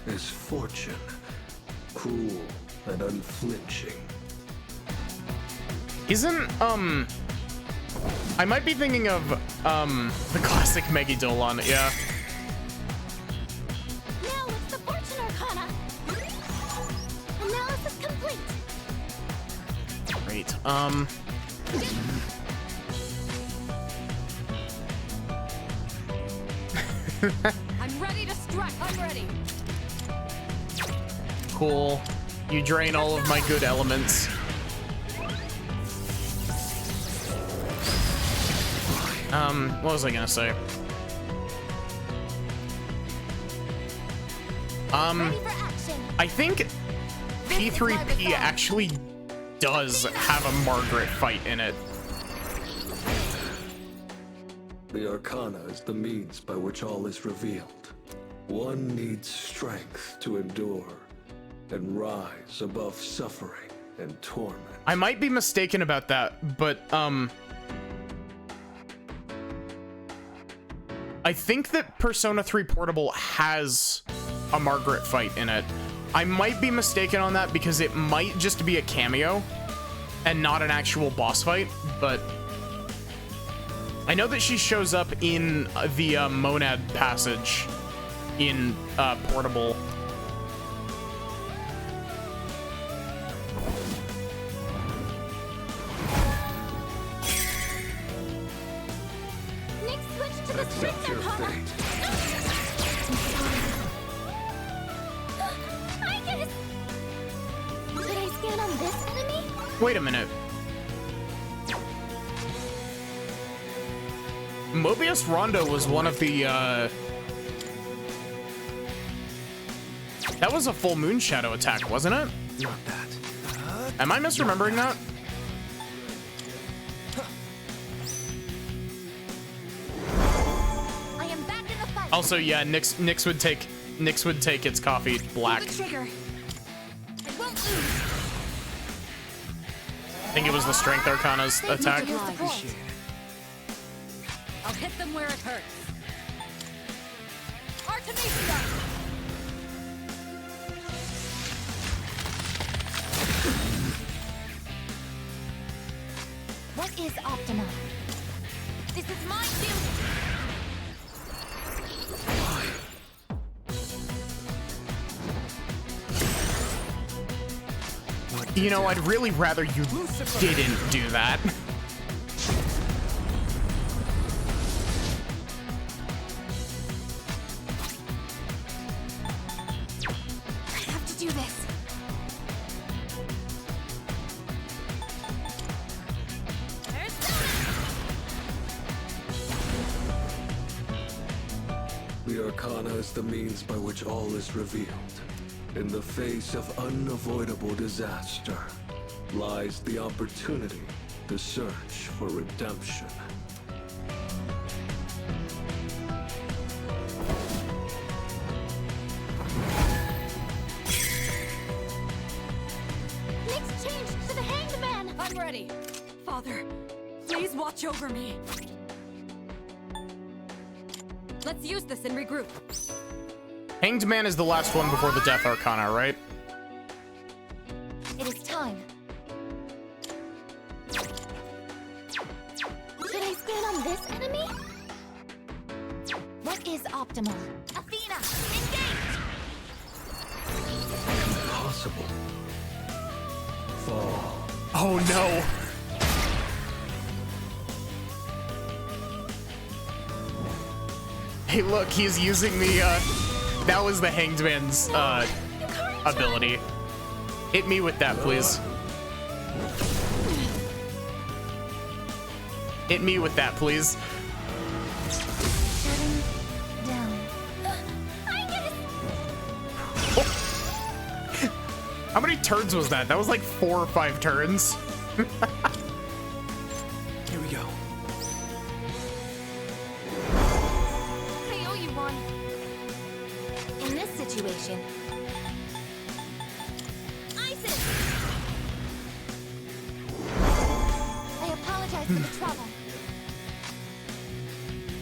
Speaker 13: is fortune, cruel and unflinching.
Speaker 1: Isn't, I might be thinking of, the classic Megidolon, yeah.
Speaker 4: Now it's the Fortune Arcana. Analysis complete.
Speaker 1: Great,
Speaker 7: I'm ready to strike. I'm ready.
Speaker 1: Cool. You drain all of my good elements. What was I gonna say? I think P3P actually does have a Margaret fight in it.
Speaker 13: The Arcana is the means by which all is revealed. One needs strength to endure and rise above suffering and torment.
Speaker 1: I might be mistaken about that, but, I think that Persona 3 Portable has a Margaret fight in it. I might be mistaken on that because it might just be a cameo and not an actual boss fight, but I know that she shows up in the Monad passage in Portable.
Speaker 4: Next switch to the Strix Arcana. Icus! Should I scan on this enemy?
Speaker 1: Wait a minute. Mobius Rondo was one of the, that was a full Moon Shadow attack, wasn't it?
Speaker 12: Not that.
Speaker 1: Am I misremembering that?
Speaker 4: I am back in the fight.
Speaker 1: Also, yeah, Nyx would take its coffee black.
Speaker 4: Pull the trigger. I won't lose.
Speaker 1: think it was the Strength Arcana's attack.
Speaker 7: I'll hit them where it hurts. Artemisia!
Speaker 4: What is optimal? This is my field.
Speaker 1: You know, I'd really rather you didn't do that.
Speaker 4: I have to do this.
Speaker 13: The Arcana is the means by which all is revealed. In the face of unavoidable disaster lies the opportunity to search for redemption.
Speaker 4: Next change to the Hanged Man!
Speaker 7: I'm ready. Father, please watch over me. Let's use this and regroup.
Speaker 1: Hanged Man is the last one before the Death Arcana, right?
Speaker 4: It is time. Should I stand on this enemy? What is optimal? Athena, engage!
Speaker 13: Impossible. Fall.
Speaker 1: Oh no. Hey, look, he's using the, that was the Hanged Man's, ability. Hit me with that, please. Hit me with that, please.
Speaker 4: Shutting down.
Speaker 1: How many turns was that? That was like 4 or 5 turns.
Speaker 12: Here we go.
Speaker 4: I owe you one. In this situation, Isis! I apologize for the trouble.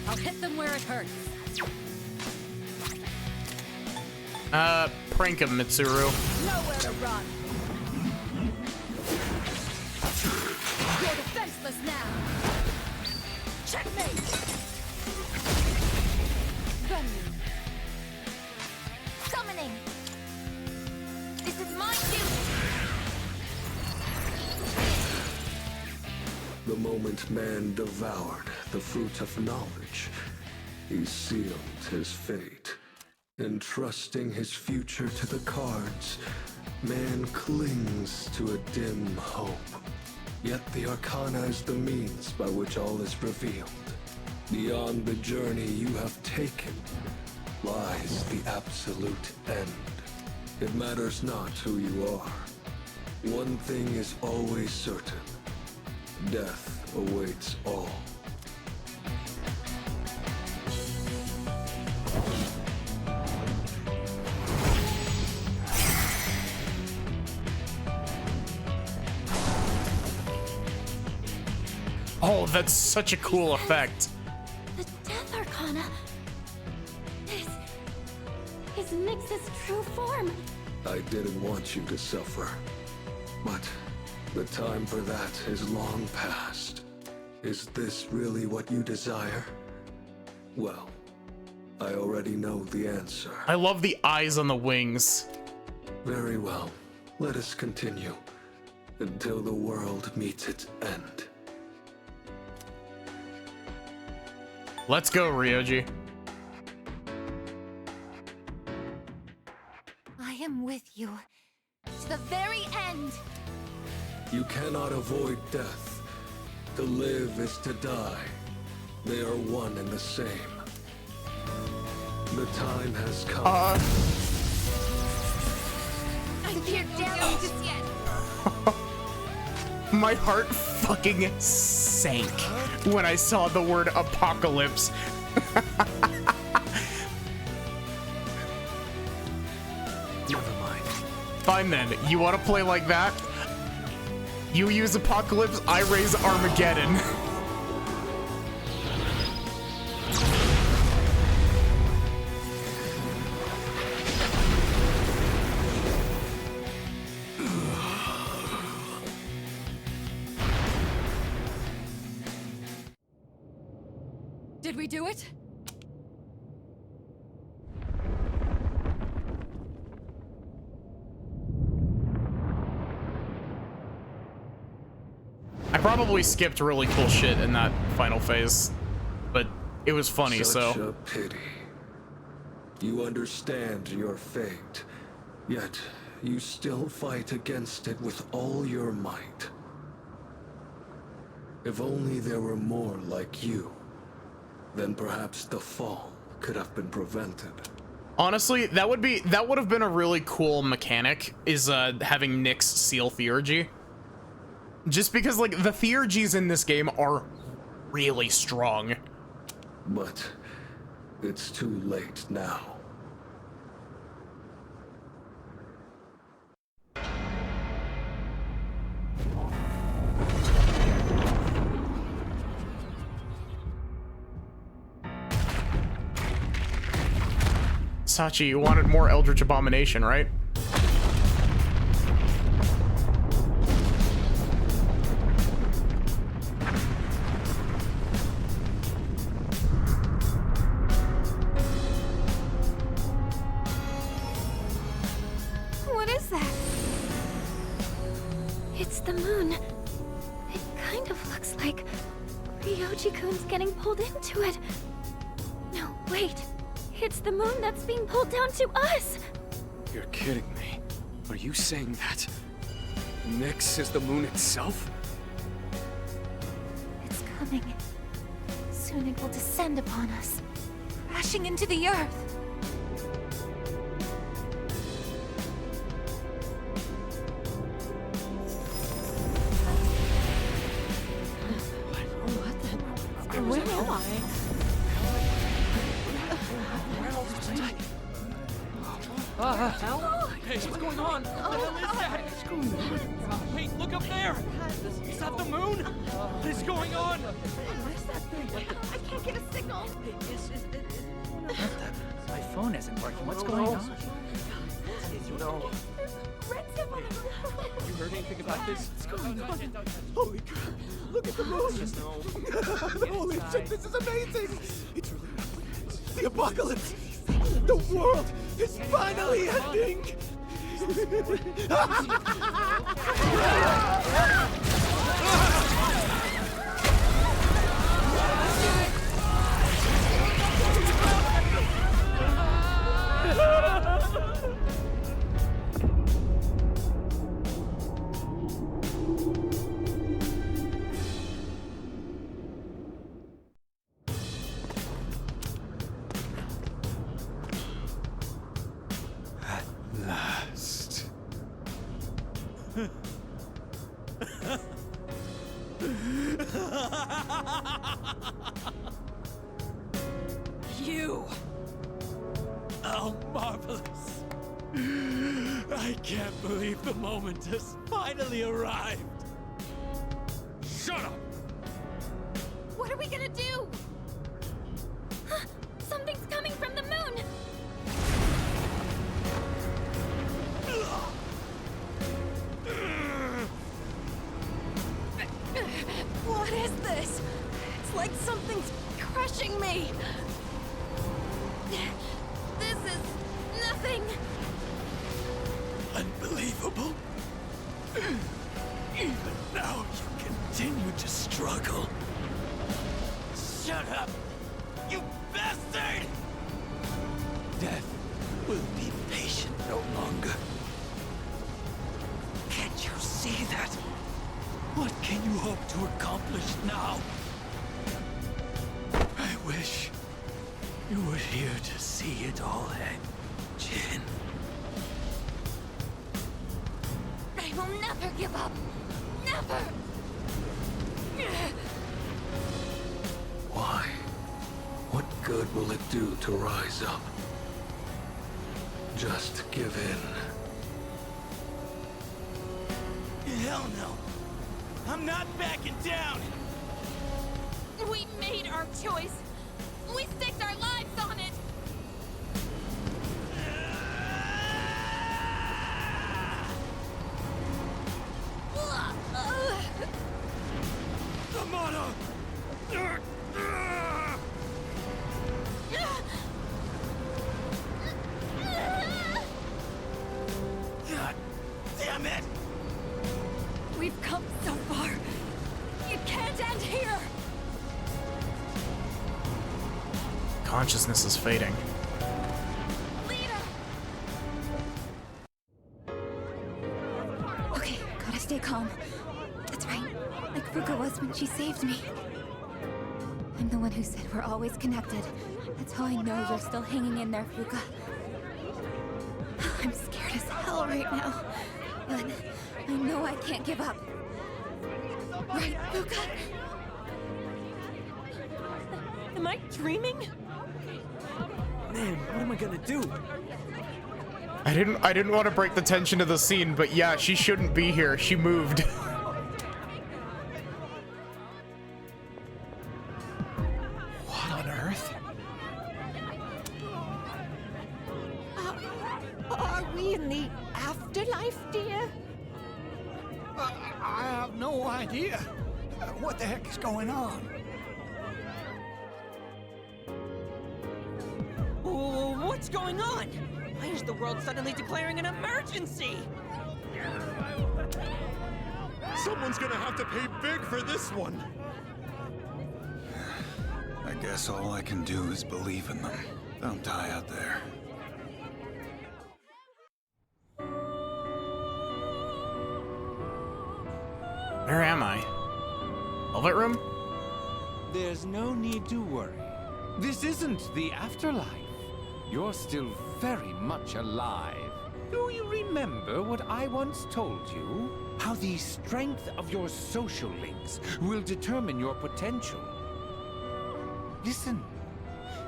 Speaker 7: I'll hit them where it hurts.
Speaker 1: Prank him, Mitsuru.
Speaker 7: Nowhere to run. You're defenseless now. Checkmate. Venue.
Speaker 4: Summoning! This is my duty!
Speaker 13: The moment man devoured the fruit of knowledge, he sealed his fate. Entrusting his future to the cards, man clings to a dim hope. Yet the Arcana is the means by which all is revealed. Beyond the journey you have taken lies the absolute end. It matters not who you are. One thing is always certain. Death awaits all.
Speaker 1: Oh, that's such a cool effect.
Speaker 4: The Death Arcana. This is Nyx's true form.
Speaker 13: I didn't want you to suffer, but the time for that is long past. Is this really what you desire? Well, I already know the answer.
Speaker 1: I love the eyes on the wings.
Speaker 13: Very well. Let us continue until the world meets its end.
Speaker 1: Let's go, Ryoji.
Speaker 4: I am with you to the very end.
Speaker 13: You cannot avoid death. To live is to die. They are one and the same. The time has come.
Speaker 4: I fear down just yet.
Speaker 1: My heart fucking sank when I saw the word apocalypse.
Speaker 12: Never mind.
Speaker 1: Fine then, you want to play like that? You use Apocalypse, I raise Armageddon.
Speaker 7: Did we do it?
Speaker 1: I probably skipped really cool shit in that final phase, but it was funny,
Speaker 13: Such
Speaker 1: so.
Speaker 13: a pity. You understand your fate, yet you still fight against it with all your might. If only there were more like you, then perhaps the fall could have been prevented.
Speaker 1: Honestly, that would have been a really cool mechanic, is having Nyx seal Theurgy. Just because, like, the Theurgies in this game are really strong.
Speaker 13: But it's too late now.
Speaker 1: Sachi, you wanted more Eldritch Abomination, right?
Speaker 6: What is that? It's the moon. It kind of looks like Ryoji-kun's getting pulled into it. No, wait. It's the moon that's being pulled down to us!
Speaker 12: You're kidding me. Are you saying that Nyx is the moon itself?
Speaker 4: It's coming. Soon it will descend upon us, crashing into the earth.
Speaker 2: Where am I?
Speaker 5: Hey, what's going on? What the hell is that? What's going on? Wait, look up there! Is that the moon? What is going on?
Speaker 6: I can't get a signal!
Speaker 14: My phone isn't working. What's going on?
Speaker 6: No.
Speaker 5: You heard anything about this? What's going on?
Speaker 9: Holy crap! Look at the moon! Holy shit, this is amazing! It's really happening. The apocalypse! The world is finally ending!
Speaker 10: Last.
Speaker 5: You! Oh, marvelous! I can't believe the moment has finally arrived! Shut up!
Speaker 6: What are we gonna do? Something's coming from the moon!
Speaker 2: What is this? It's like something's crushing me.
Speaker 6: This is nothing.
Speaker 5: Unbelievable! Even now you continue to struggle. Shut up! You bastard! Death will be patient no longer. Can't you see that? What can you hope to accomplish now? I wish you were here to see it all end, Jin.
Speaker 6: I will never give up. Never!
Speaker 13: Why? What good will it do to rise up? Just give in.
Speaker 9: Hell no. I'm not backing down!
Speaker 6: We made our choice. We staked our lives on it.
Speaker 9: Amano! God damn it!
Speaker 7: We've come so far. It can't end here.
Speaker 1: Consciousness is fading.
Speaker 4: Okay, gotta stay calm. That's right, like Fuka was when she saved me. I'm the one who said we're always connected. That's how I know you're still hanging in there, Fuka. I'm scared as hell right now, but I know I can't give up. Right, Fuka?
Speaker 6: Am I dreaming?
Speaker 12: Man, what am I gonna do?
Speaker 1: I didn't want to break the tension of the scene, but yeah, she shouldn't be here. She moved.
Speaker 9: What on earth?
Speaker 15: Are we in the afterlife, dear?
Speaker 9: I have no idea. What the heck is going on?
Speaker 15: What's going on? Why is the world suddenly declaring an emergency?
Speaker 11: Someone's gonna have to pay big for this one.
Speaker 16: I guess all I can do is believe in them. Don't die out there.
Speaker 1: Where am I? Velvet Room?
Speaker 10: There's no need to worry. This isn't the afterlife. You're still very much alive. Do you remember what I once told you? How the strength of your social links will determine your potential. Listen.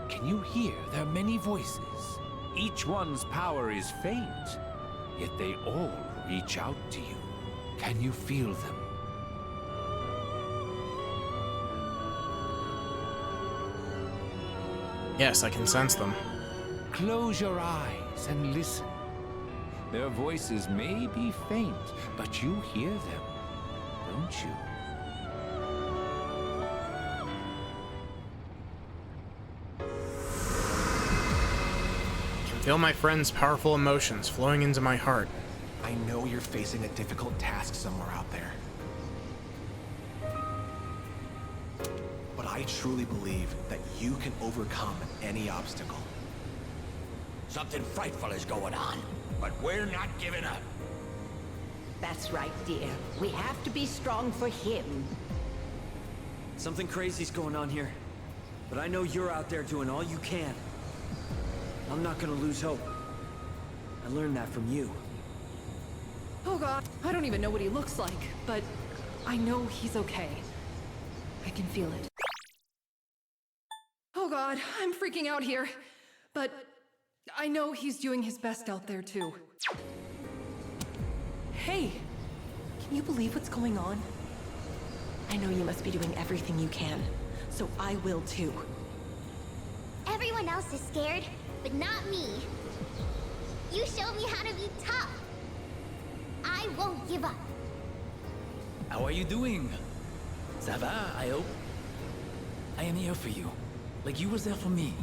Speaker 10: Can you hear their many voices? Each one's power is faint, yet they all reach out to you. Can you feel them?
Speaker 1: Yes, I can sense them.
Speaker 10: Close your eyes and listen. Their voices may be faint, but you hear them, don't you?
Speaker 1: I can feel my friend's powerful emotions flowing into my heart.
Speaker 9: I know you're facing a difficult task somewhere out there. But I truly believe that you can overcome any obstacle.
Speaker 17: Something frightful is going on, but we're not giving up.
Speaker 15: That's right, dear. We have to be strong for him.
Speaker 12: Something crazy's going on here. But I know you're out there doing all you can. I'm not gonna lose hope. I learned that from you.
Speaker 18: Oh god, I don't even know what he looks like, but I know he's okay. I can feel it. Oh god, I'm freaking out here. But I know he's doing his best out there too. Hey, can you believe what's going on?
Speaker 19: I know you must be doing everything you can, so I will too.
Speaker 4: Everyone else is scared, but not me. You showed me how to be tough. I won't give up.
Speaker 14: How are you doing? Ça va, I hope? I am here for you, like you was there for me.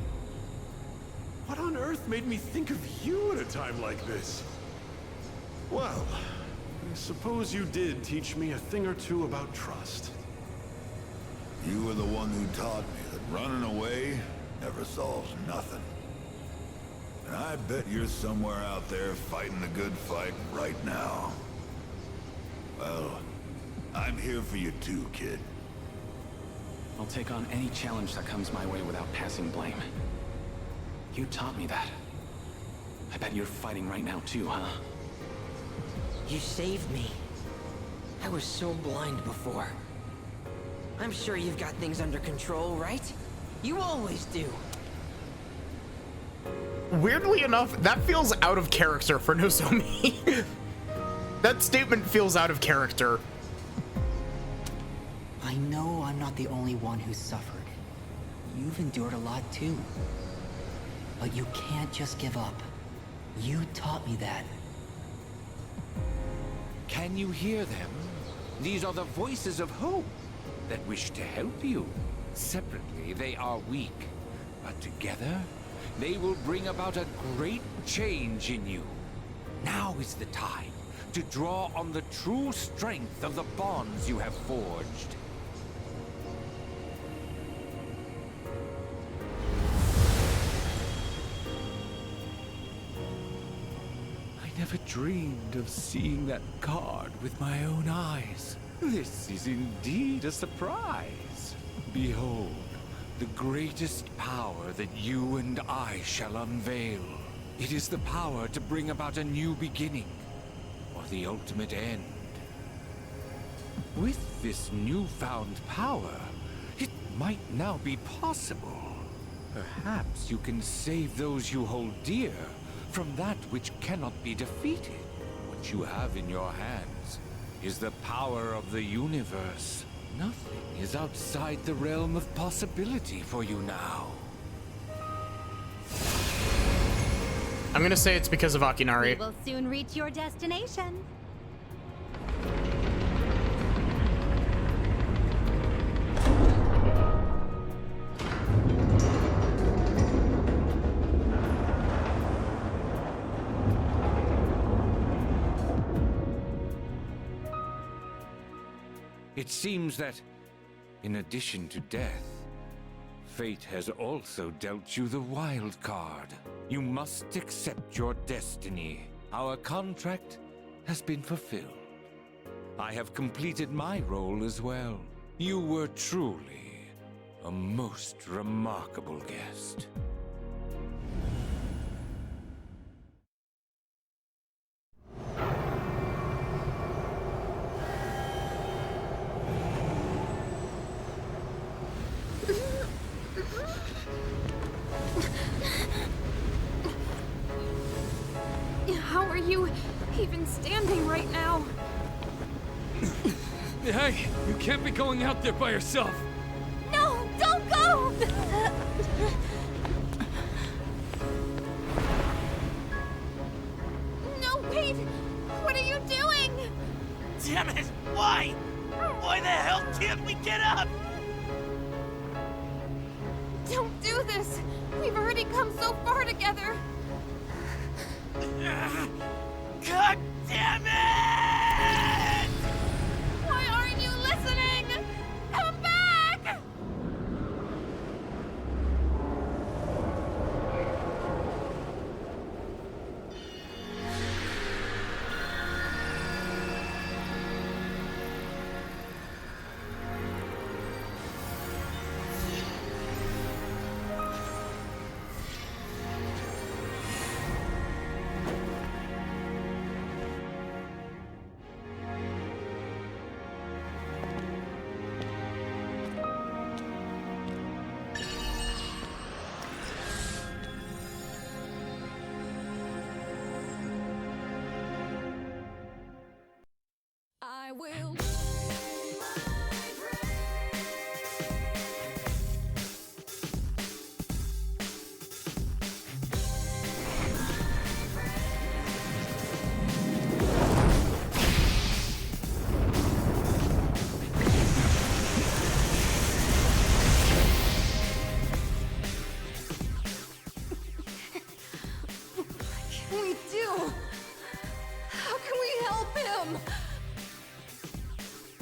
Speaker 11: What on earth made me think of you at a time like this? Well, I suppose you did teach me a thing or two about trust.
Speaker 20: You were the one who taught me that running away never solves nothing. And I bet you're somewhere out there fighting the good fight right now. Well, I'm here for you too, kid.
Speaker 21: I'll take on any challenge that comes my way without passing blame. You taught me that. I bet you're fighting right now too, huh?
Speaker 15: You saved me. I was so blind before. I'm sure you've got things under control, right? You always do.
Speaker 1: Weirdly enough, that feels out of character for Nozomi. That statement feels out of character.
Speaker 15: I know I'm not the only one who's suffered. You've endured a lot too. But you can't just give up. You taught me that.
Speaker 8: Can you hear them? These are the voices of hope that wish to help you. Separately, they are weak. But together, they will bring about a great change in you. Now is the time to draw on the true strength of the bonds you have forged. I never dreamed of seeing that card with my own eyes. This is indeed a surprise. Behold, the greatest power that you and I shall unveil. It is the power to bring about a new beginning, or the ultimate end. With this newfound power, it might now be possible. Perhaps you can save those you hold dear from that which cannot be defeated. What you have in your hands is the power of the universe. Nothing is outside the realm of possibility for you now.
Speaker 1: I'm gonna say it's because of Akinari.
Speaker 22: We will soon reach your destination.
Speaker 8: It seems that, in addition to death, fate has also dealt you the wild card. You must accept your destiny. Our contract has been fulfilled. I have completed my role as well. You were truly a most remarkable guest.
Speaker 6: How are you even standing right now?
Speaker 10: Hey, you can't be going out there by yourself.
Speaker 22: No, don't go!
Speaker 6: No, wait! What are you doing?
Speaker 17: Damn it! Why? Why the hell can't we get up?
Speaker 6: Don't do this! We've already come so far together!
Speaker 17: God damn it!
Speaker 6: Why aren't you listening? Come back!
Speaker 2: I will.
Speaker 18: What can we do? How can we help him?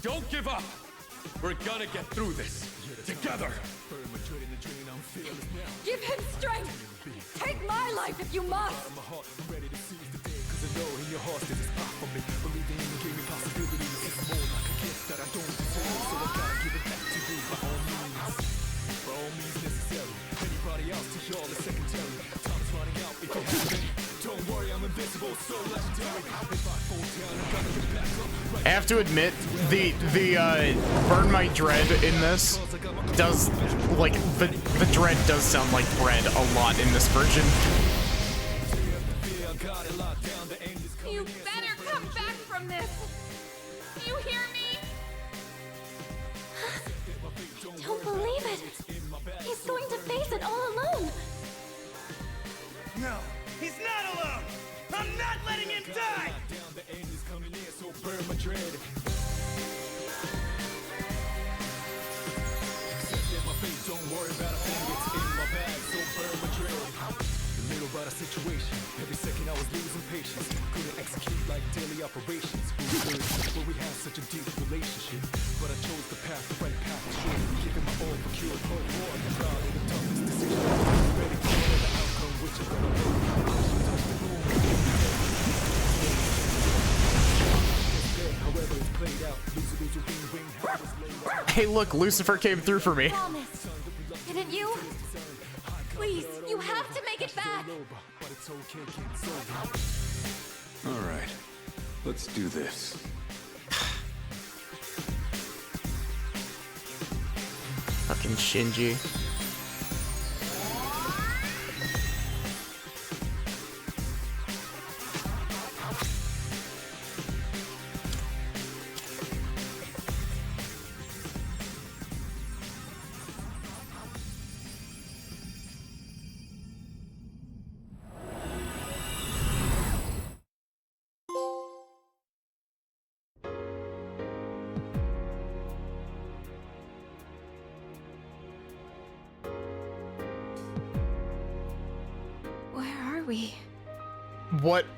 Speaker 10: Don't give up. We're gonna get through this together.
Speaker 18: Give him strength. Take my life if you must.
Speaker 1: I have to admit, the Burn My Dread in this does, like, the dread does sound like bread a lot in this version.
Speaker 6: You better come back from this! You hear me?
Speaker 10: dread. Accept my fate, don't worry about a thing, it's in my bag, so burn my dread. The middle about a situation, every second I was losing patience. Couldn't execute like daily operations. Where we had such a deep relationship, but I chose the path, the right path, sure. Giving my all for cure, cold war, proud of the toughest decision. Ready for the outcome, which is gonna be. However it's played out, lose a wing, wing, how it was laid out.
Speaker 1: Hey, look, Lucifer came through for me.
Speaker 4: Promise. Didn't you? Please, you have to make it back.
Speaker 16: All right, let's do this.
Speaker 1: Fucking Shinji.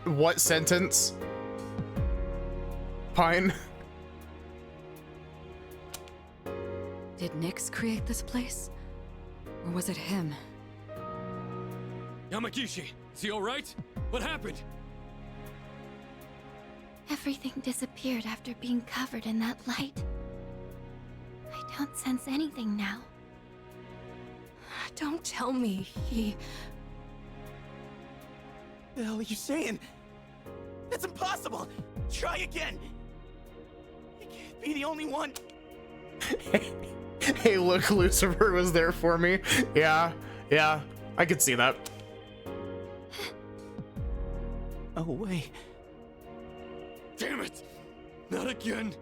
Speaker 1: What sentence? Pine?
Speaker 7: Did Nyx create this place? Or was it him?
Speaker 10: Yamagishi, is he alright? What happened?
Speaker 4: Everything disappeared after being covered in that light. I don't sense anything now.
Speaker 19: Don't tell me he...
Speaker 9: The hell are you saying? That's impossible! Try again! You can't be the only one!
Speaker 1: Hey, look, Lucifer was there for me. Yeah, I could see that.
Speaker 9: Oh, wait.
Speaker 10: Damn it! Not again!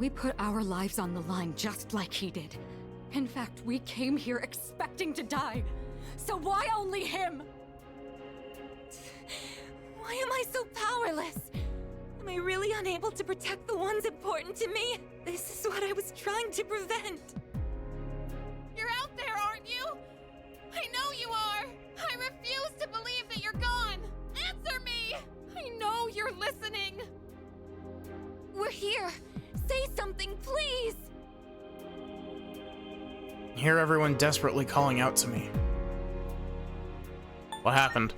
Speaker 7: We put our lives on the line just like he did. In fact, we came here expecting to die. So why only him?
Speaker 22: Why am I so powerless? Am I really unable to protect the ones important to me? This is what I was trying to prevent.
Speaker 3: You're out there, aren't you? I know you are! I refuse to believe that you're gone! Answer me! I know you're listening!
Speaker 22: We're here! Say something, please!
Speaker 1: I hear everyone desperately calling out to me. What happened?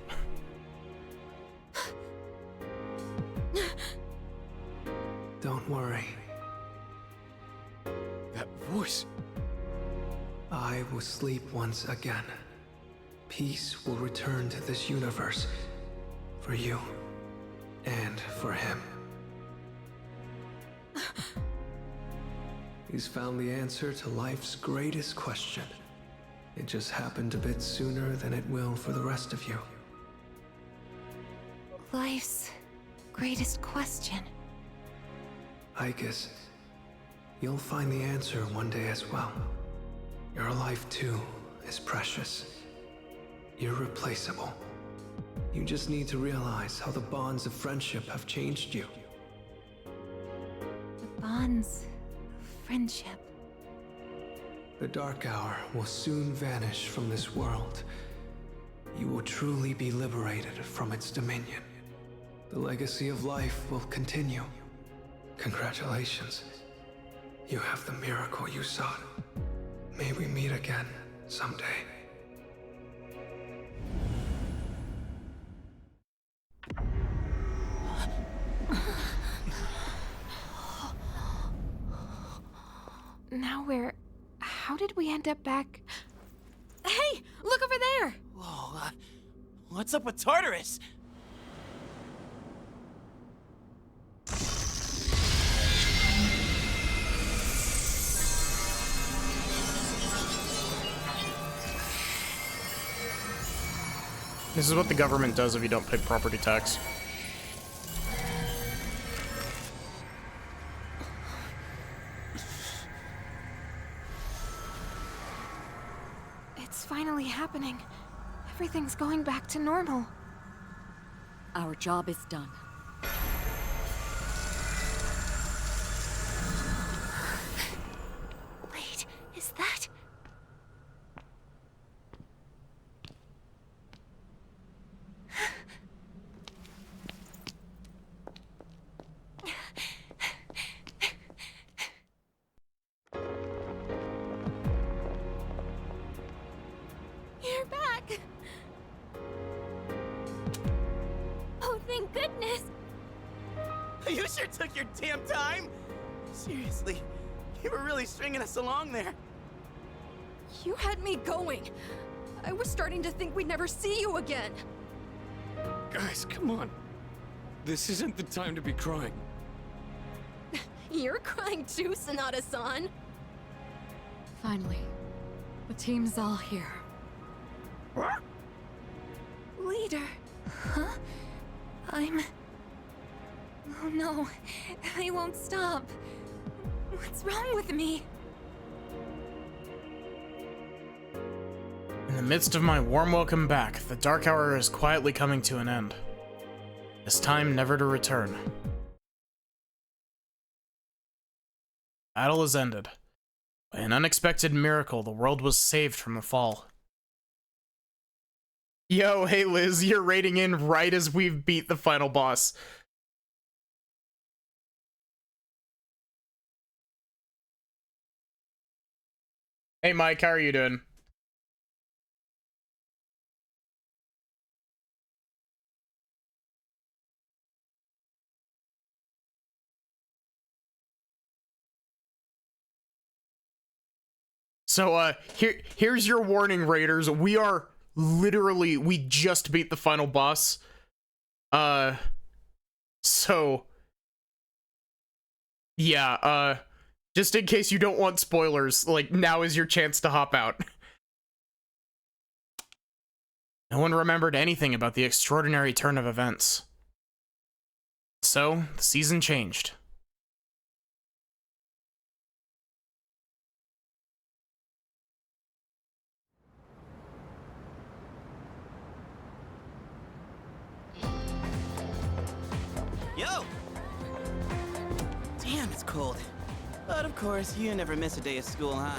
Speaker 13: Don't worry.
Speaker 10: That voice.
Speaker 13: I will sleep once again. Peace will return to this universe. For you. And for him. He's found the answer to life's greatest question. It just happened a bit sooner than it will for the rest of you.
Speaker 4: Life's greatest question.
Speaker 13: Aigis, you'll find the answer one day as well. Your life too is precious. Irreplaceable. You just need to realize how the bonds of friendship have changed you.
Speaker 4: The bonds of friendship.
Speaker 13: The Dark Hour will soon vanish from this world. You will truly be liberated from its dominion. The legacy of life will continue. Congratulations. You have the miracle you sought. May we meet again someday.
Speaker 6: Now we're... How did we end up back...
Speaker 7: Hey! Look over there!
Speaker 9: Whoa, what's up with Tartarus?
Speaker 1: This is what the government does if you don't pay property tax.
Speaker 6: It's finally happening. Everything's going back to normal.
Speaker 7: Our job is done.
Speaker 22: You're back! Oh, thank goodness!
Speaker 5: You sure took your damn time! Seriously, you were really stringing us along there.
Speaker 18: You had me going. I was starting to think we'd never see you again.
Speaker 10: Guys, come on. This isn't the time to be crying.
Speaker 18: You're crying too, Sanada-san.
Speaker 7: Finally, the team's all here.
Speaker 22: Leader. Huh? Oh no, I won't stop. What's wrong with me?
Speaker 1: In the midst of my warm welcome back, the Dark Hour is quietly coming to an end. This time never to return. Battle is ended. By an unexpected miracle, the world was saved from the fall. Yo, hey Liz, you're raiding in right as we've beat the final boss. Hey Mike, how are you doing? So, here's your warning, Raiders. We just beat the final boss. So, yeah, just in case you don't want spoilers, like, now is your chance to hop out. No one remembered anything about the extraordinary turn of events. So, the season changed.
Speaker 5: Yo! Damn, it's cold. But of course, you never miss a day of school, huh?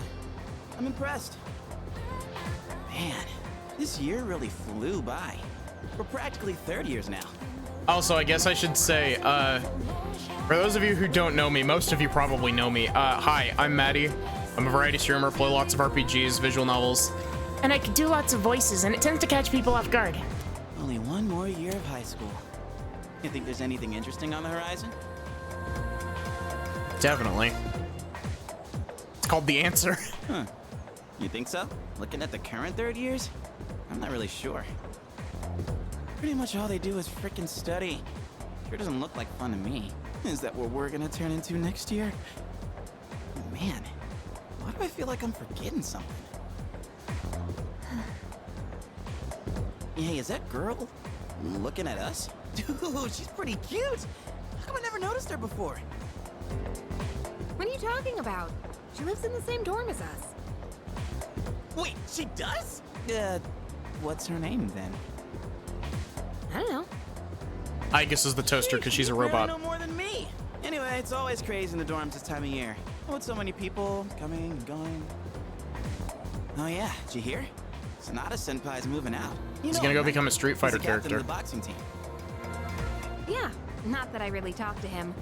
Speaker 5: I'm impressed. Man, this year really flew by. We're practically third years now.
Speaker 1: Also, I guess I should say, for those of you who don't know me, most of you probably know me. Hi, I'm Maddie. I'm a variety streamer, play lots of RPGs, visual novels.
Speaker 12: And I can do lots of voices, and it tends to catch people off guard.
Speaker 5: Only one more year of high school. You think there's anything interesting on the horizon?
Speaker 1: Definitely. It's called The Answer.
Speaker 5: Huh. You think so? Looking at the current third years? I'm not really sure. Pretty much all they do is frickin' study. Sure doesn't look like fun to me. Is that what we're gonna turn into next year? Man, why do I feel like I'm forgetting something? Hey, is that girl looking at us? Dude, she's pretty cute! How come I never noticed her before?
Speaker 6: What are you talking about? She lives in the same dorm as us.
Speaker 5: Wait, she does? What's her name then?
Speaker 6: I don't know.
Speaker 1: I guess is the toaster because she's a robot.
Speaker 5: You know more than me. Anyway, it's always crazy in the dorms this time of year. With so many people coming and going. Oh yeah, did you hear? Sanada-senpai's moving out.
Speaker 1: He's gonna go become a Street Fighter
Speaker 5: He's the captain
Speaker 1: character.
Speaker 5: of the boxing team.
Speaker 6: Yeah, not that I really talked to him.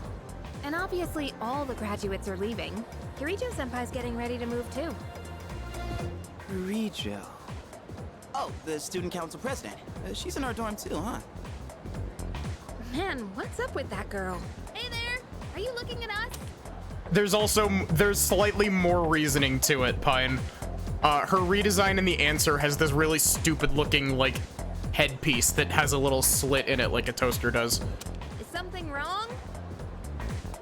Speaker 6: And obviously all the graduates are leaving. Kirijo-senpai's getting ready to move too.
Speaker 5: Kirijo. Oh, the student council president. She's in our dorm too, huh?
Speaker 6: Man, what's up with that girl? Hey there! Are you looking at us?
Speaker 1: There's slightly more reasoning to it, Pine. Her redesign in The Answer has this really stupid looking, like, headpiece that has a little slit in it like a toaster does.
Speaker 6: Is something wrong?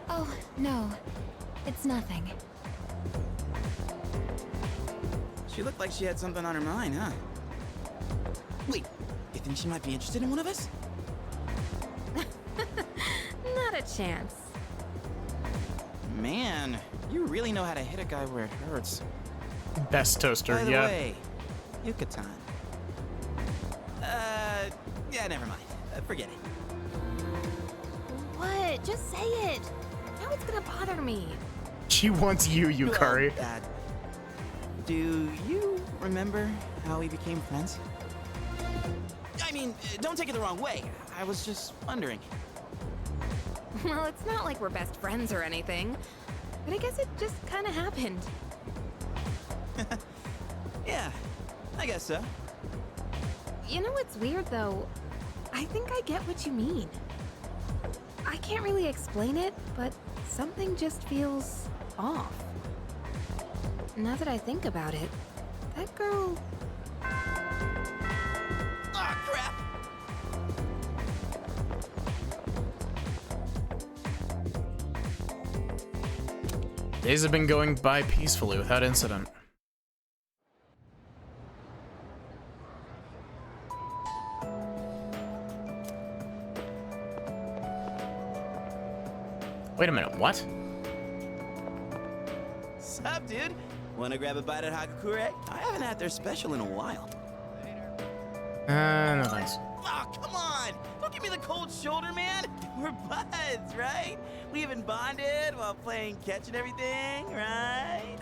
Speaker 4: Oh, no. It's nothing.
Speaker 5: She looked like she had something on her mind, huh? Wait, you think she might be interested in one of us?
Speaker 6: Not a chance.
Speaker 5: Man, you really know how to hit a guy where it hurts.
Speaker 1: Best toaster,
Speaker 5: By the
Speaker 1: yeah.
Speaker 5: way, Yuka-tan. Yeah, never mind. Forget it.
Speaker 6: What? Just say it. Now it's gonna bother me.
Speaker 1: She wants you, Yukari.
Speaker 5: Well, do you remember how we became friends? I mean, don't take it the wrong way. I was just wondering.
Speaker 6: Well, it's not like we're best friends or anything. But I guess it just kind of happened.
Speaker 5: Yeah, I guess so.
Speaker 6: You know what's weird, though? I think I get what you mean. I can't really explain it, but something just feels off. Now that I think about it, that girl...
Speaker 5: Ah, crap!
Speaker 1: Days have been going by peacefully without incident. Wait a minute, what?
Speaker 5: Sup, dude? Wanna grab a bite at Hagakure? I haven't had their special in a while.
Speaker 1: No thanks.
Speaker 5: Oh, come on! Don't give me the cold shoulder, man! We're buds, right? We even bonded while playing catch and everything, right?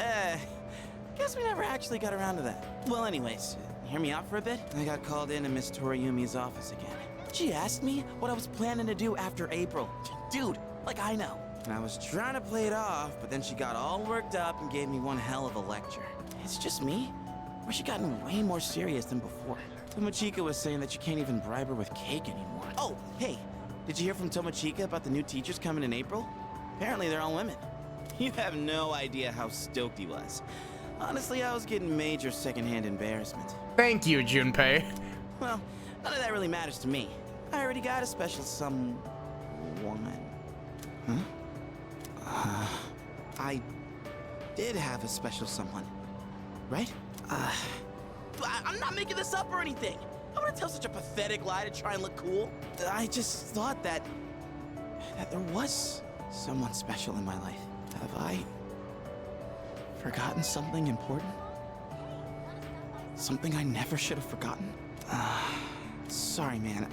Speaker 5: Guess we never actually got around to that. Well, anyways, hear me out for a bit? I got called into Miss Toriyumi's office again. She asked me what I was planning to do after April. Dude, like I know. And I was trying to play it off, but then she got all worked up and gave me one hell of a lecture. It's just me? Or she gotten way more serious than before? Tomochika was saying that you can't even bribe her with cake anymore. Oh, hey, did you hear from Tomochika about the new teachers coming in April? Apparently they're all women. You have no idea how stoked he was. Honestly, I was getting major secondhand embarrassment.
Speaker 1: Thank you, Junpei.
Speaker 5: Well, none of that really matters to me. I already got a special someone. Huh? I did have a special someone, right? I'm not making this up or anything. I wouldn't tell such a pathetic lie to try and look cool. I just thought that there was someone special in my life. Have I forgotten something important? Something I never should have forgotten? Sorry, man.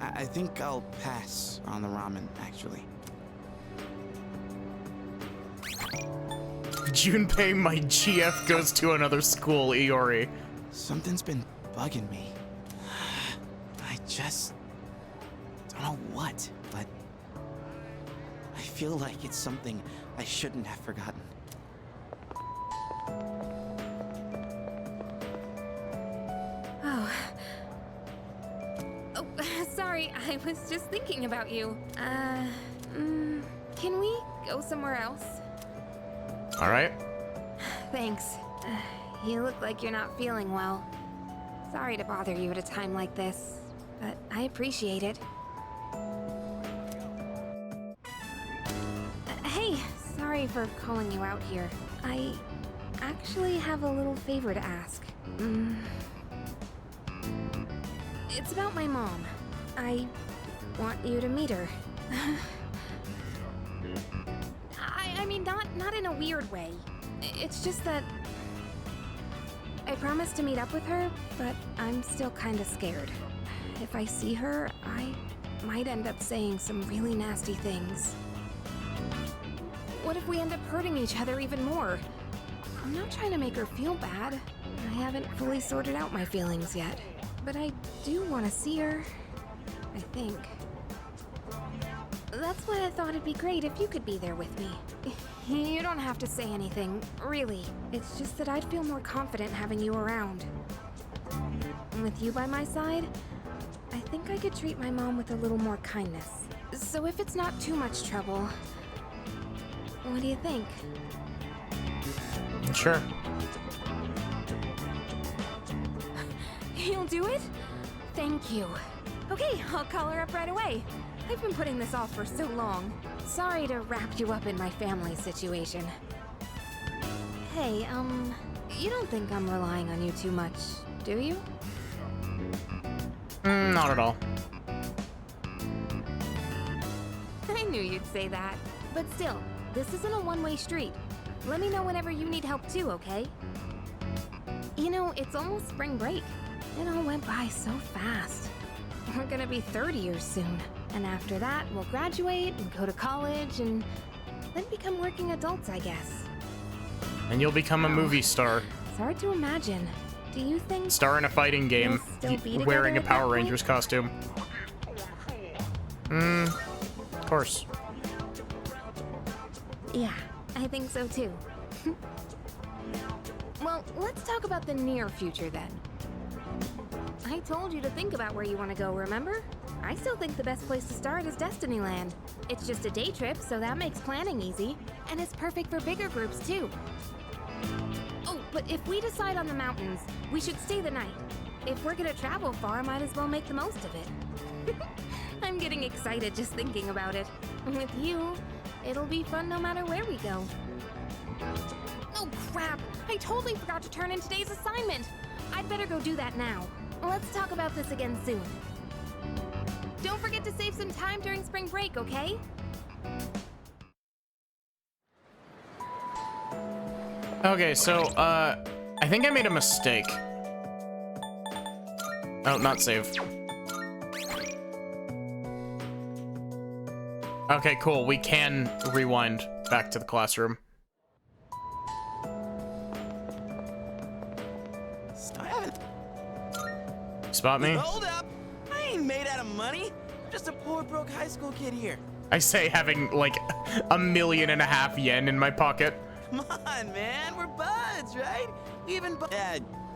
Speaker 5: I think I'll pass on the ramen, actually.
Speaker 1: Junpei, my GF goes to another school, Iori.
Speaker 5: Something's been bugging me. I just don't know what, but I feel like it's something I shouldn't have forgotten.
Speaker 6: Oh. Oh, sorry, I was just thinking about you. Can we go somewhere else?
Speaker 1: All right.
Speaker 6: Thanks. You look like you're not feeling well. Sorry to bother you at a time like this, but I appreciate it. Hey, sorry for calling you out here. I actually have a little favor to ask. It's about my mom. I want you to meet her. I mean, not in a weird way. It's just that I promised to meet up with her, but I'm still kind of scared. If I see her, I might end up saying some really nasty things. What if we end up hurting each other even more? I'm not trying to make her feel bad. I haven't fully sorted out my feelings yet. But I do want to see her, I think. That's why I thought it'd be great if you could be there with me. You don't have to say anything, really. It's just that I'd feel more confident having you around. And with you by my side, I think I could treat my mom with a little more kindness. So if it's not too much trouble, what do you think?
Speaker 1: Sure.
Speaker 6: You'll do it? Thank you. Okay, I'll call her up right away. I've been putting this off for so long. Sorry to wrap you up in my family situation. Hey, you don't think I'm relying on you too much, do you?
Speaker 1: Not at all.
Speaker 6: I knew you'd say that. But still, this isn't a one-way street. Let me know whenever you need help too, okay? You know, it's almost spring break. It all went by so fast. We're gonna be 30 years soon. And after that, we'll graduate and go to college and then become working adults, I guess.
Speaker 1: And you'll become a movie star.
Speaker 6: It's hard to imagine. Do you think...
Speaker 1: Star in a fighting game,
Speaker 6: we'll still be
Speaker 1: wearing a
Speaker 6: together at
Speaker 1: Power
Speaker 6: that
Speaker 1: Rangers costume. Of course.
Speaker 6: Yeah, I think so too. Well, let's talk about the near future then. I told you to think about where you want to go, remember? I still think the best place to start is Destinyland. It's just a day trip, so that makes planning easy. And it's perfect for bigger groups, too. Oh, but if we decide on the mountains, we should stay the night. If we're gonna travel far, might as well make the most of it. I'm getting excited just thinking about it. With you, it'll be fun no matter where we go. Oh crap! I totally forgot to turn in today's assignment! I'd better go do that now. Let's talk about this again soon. Don't forget to save some time during spring break, okay?
Speaker 1: Okay, so, I think I made a mistake. Oh, not save. Okay, cool. We can rewind back to the classroom. Spot me?
Speaker 5: Hold up! I ain't made out of money. I'm just a poor, broke high school kid here.
Speaker 1: I say having, like, 1.5 million yen in my pocket.
Speaker 5: Come on, man. We're buds, right? We even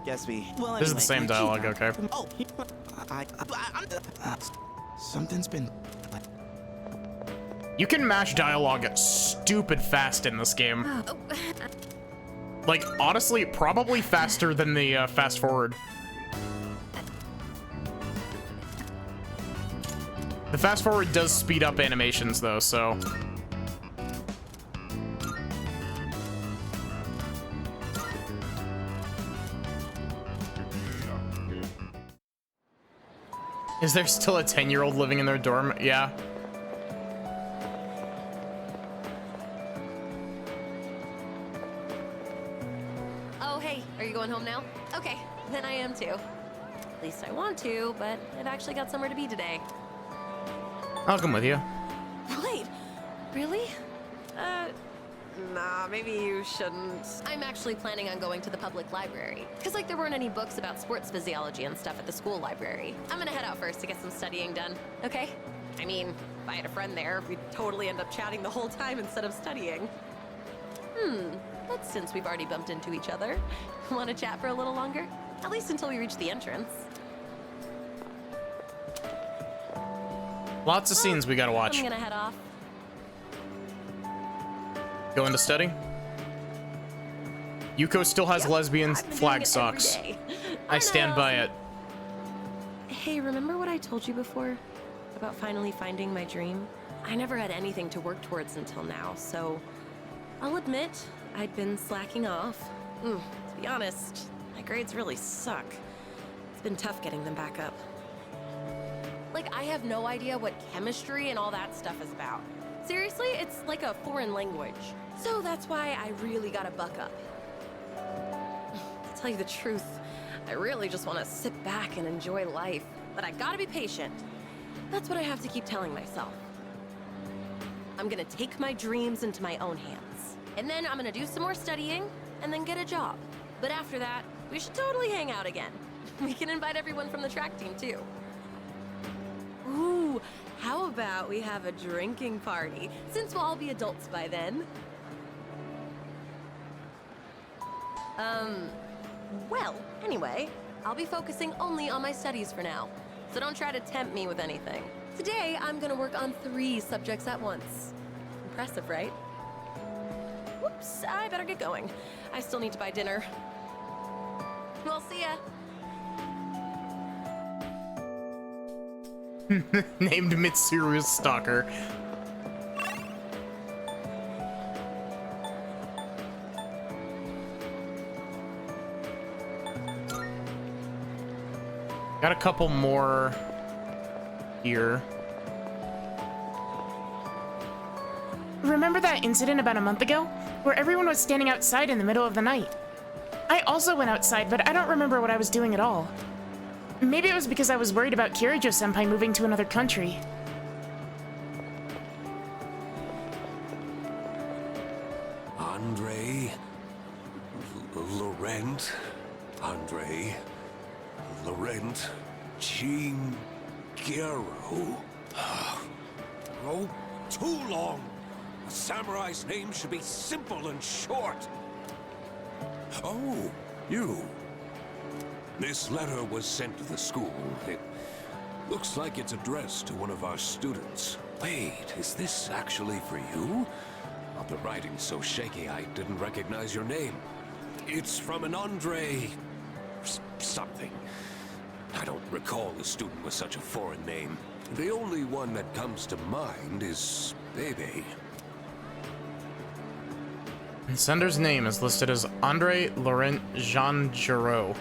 Speaker 5: guess we. Well,
Speaker 1: This is the same dialogue, okay.
Speaker 5: Oh, something's been.
Speaker 1: You can mash dialogue stupid fast in this game. Like, honestly, probably faster than the fast forward. The fast forward does speed up animations though, so. Is there still a 10-year-old living in their dorm? Yeah.
Speaker 11: Oh, hey, are you going home now? Okay, then I am too. At least I want to, but I've actually got somewhere to be today.
Speaker 1: I'll come with you.
Speaker 11: Wait, really? Nah, maybe you shouldn't. I'm actually planning on going to the public library. Cause like there weren't any books about sports physiology and stuff at the school library. I'm gonna head out first to get some studying done, okay? I mean, if I had a friend there, we'd totally end up chatting the whole time instead of studying. But since we've already bumped into each other, wanna chat for a little longer? At least until we reach the entrance.
Speaker 1: Lots of scenes we gotta watch.
Speaker 11: I'm gonna head off.
Speaker 1: Going to study? Yuko still has lesbian flag socks. I stand by it.
Speaker 11: Hey, remember what I told you before? About finally finding my dream? I never had anything to work towards until now, so I'll admit I'd been slacking off. To be honest, my grades really suck. It's been tough getting them back up. Like, I have no idea what chemistry and all that stuff is about. Seriously, it's like a foreign language. So that's why I really gotta buck up. To tell you the truth, I really just want to sit back and enjoy life. But I gotta be patient. That's what I have to keep telling myself. I'm gonna take my dreams into my own hands. And then I'm gonna do some more studying, and then get a job. But after that, we should totally hang out again. We can invite everyone from the track team, too. Ooh, how about we have a drinking party, since we'll all be adults by then? Well, anyway, I'll be focusing only on my studies for now, so don't try to tempt me with anything. Today, I'm gonna work on 3 subjects at once. Impressive, right? Whoops, I better get going. I still need to buy dinner. Well, see ya.
Speaker 1: Named Mitsuru's stalker. Got a couple more here.
Speaker 12: Remember that incident about a month ago? Where everyone was standing outside in the middle of the night? I also went outside, but I don't remember what I was doing at all. Maybe it was because I was worried about Kirijo-senpai moving to another country.
Speaker 14: Andre... Laurent... Andre... Laurent... Chingero... Oh, too long! A samurai's name should be simple and short. Oh, you... This letter was sent to the school. It looks like it's addressed to one of our students. Wait, is this actually for you? Oh, the writing's so shaky I didn't recognize your name. It's from an Andre... something. I don't recall a student with such a foreign name. The only one that comes to mind is Bebe.
Speaker 1: And sender's name is listed as Andre Laurent Jean Giraud.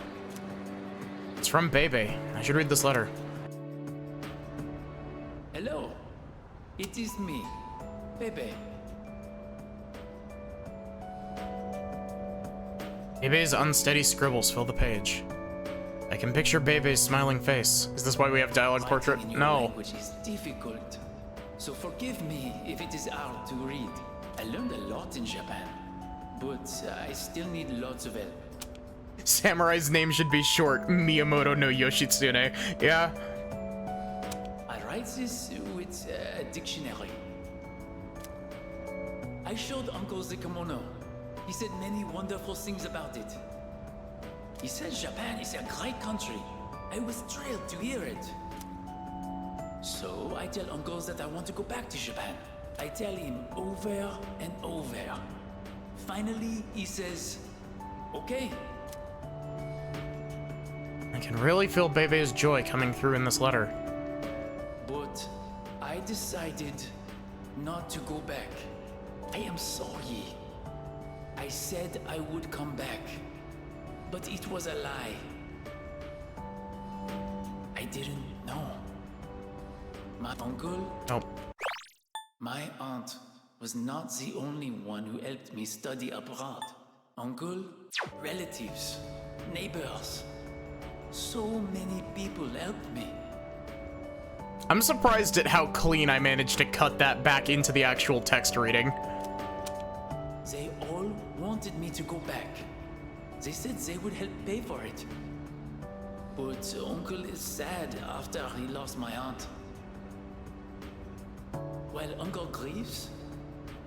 Speaker 1: It's from Bebe. I should read this letter.
Speaker 10: Hello, it is me, Bebe.
Speaker 1: Bebe's unsteady scribbles fill the page. I can picture Bebe's smiling face. Is this why we have dialogue portrait? No.
Speaker 10: Language is difficult, so forgive me if it is hard to read. I learned a lot in Japan, but I still need lots of help.
Speaker 1: Samurai's name should be short. Miyamoto no Yoshitsune. Yeah.
Speaker 10: I write this with a dictionary. I showed Uncle the kimono. He said many wonderful things about it. He said Japan is a great country. I was thrilled to hear it. So I tell Uncle that I want to go back to Japan. I tell him over and over. Finally, he says, okay.
Speaker 1: I can really feel Bebe's joy coming through in this letter.
Speaker 10: But I decided not to go back. I am sorry. I said I would come back, but it was a lie. I didn't know. My uncle?
Speaker 1: Nope.
Speaker 10: My aunt was not the only one who helped me study abroad. Uncle, relatives, neighbors. So many people helped me.
Speaker 1: I'm surprised at how clean I managed to cut that back into the actual text reading.
Speaker 10: They all wanted me to go back. They said they would help pay for it. But Uncle is sad after he lost my aunt. While Uncle grieves,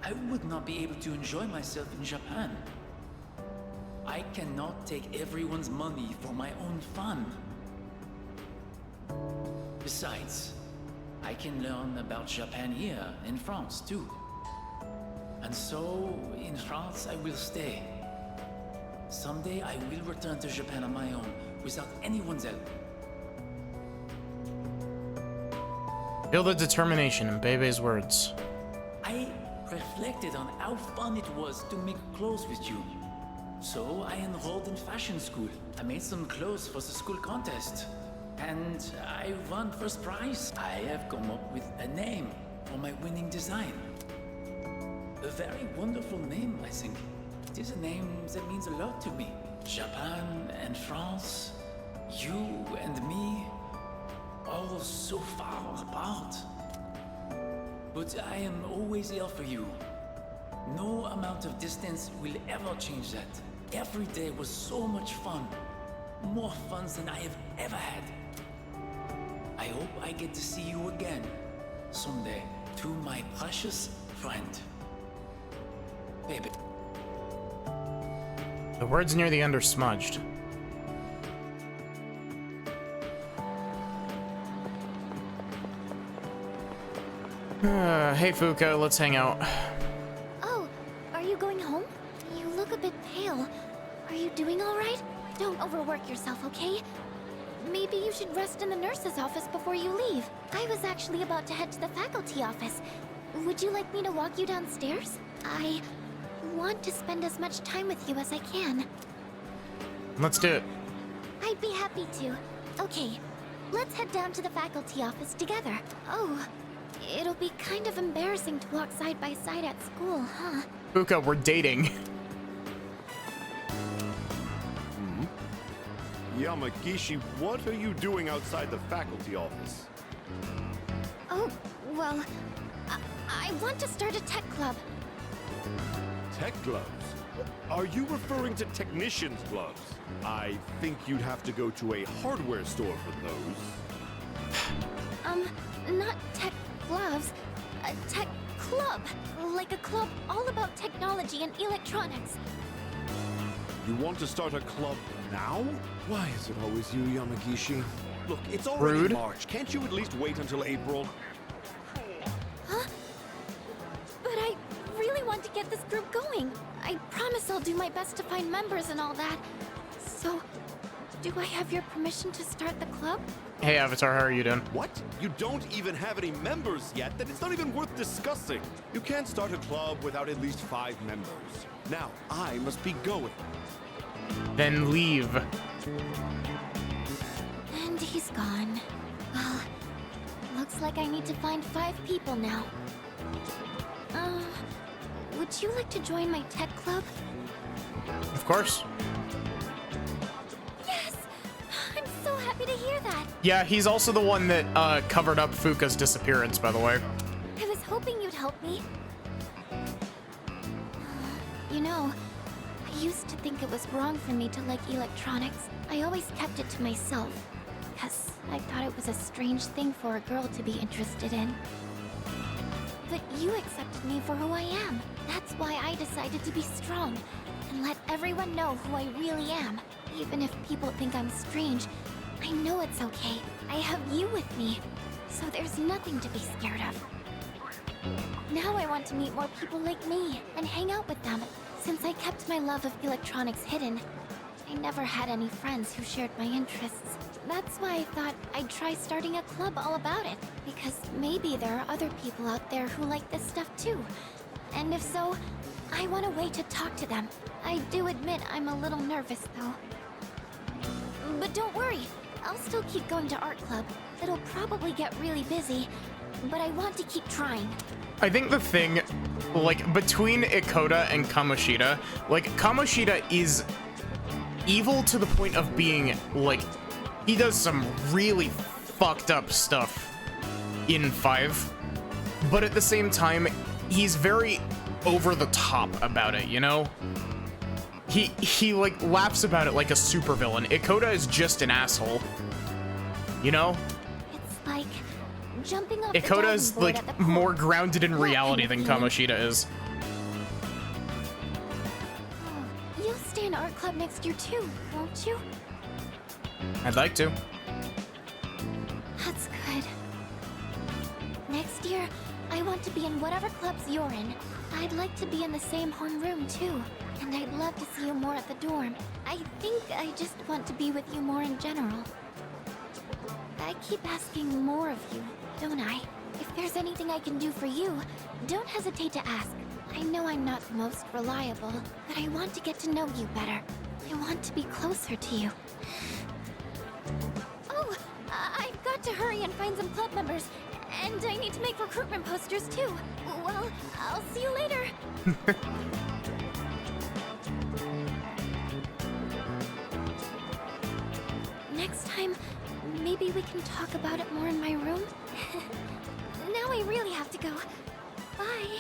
Speaker 10: I would not be able to enjoy myself in Japan. I cannot take everyone's money for my own fun. Besides, I can learn about Japan here in France too. And so, in France, I will stay. Someday I will return to Japan on my own, without anyone's help.
Speaker 1: Feel the determination in Bebe's words.
Speaker 10: I reflected on how fun it was to make clothes with you. So I enrolled in fashion school. I made some clothes for the school contest. And I won first prize. I have come up with a name for my winning design. A very wonderful name, I think. It is a name that means a lot to me. Japan and France, you and me, all so far apart. But I am always here for you. No amount of distance will ever change that. Every day was so much fun. More fun than I have ever had. I hope I get to see you again someday. To my precious friend. Baby.
Speaker 1: The words near the end are smudged. Hey Fuka, let's hang out.
Speaker 4: Oh, are you going home? You look a bit pale. Are you doing all right? Don't overwork yourself, okay? Maybe you should rest in the nurse's office before you leave. I was actually about to head to the faculty office. Would you like me to walk you downstairs? I want to spend as much time with you as I can.
Speaker 1: Let's do it.
Speaker 4: I'd be happy to. Okay, let's head down to the faculty office together. Oh, it'll be kind of embarrassing to walk side by side at school, huh?
Speaker 1: Fuka, we're dating.
Speaker 20: Yamagishi, what are you doing outside the faculty office?
Speaker 4: Oh, well, I want to start a tech club.
Speaker 20: Tech gloves? Are you referring to technician's gloves? I think you'd have to go to a hardware store for those.
Speaker 4: Not tech gloves, a tech club. Like a club all about technology and electronics.
Speaker 20: You want to start a club now? Why is it always you, Yamagishi? Look, it's already
Speaker 1: Rude.
Speaker 20: March. Can't you at least wait until April?
Speaker 4: Huh? But I really want to get this group going. I promise I'll do my best to find members and all that. So, do I have your permission to start the club?
Speaker 1: Hey, Avatar, how are you doing?
Speaker 20: What? You don't even have any members yet? Then it's not even worth discussing. You can't start a club without at least 5 members. Now, I must be going.
Speaker 1: Then leave.
Speaker 4: And he's gone. Well, looks like I need to find 5 people now. Would you like to join my tech club?
Speaker 1: Of course.
Speaker 4: Yes! I'm so happy to hear that.
Speaker 1: Yeah, he's also the one that covered up Fuka's disappearance, by the way.
Speaker 4: I was hoping you'd help me. You know, I used to think it was wrong for me to like electronics. I always kept it to myself, because I thought it was a strange thing for a girl to be interested in. But you accepted me for who I am. That's why I decided to be strong, and let everyone know who I really am. Even if people think I'm strange, I know it's okay. I have you with me, so there's nothing to be scared of. Now I want to meet more people like me, and hang out with them. Since I kept my love of electronics hidden, I never had any friends who shared my interests. That's why I thought I'd try starting a club all about it, because maybe there are other people out there who like this stuff too. And if so, I want a way to talk to them. I do admit I'm a little nervous though. But don't worry, I'll still keep going to art club. It'll probably get really busy, but I want to keep trying.
Speaker 1: I think the thing, like, between Ikoda and Kamoshida, like, Kamoshida is evil to the point of being, like, he does some really fucked up stuff in 5, but at the same time, he's very over the top about it, you know? He like, laughs about it like a supervillain. Ikoda is just an asshole, you know?
Speaker 4: It's like jumping off
Speaker 1: Ikoda is,
Speaker 4: the diving board at
Speaker 1: like,
Speaker 4: the pool.
Speaker 1: more grounded in
Speaker 4: That
Speaker 1: reality
Speaker 4: kind
Speaker 1: than
Speaker 4: of feeling.
Speaker 1: Kamoshida is.
Speaker 4: You'll stay in art club next year too, won't you?
Speaker 1: I'd like to.
Speaker 4: That's good. Next year, I want to be in whatever clubs you're in. I'd like to be in the same homeroom too. And I'd love to see you more at the dorm. I think I just want to be with you more in general. I keep asking more of you, don't I? If there's anything I can do for you, don't hesitate to ask. I know I'm not the most reliable, but I want to get to know you better. I want to be closer to you. Oh, I've got to hurry and find some club members. And I need to make recruitment posters too. Well, I'll see you later. Next time, maybe we can talk about it more in my room. Now I really have to go. Bye.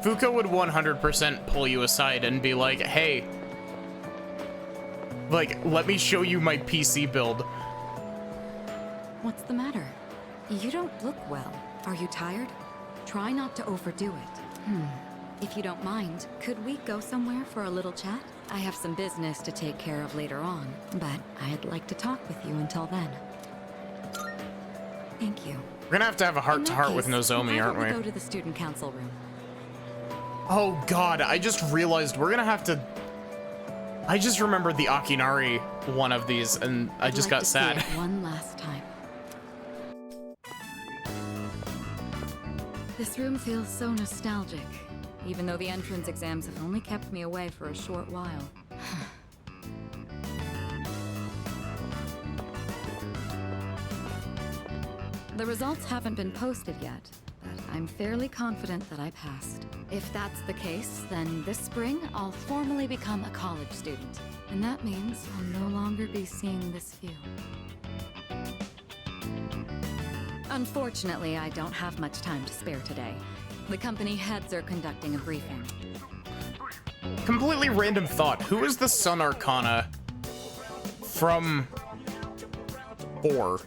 Speaker 1: Fuka would 100% pull you aside and be like, hey, like, let me show you my PC build.
Speaker 7: What's the matter? You don't look well. Are you tired? Try not to overdo it. If you don't mind, could we go somewhere for a little chat? I have some business to take care of later on, but I'd like to talk with you until then. Thank you.
Speaker 1: We're gonna have to have a heart-to-heart with Nozomi,
Speaker 7: Why
Speaker 1: aren't
Speaker 7: don't
Speaker 1: we?
Speaker 7: Go to the student council room.
Speaker 1: Oh god, I just realized we're gonna have to... I just remembered the Akinari one of these, and I just got sad.
Speaker 7: I'd like to see it one last time. This room feels so nostalgic, even though the entrance exams have only kept me away for a short while. The results haven't been posted yet, but I'm fairly confident that I passed. If that's the case, then this spring I'll formally become a college student. And that means I'll no longer be seeing this view. Unfortunately, I don't have much time to spare today. The company heads are conducting a briefing.
Speaker 1: Completely random thought. Who is the Sun Arcana from 4?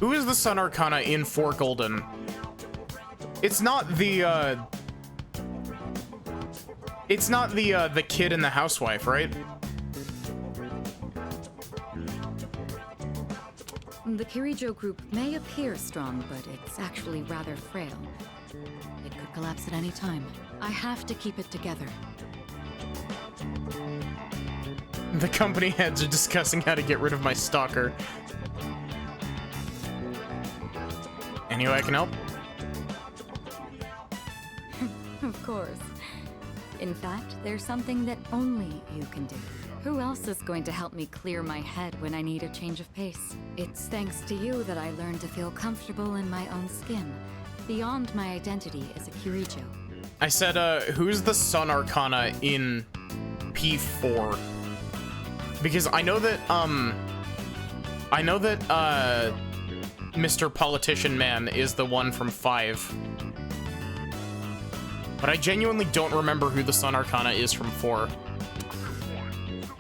Speaker 1: Who is the Sun Arcana in 4 Golden? It's not the, it's not the kid and the housewife, right?
Speaker 7: The Kirijo group may appear strong, but it's actually rather frail. It could collapse at any time. I have to keep it together.
Speaker 1: The company heads are discussing how to get rid of my stalker. Any way I can help?
Speaker 7: Of course. In fact, there's something that only you can do. Who else is going to help me clear my head when I need a change of pace? It's thanks to you that I learned to feel comfortable in my own skin, beyond my identity as a Kirijo.
Speaker 1: I said, who's the Sun Arcana in P4? Because I know that, Mr. Politician Man is the one from 5. But I genuinely don't remember who the Sun Arcana is from 4.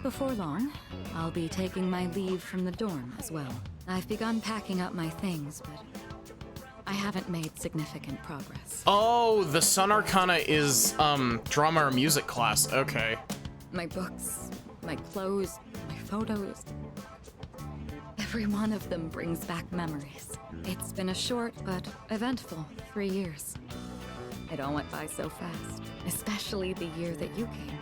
Speaker 7: Before long, I'll be taking my leave from the dorm as well. I've begun packing up my things, but I haven't made significant progress.
Speaker 1: Oh, the Sun Arcana is, drama or music class. Okay.
Speaker 7: My books, my clothes, my photos. Every one of them brings back memories. It's been a short but eventful 3 years. It all went by so fast, especially the year that you came.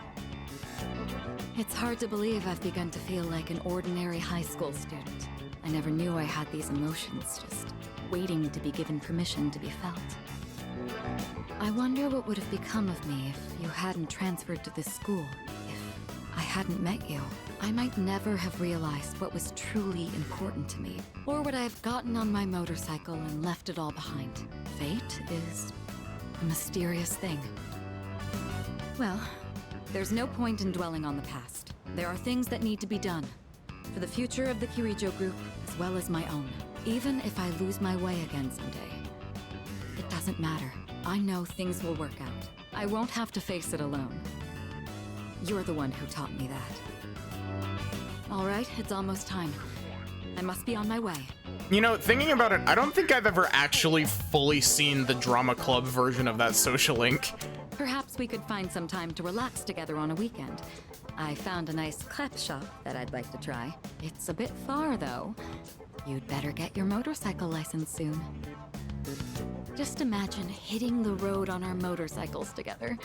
Speaker 7: It's hard to believe I've begun to feel like an ordinary high school student. I never knew I had these emotions, just waiting to be given permission to be felt. I wonder what would have become of me if you hadn't transferred to this school, if I hadn't met you. I might never have realized what was truly important to me, or would I have gotten on my motorcycle and left it all behind. Fate is a mysterious thing. Well, there's no point in dwelling on the past. There are things that need to be done, for the future of the Kirijo group as well as my own. Even if I lose my way again someday, it doesn't matter. I know things will work out. I won't have to face it alone. You're the one who taught me that. All right, it's almost time. I must be on my way.
Speaker 1: You know, thinking about it, I don't think I've ever actually fully seen the drama club version of that social link.
Speaker 7: Perhaps we could find some time to relax together on a weekend. I found a nice crepe shop that I'd like to try. It's a bit far, though. You'd better get your motorcycle license soon. Just imagine hitting the road on our motorcycles together.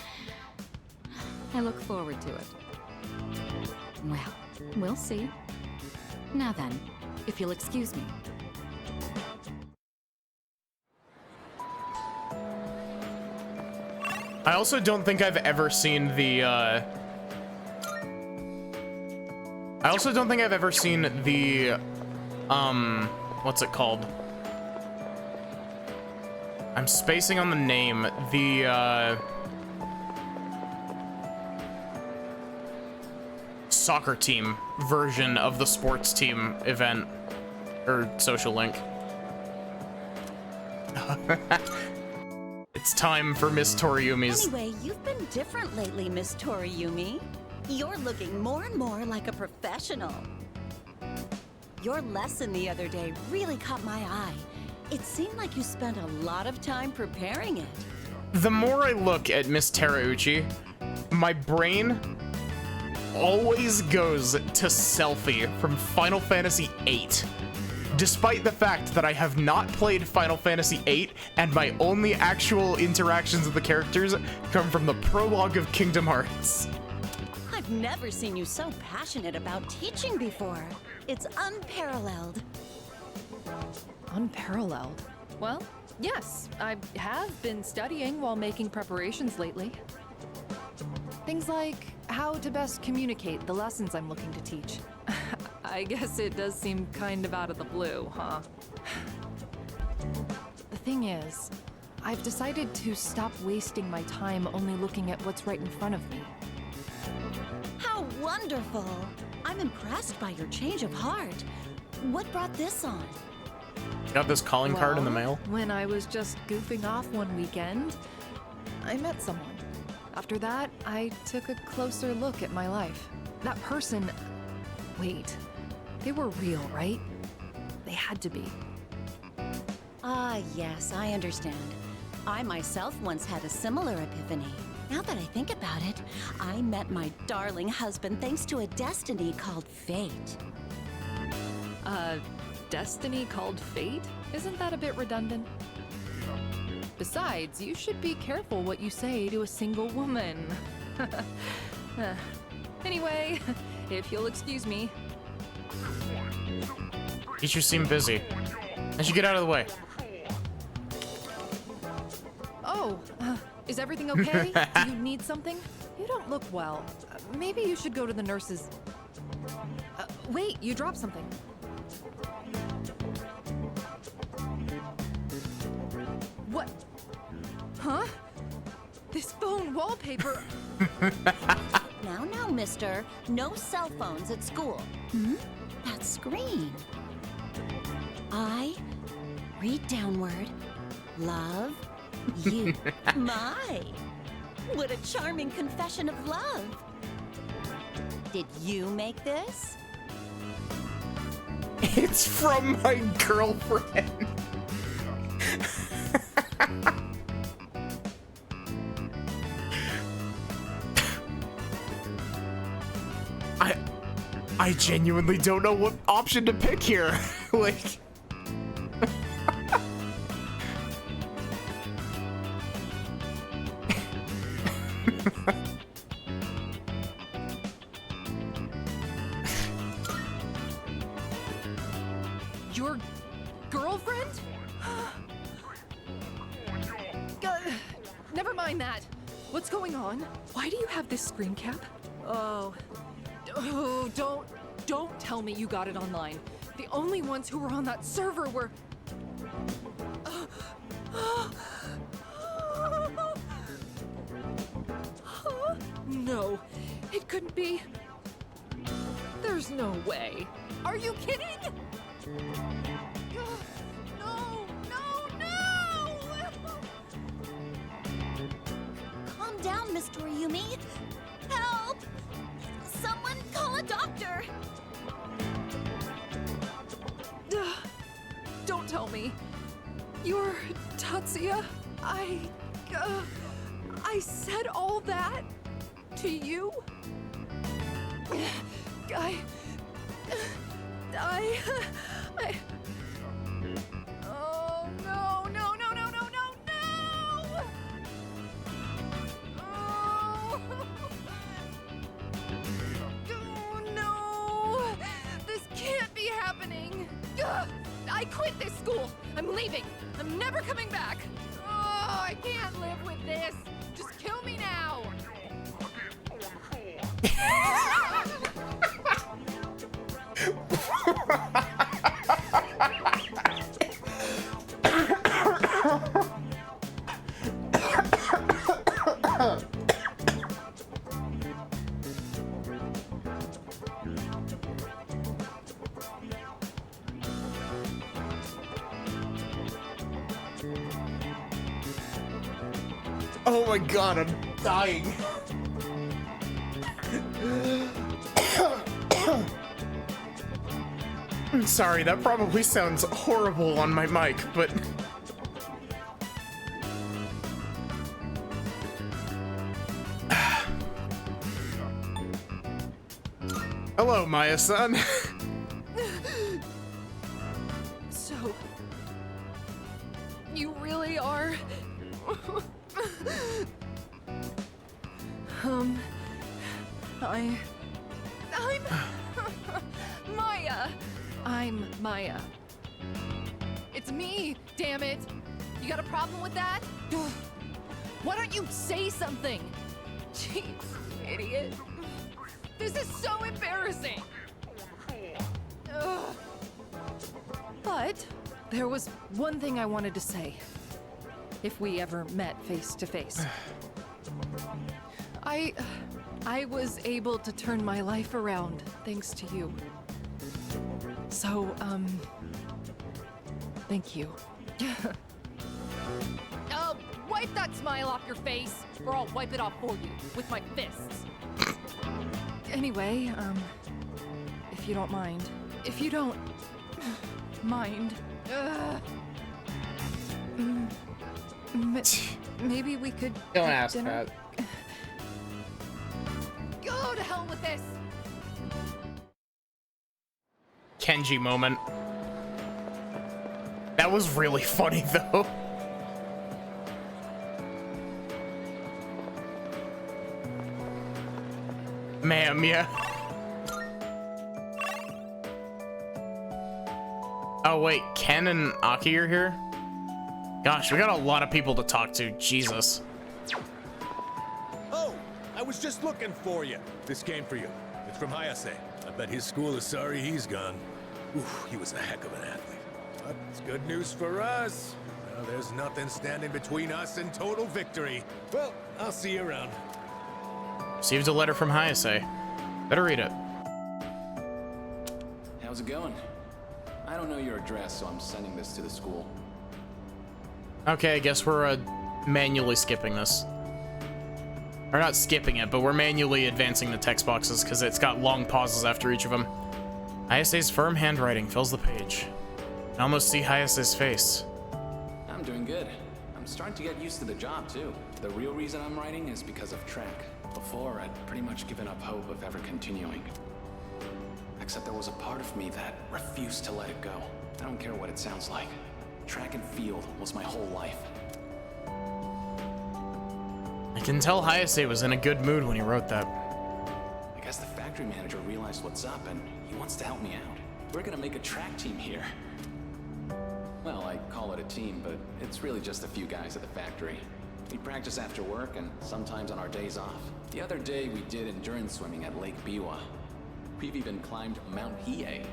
Speaker 7: I look forward to it. Well, we'll see. Now then, if you'll excuse me.
Speaker 1: I also don't think I've ever seen the, what's it called? I'm spacing on the name. The, soccer team version of the sports team event, or social link. It's time for Miss Toriumi's.
Speaker 15: Anyway, you've been different lately, Miss Toriumi. You're looking more and more like a professional. Your lesson the other day really caught my eye. It seemed like you spent a lot of time preparing it.
Speaker 1: The more I look at Miss Terauchi, my brain always goes to Selphie from Final Fantasy VIII. Despite the fact that I have not played Final Fantasy VIII and my only actual interactions with the characters come from the prologue of Kingdom Hearts.
Speaker 15: I've never seen you so passionate about teaching before. It's unparalleled.
Speaker 18: Unparalleled? Well, yes, I have been studying while making preparations lately. Things like how to best communicate the lessons I'm looking to teach. I guess it does seem kind of out of the blue, huh? The thing is, I've decided to stop wasting my time only looking at what's right in front of me.
Speaker 15: How wonderful! I'm impressed by your change of heart. What brought this on?
Speaker 1: Got this calling card in the mail?
Speaker 18: When I was just goofing off one weekend, I met someone. After that, I took a closer look at my life. That person... Wait. They were real, right? They had to be.
Speaker 15: Ah, yes, I understand. I myself once had a similar epiphany. Now that I think about it, I met my darling husband thanks to a destiny called fate.
Speaker 18: Destiny called fate? Isn't that a bit redundant? Besides, you should be careful what you say to a single woman. Anyway, if you'll excuse me.
Speaker 1: Teachers seem busy. I should get out of the way.
Speaker 18: Oh, is everything okay? Do you need something? You don't look well. Maybe you should go to the nurses. Wait, you dropped something. What? Huh? This phone wallpaper.
Speaker 15: Now, mister. No cell phones at school. Hmm? That screen. I read downward. Love you. My! What a charming confession of love. Did you make this?
Speaker 1: It's from my girlfriend. I genuinely don't know what option to pick here. Like...
Speaker 18: Your girlfriend? Never mind that. What's going on? Why do you have this screen cap? Oh, don't tell me you got it online. The only ones who were on that server were... No, it couldn't be. There's no way. Are you kidding? No!
Speaker 15: Calm down, Miss Toriumi. Help! Someone call a doctor!
Speaker 18: Don't tell me. You're Tatsuya? I said all that to you? Oh, no! Oh, no! This can't be happening! I quit this school! I'm leaving! I'm never coming back! Oh, I can't live with this! Just kill me now!
Speaker 1: Oh my god, I'm dying. I'm sorry, that probably sounds horrible on my mic, but... Hello, Maya-san.
Speaker 18: So... you really are... I'm... Maya! I'm Maya. It's me, damn it! You got a problem with that? Why don't you say something? Jeez, idiot. This is so embarrassing! Ugh. But there was one thing I wanted to say. If we ever met face to face. I was able to turn my life around thanks to you. So, thank you. Wipe that smile off your face, or I'll wipe it off for you with my fists. Anyway, if you don't mind. If you don't mind. Maybe we could
Speaker 1: Don't
Speaker 18: have
Speaker 1: ask
Speaker 18: dinner?
Speaker 1: that.
Speaker 18: Go to hell with this!
Speaker 1: Kenji moment. That was really funny though. Ma'am, yeah. Oh wait, Ken and Aki are here? Gosh, we got a lot of people to talk to. Jesus.
Speaker 8: Oh, I was just looking for you. This came for you. It's from Hayase. I bet his school is sorry he's gone. Oof, he was a heck of an athlete. But it's good news for us. Now there's nothing standing between us and total victory. Well, I'll see you around.
Speaker 1: Received a letter from Hayase. Better read it.
Speaker 21: How's it going? I don't know your address, so I'm sending this to the school.
Speaker 1: Okay, I guess we're manually skipping this. Or not skipping it, but we're manually advancing the text boxes because it's got long pauses after each of them. Hayase's firm handwriting fills the page. I can almost see Hayase's face.
Speaker 21: I'm doing good. I'm starting to get used to the job, too. The real reason I'm writing is because of track. Before, I'd pretty much given up hope of ever continuing. Except there was a part of me that refused to let it go. I don't care what it sounds like. Track and field was my whole life.
Speaker 1: I can tell Hayase was in a good mood when he wrote that.
Speaker 21: I guess the factory manager realized what's up and he wants to help me out. We're gonna make a track team here. Well, I call it a team, but it's really just a few guys at the factory. We practice after work and sometimes on our days off. The other day we did endurance swimming at Lake Biwa. We've even climbed Mount Hiei.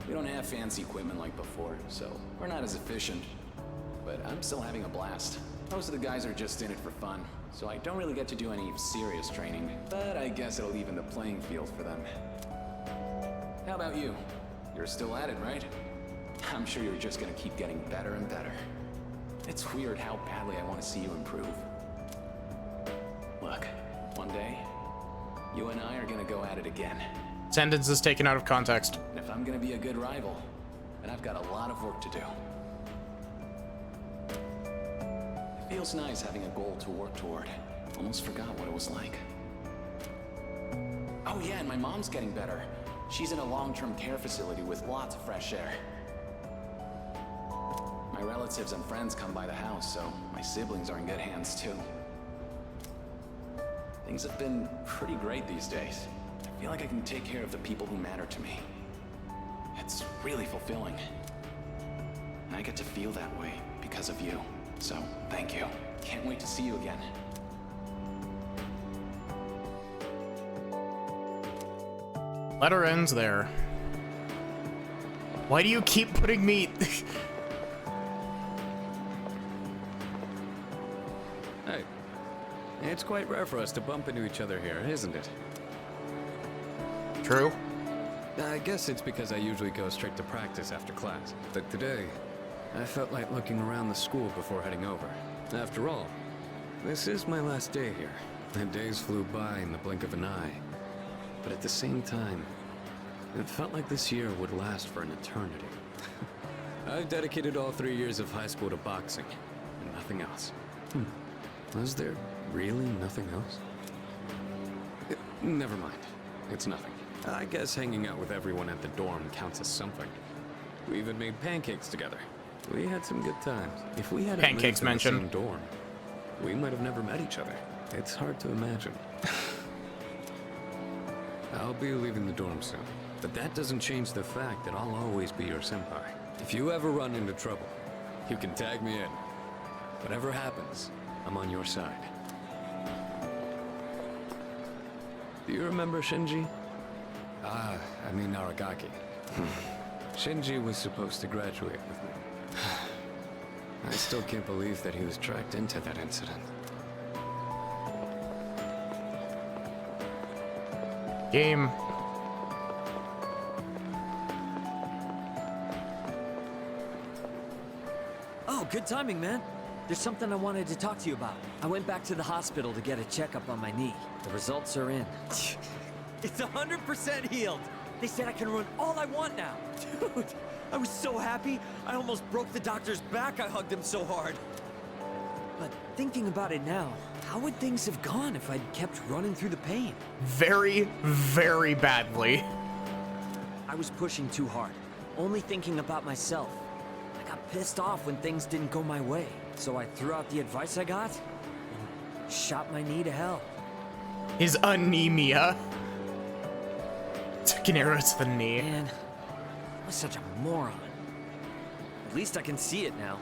Speaker 21: We don't have fancy equipment like before, so we're not as efficient. But I'm still having a blast. Most of the guys are just in it for fun, so I don't really get to do any serious training. But I guess it'll even the playing field for them. How about you? You're still at it, right? I'm sure you're just gonna keep getting better and better. It's weird how badly I want to see you improve. Look, one day, you and I are gonna go at it again.
Speaker 1: Sentence is taken out of context.
Speaker 21: And if I'm gonna be a good rival, then I've got a lot of work to do. It feels nice having a goal to work toward. Almost forgot what it was like. Oh yeah, and my mom's getting better. She's in a long-term care facility with lots of fresh air. My relatives and friends come by the house, so my siblings are in good hands too. Things have been pretty great these days. I feel like I can take care of the people who matter to me. It's really fulfilling. And I get to feel that way because of you. So, thank you. Can't wait to see you again.
Speaker 1: Letter ends there. Why do you keep putting me...
Speaker 10: Hey, it's quite rare for us to bump into each other here, isn't it?
Speaker 1: True.
Speaker 10: I guess it's because I usually go straight to practice after class. But today, I felt like looking around the school before heading over. After all, this is my last day here. The days flew by in the blink of an eye. But at the same time, it felt like this year would last for an eternity. I've dedicated all 3 years of high school to boxing, and nothing else. Was there really nothing else? Never mind. It's nothing. I guess hanging out with everyone at the dorm counts as something. We even made pancakes together. We had some good times. If we had
Speaker 1: Pancakes mentioned.
Speaker 10: in the same dorm, we might have never met each other. It's hard to imagine. I'll be leaving the dorm soon, but that doesn't change the fact that I'll always be your senpai. If you ever run into trouble, you can tag me in. Whatever happens, I'm on your side. Do you remember Shinji? I mean Aragaki. Shinji was supposed to graduate with me. I still can't believe that he was dragged into that incident.
Speaker 1: Game.
Speaker 23: Oh, good timing, man. There's something I wanted to talk to you about. I went back to the hospital to get a checkup on my knee. The results are in. It's 100% healed. They said I can run all I want now. Dude, I was so happy. I almost broke the doctor's back. I hugged him so hard. But thinking about it now, how would things have gone if I'd kept running through the pain?
Speaker 1: Very, very badly.
Speaker 23: I was pushing too hard, only thinking about myself. I got pissed off when things didn't go my way, so I threw out the advice I got and shot my knee to hell.
Speaker 1: His anemia. Took an arrow to the knee.
Speaker 23: Man, I was such a moron. At least I can see it now.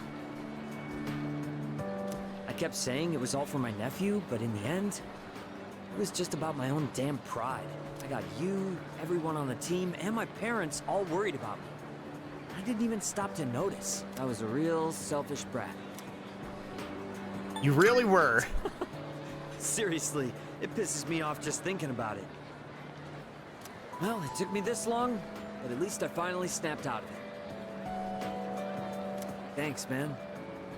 Speaker 23: I kept saying it was all for my nephew, but in the end, it was just about my own damn pride. I got you, everyone on the team, and my parents all worried about me. I didn't even stop to notice. I was a real selfish brat.
Speaker 1: You really were.
Speaker 23: Seriously, it pisses me off just thinking about it. Well, it took me this long, but at least I finally snapped out of it. Thanks, man.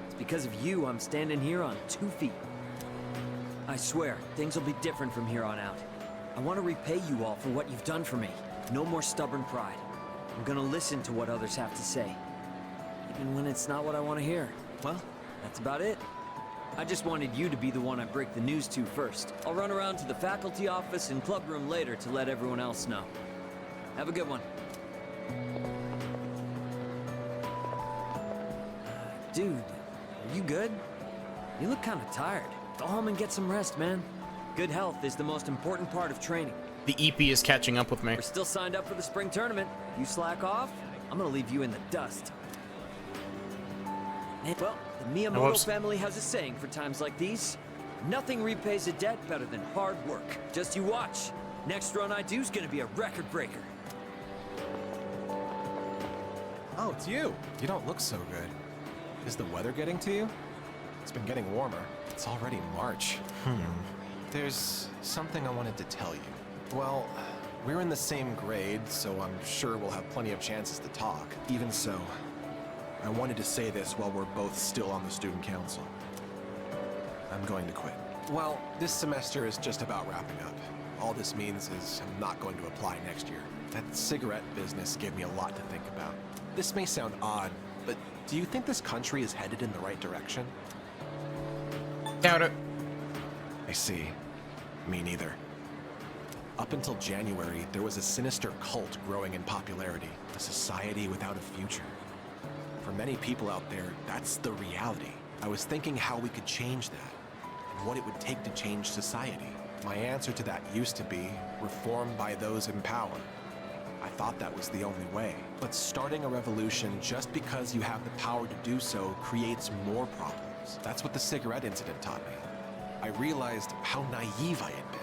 Speaker 23: It's because of you I'm standing here on 2 feet. I swear, things will be different from here on out. I want to repay you all for what you've done for me. No more stubborn pride. I'm gonna listen to what others have to say, even when it's not what I want to hear. Well, that's about it. I just wanted you to be the one I break the news to first. I'll run around to the faculty office and club room later to let everyone else know. Have a good one. Dude, are you good? You look kind of tired. Go home and get some rest, man. Good health is the most important part of training.
Speaker 1: The EP is catching up with me.
Speaker 23: We're still signed up for the spring tournament. You slack off, I'm gonna leave you in the dust. And, well, the Miyamoto family has a saying for times like these. Nothing repays a debt better than hard work. Just you watch. Next run I do is gonna be a record breaker.
Speaker 2: Oh, it's you. You don't look so good. Is the weather getting to you? It's been getting warmer. It's already March. There's something I wanted to tell you. Well, we're in the same grade, so I'm sure we'll have plenty of chances to talk. Even so, I wanted to say this while we're both still on the student council. I'm going to quit. Well, this semester is just about wrapping up. All this means is I'm not going to apply next year. That cigarette business gave me a lot to think about. This may sound odd, but do you think this country is headed in the right direction?
Speaker 1: Doubt it.
Speaker 2: I see. Me neither. Up until January, there was a sinister cult growing in popularity, a society without a future. For many people out there, that's the reality. I was thinking how we could change that, and what it would take to change society. My answer to that used to be reform by those in power. I thought that was the only way. But starting a revolution just because you have the power to do so creates more problems. That's what the cigarette incident taught me. I realized how naive I had been.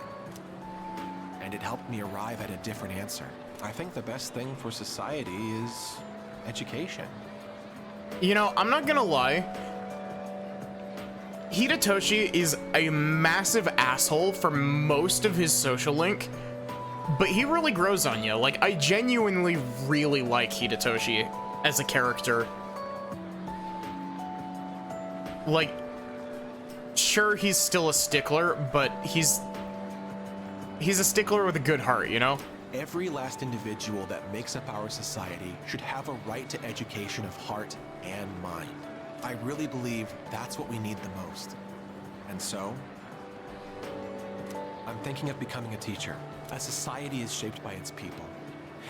Speaker 2: And it helped me arrive at a different answer. I think the best thing for society is education.
Speaker 1: You know, I'm not gonna lie. Hidetoshi is a massive asshole for most of his social link, but he really grows on you. Like, I genuinely really like Hidetoshi as a character. Like, sure, he's still a stickler, but he's a stickler with a good heart, you know?
Speaker 2: Every last individual that makes up our society should have a right to education of heart and mind. I really believe that's what we need the most. And so, I'm thinking of becoming a teacher. A society is shaped by its people.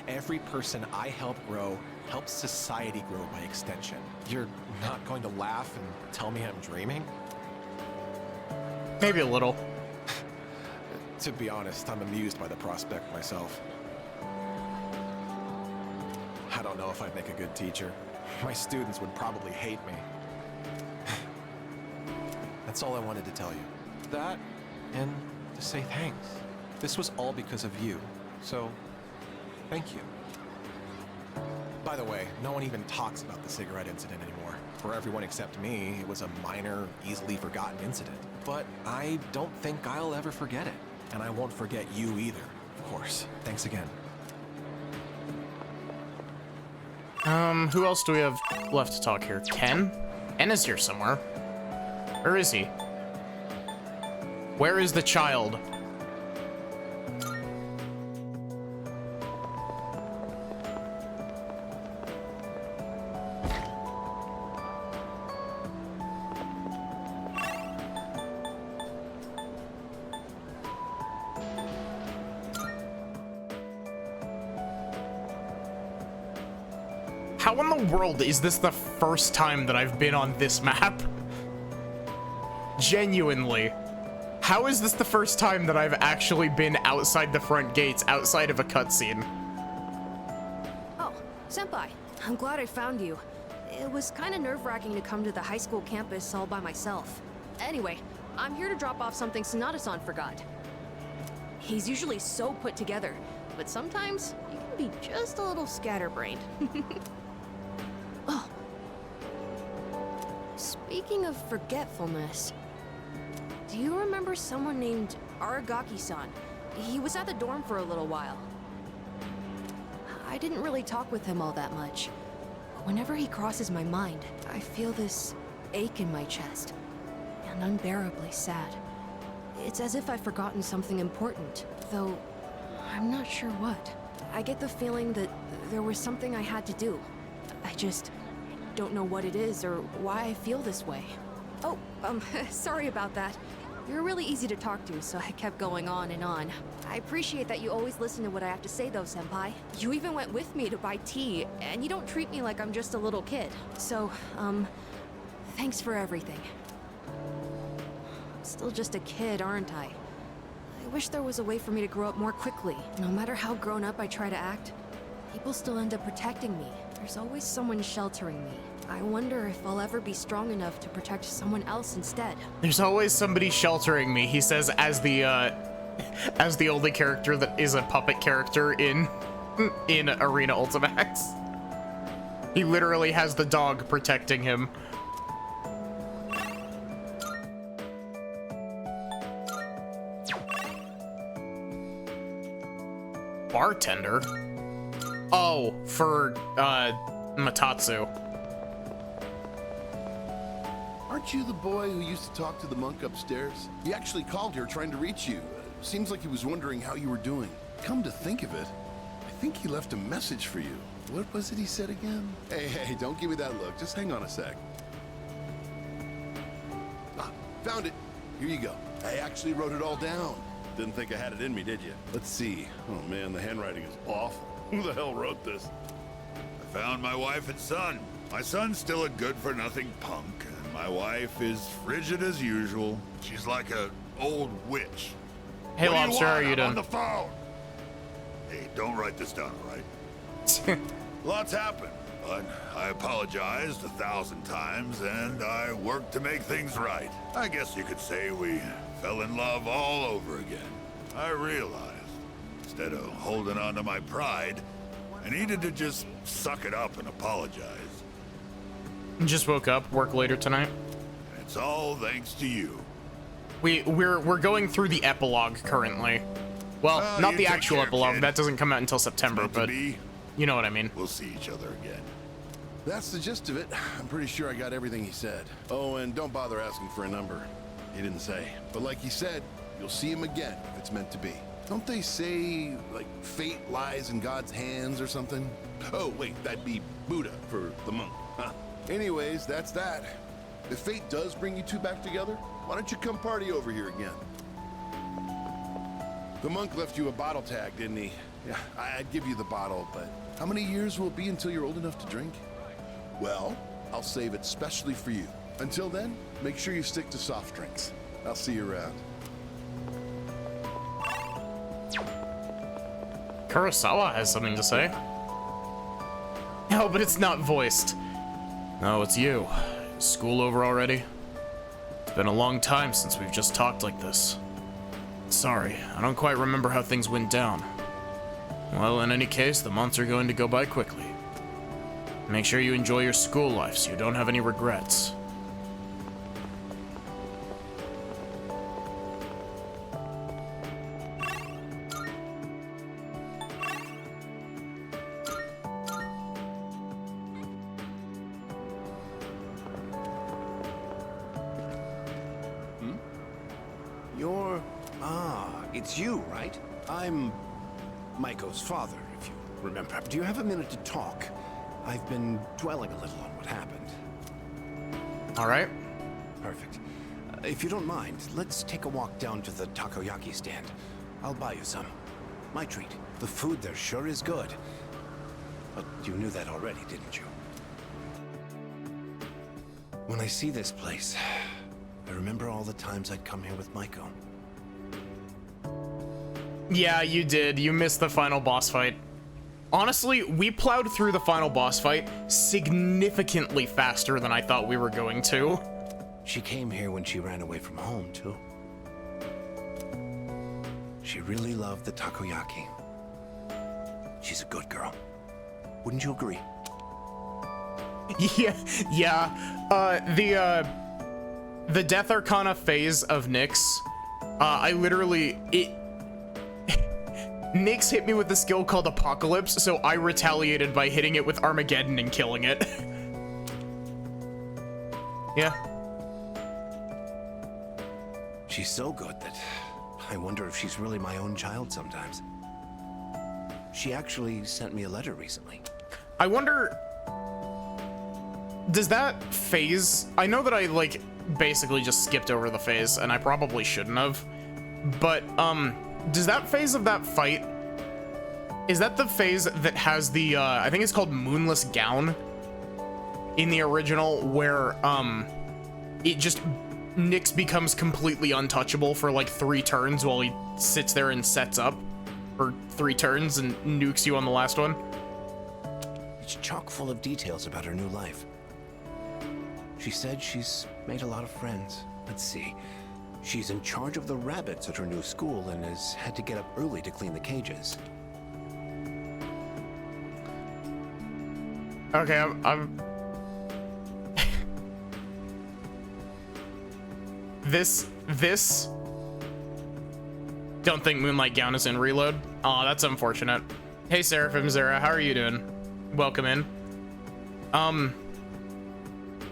Speaker 2: Every person I help grow helps society grow by extension. You're not going to laugh and tell me I'm dreaming?
Speaker 1: Maybe a little.
Speaker 2: To be honest, I'm amused by the prospect myself. I don't know if I'd make a good teacher. My students would probably hate me. That's all I wanted to tell you. That, and to say thanks. This was all because of you, so thank you. By the way, no one even talks about the cigarette incident anymore. For everyone except me, it was a minor, easily forgotten incident. But I don't think I'll ever forget it. And I won't forget you either, of course. Thanks again.
Speaker 1: Who else do we have left to talk here? Ken? Ken is here somewhere. Where is he? Where is the child? How in the world is this the first time that I've been on this map? Genuinely. How is this the first time that I've actually been outside the front gates, outside of a cutscene?
Speaker 6: Oh, Senpai, I'm glad I found you. It was kind of nerve-wracking to come to the high school campus all by myself. Anyway, I'm here to drop off something Sonata-san forgot. He's usually so put together, but sometimes he can be just a little scatterbrained. Oh. Speaking of forgetfulness, do you remember someone named Aragaki-san? He was at the dorm for a little while. I didn't really talk with him all that much. Whenever he crosses my mind, I feel this ache in my chest, and unbearably sad. It's as if I've forgotten something important, though I'm not sure what. I get the feeling that there was something I had to do. I just don't know what it is or why I feel this way. Oh, sorry about that. You're really easy to talk to, so I kept going on and on. I appreciate that you always listen to what I have to say, though, Senpai. You even went with me to buy tea, and you don't treat me like I'm just a little kid. So, thanks for everything. I'm still just a kid, aren't I? I wish there was a way for me to grow up more quickly. No matter how grown up I try to act, people still end up protecting me. There's always someone sheltering me. I wonder if I'll ever be strong enough to protect someone else instead.
Speaker 1: There's always somebody sheltering me, he says, as the only character that is a puppet character in Arena Ultimax. He literally has the dog protecting him. Bartender? Oh, for, Matatsu.
Speaker 16: Aren't you the boy who used to talk to the monk upstairs? He actually called here trying to reach you. Seems like he was wondering how you were doing. Come to think of it, I think he left a message for you. What was it he said again? Hey, don't give me that look. Just hang on a sec. Ah, found it. Here you go. I actually wrote it all down. Didn't think I had it in me, did you? Let's see. Oh man, the handwriting is awful. Who the hell wrote this?
Speaker 17: I found my wife and son. My son's still a good-for-nothing punk, and my wife is frigid as usual. She's like an old witch.
Speaker 1: Hey,
Speaker 17: What do
Speaker 1: Lobster, how are you
Speaker 17: I'm
Speaker 1: doing?
Speaker 17: on the phone. Hey, don't write this down, all right? Lots happened, but I apologized 1,000 times, and I worked to make things right. I guess you could say we fell in love all over again. I realized, instead of holding on to my pride, I needed to just suck it up and apologize.
Speaker 1: Just woke up, work later tonight.
Speaker 17: It's all thanks to you.
Speaker 1: We're going through the epilogue currently. Well, not
Speaker 17: you
Speaker 1: the
Speaker 17: take
Speaker 1: actual
Speaker 17: care,
Speaker 1: epilogue.
Speaker 17: kid.
Speaker 1: That doesn't come out until September, but you know what I mean.
Speaker 17: We'll see each other again.
Speaker 16: That's the gist of it. I'm pretty sure I got everything he said. Oh, and don't bother asking for a number. He didn't say. But like he said, you'll see him again if it's meant to be. Don't they say, like, fate lies in God's hands or something? Oh, wait, that'd be Buddha for the monk. Huh. Anyways, that's that. If fate does bring you two back together, why don't you come party over here again? The monk left you a bottle tag, didn't he? Yeah, I'd give you the bottle, but how many years will it be until you're old enough to drink? Well, I'll save it specially for you. Until then, make sure you stick to soft drinks. I'll see you around.
Speaker 1: Kurosawa has something to say. No, but it's not voiced. No, it's you. Is school over already? It's been a long time since we've just talked like this. Sorry, I don't quite remember how things went down. Well, in any case, the months are going to go by quickly. Make sure you enjoy your school life so you don't have any regrets.
Speaker 2: It's you, right? I'm Maiko's father, if you remember. Do you have a minute to talk? I've been dwelling a little on what happened.
Speaker 1: All right.
Speaker 2: Perfect. If you don't mind, let's take a walk down to the takoyaki stand. I'll buy you some. My treat. The food there sure is good. But you knew that already, didn't you? When I see this place, I remember all the times I'd come here with Maiko.
Speaker 1: Yeah, you did. You missed the final boss fight. Honestly, we plowed through the final boss fight significantly faster than I thought we were going to.
Speaker 2: She came here when she ran away from home, too. She really loved the takoyaki. She's a good girl. Wouldn't you agree?
Speaker 1: Yeah. The Death Arcana phase of Nyx, Nyx hit me with a skill called Apocalypse, so I retaliated by hitting it with Armageddon and killing it. Yeah.
Speaker 2: She's so good that I wonder if she's really my own child sometimes. She actually sent me a letter recently.
Speaker 1: I wonder, does that phase, I know that I like basically just skipped over the phase and I probably shouldn't have, but does that phase of that fight, is that the phase that has the I think it's called Moonless Gown in the original, where it just Nyx becomes completely untouchable for like 3 turns while he sits there and sets up for 3 turns and nukes you on the last one?
Speaker 2: It's chock full of details about her new life. She said she's made a lot of friends. Let's see. She's in charge of the rabbits at her new school and has had to get up early to clean the cages.
Speaker 1: Okay, I'm This don't think Moonlight Gown is in Reload. Aw, that's unfortunate. Hey Seraphim Zera, how are you doing? Welcome in.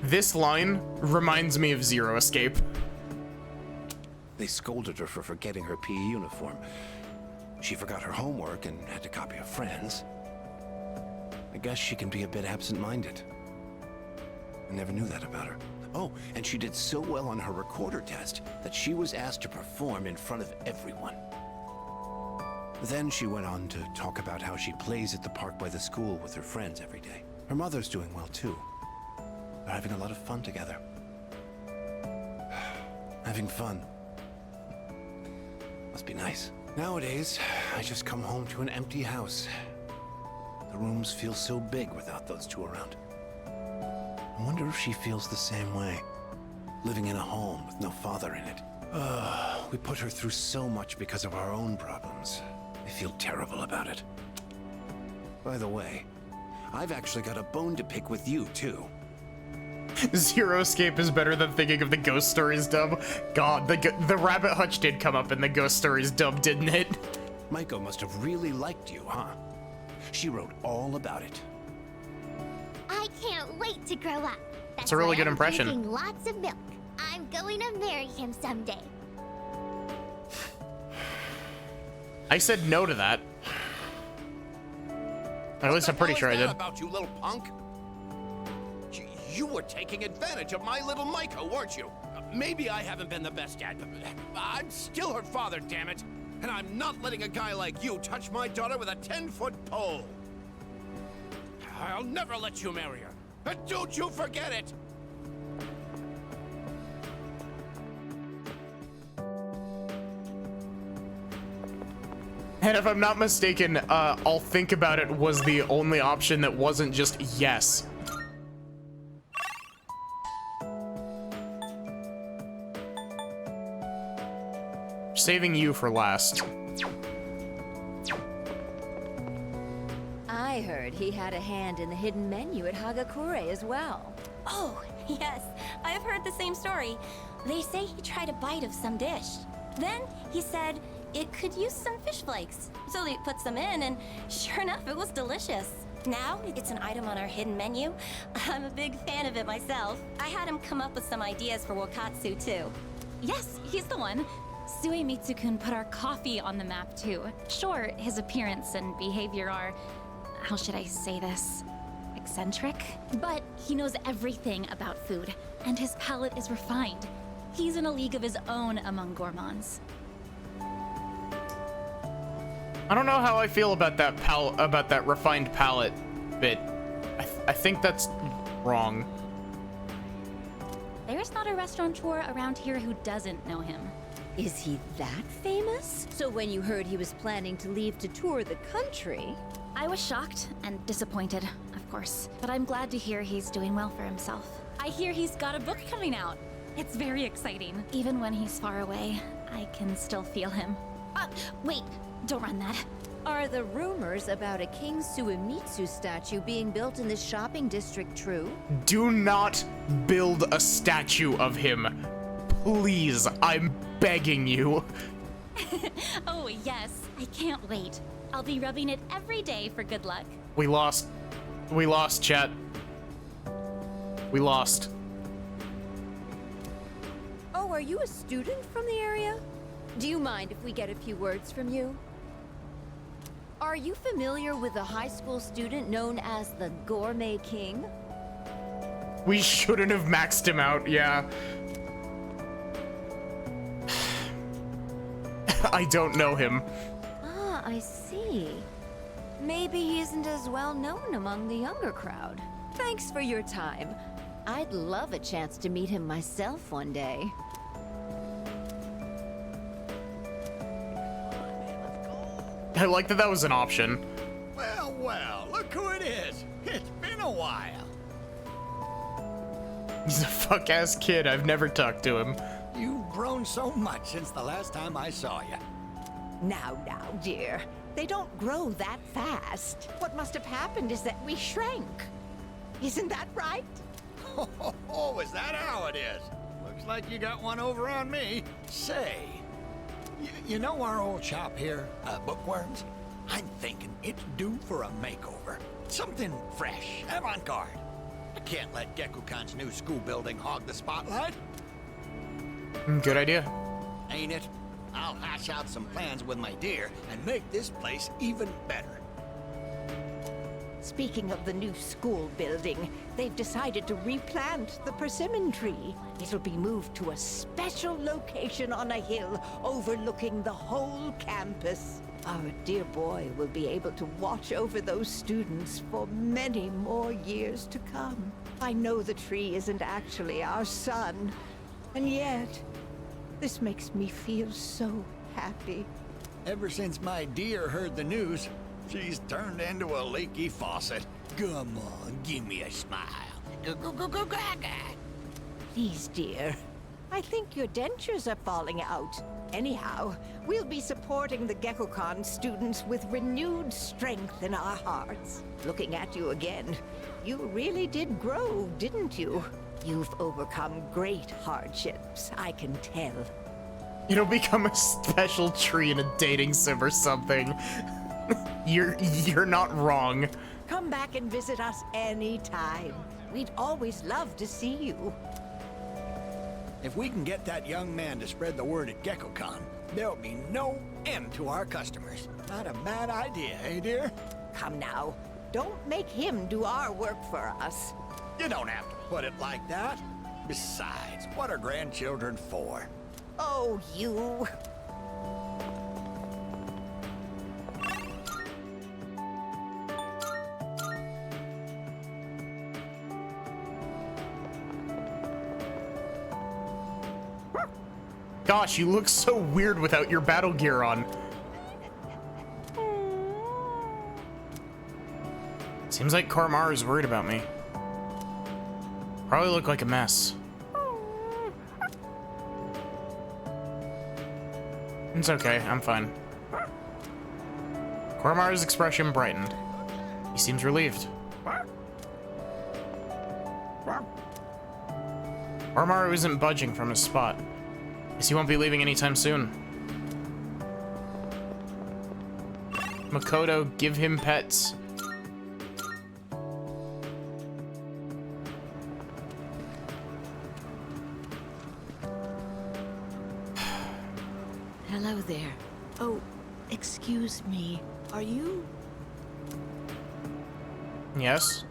Speaker 1: This line reminds me of Zero Escape.
Speaker 2: They scolded her for forgetting her PE uniform. She forgot her homework and had to copy a friend's. I guess she can be a bit absent-minded. I never knew that about her. Oh, and she did so well on her recorder test that she was asked to perform in front of everyone. Then she went on to talk about how she plays at the park by the school with her friends every day. Her mother's doing well too. They're having a lot of fun together. Having fun must be nice. Nowadays, I just come home to an empty house. The rooms feel so big without those two around. I wonder if she feels the same way, living in a home with no father in it. We put her through so much because of our own problems. I feel terrible about it. By the way, I've actually got a bone to pick with you, too.
Speaker 1: Zero Escape is better than thinking of the Ghost Stories dub. God, the Rabbit Hutch did come up in the Ghost Stories dub, didn't it?
Speaker 2: Maiko must have really liked you, huh? She wrote all about it.
Speaker 3: I can't wait to grow up.
Speaker 1: That's a really good impression.
Speaker 3: Drinking lots of milk. I'm going to marry him someday.
Speaker 1: I said no to that. Or at least I'm pretty sure I did.
Speaker 13: About you, little punk. You were taking advantage of my little Maiko, weren't you? Maybe I haven't been the best dad, but I'm still her father, damn it. And I'm not letting a guy like you touch my daughter with a 10-foot pole. I'll never let you marry her. And don't you forget it!
Speaker 1: And if I'm not mistaken, I'll think about it was the only option that wasn't just yes. Saving you for last.
Speaker 19: I heard he had a hand in the hidden menu at Hagakure as well.
Speaker 22: Oh, yes. I've heard the same story. They say he tried a bite of some dish. Then he said it could use some fish flakes. So he put some in, and sure enough, it was delicious. Now, it's an item on our hidden menu. I'm a big fan of it myself. I had him come up with some ideas for Wakatsu, too.
Speaker 24: Yes, he's the one. Suemitsu-kun put our coffee on the map, too. Sure, his appearance and behavior are... how should I say this? Eccentric? But he knows everything about food, and his palate is refined. He's in a league of his own among gourmands.
Speaker 1: I don't know how I feel about that refined palate bit. I think that's wrong.
Speaker 24: There's not a restaurateur around here who doesn't know him.
Speaker 19: Is he that famous? So when you heard he was planning to leave to tour the country...
Speaker 24: I was shocked and disappointed, of course. But I'm glad to hear he's doing well for himself. I hear he's got a book coming out. It's very exciting. Even when he's far away, I can still feel him. Wait, don't run that.
Speaker 19: Are the rumors about a King Suemitsu statue being built in this shopping district true?
Speaker 1: Do not build a statue of him. Please, I'm begging you.
Speaker 24: Oh, yes. I can't wait. I'll be rubbing it every day for good luck.
Speaker 1: We lost. We lost, chat. We lost.
Speaker 19: Oh, are you a student from the area? Do you mind if we get a few words from you? Are you familiar with a high school student known as the Gourmet King?
Speaker 1: We shouldn't have maxed him out, yeah. I don't know him.
Speaker 19: Ah, I see. Maybe he isn't as well known among the younger crowd. Thanks for your time. I'd love a chance to meet him myself one day.
Speaker 1: I like that that was an option.
Speaker 5: Well, well, look who it is. It's been a while.
Speaker 1: He's a fuck-ass kid. I've never talked to him.
Speaker 5: You've grown so much since the last time I saw you.
Speaker 9: Now, dear. They don't grow that fast. What must have happened is that we shrank. Isn't that right?
Speaker 5: Oh, is that how it is? Looks like you got one over on me. Say, you know our old shop here, Bookworms? I'm thinking it's due for a makeover. Something fresh, avant-garde. I can't let Gekukan's new school building hog the spotlight.
Speaker 1: Good idea.
Speaker 5: Ain't it? I'll hash out some plans with my dear and make this place even better.
Speaker 9: Speaking of the new school building, they've decided to replant the persimmon tree. It'll be moved to a special location on a hill overlooking the whole campus. Our dear boy will be able to watch over those students for many more years to come. I know the tree isn't actually our son, and yet, this makes me feel so happy.
Speaker 5: Ever since my dear heard the news, she's turned into a leaky faucet. Come on, give me a smile.
Speaker 9: Please, dear. I think your dentures are falling out. Anyhow, we'll be supporting the Gekukan students with renewed strength in our hearts. Looking at you again, you really did grow, didn't you? You've overcome great hardships, I can tell.
Speaker 1: It'll become a special tree in a dating sim or something. You're not wrong.
Speaker 9: Come back and visit us anytime. We'd always love to see you.
Speaker 5: If we can get that young man to spread the word at Gekukan, there'll be no end to our customers. Not a bad idea, eh, dear?
Speaker 9: Come now, don't make him do our work for us.
Speaker 5: You don't have to put it like that. Besides, what are grandchildren for?
Speaker 9: Oh, you...
Speaker 1: Gosh, you look so weird without your battle gear on. Seems like Karmar is worried about me. Probably look like a mess. It's okay, I'm fine. Karmar's expression brightened. He seems relieved. Karmar isn't budging from his spot. Guess he won't be leaving anytime soon. Makoto, give him pets.
Speaker 9: Hello there. Oh, excuse me. Are you...
Speaker 1: Yes?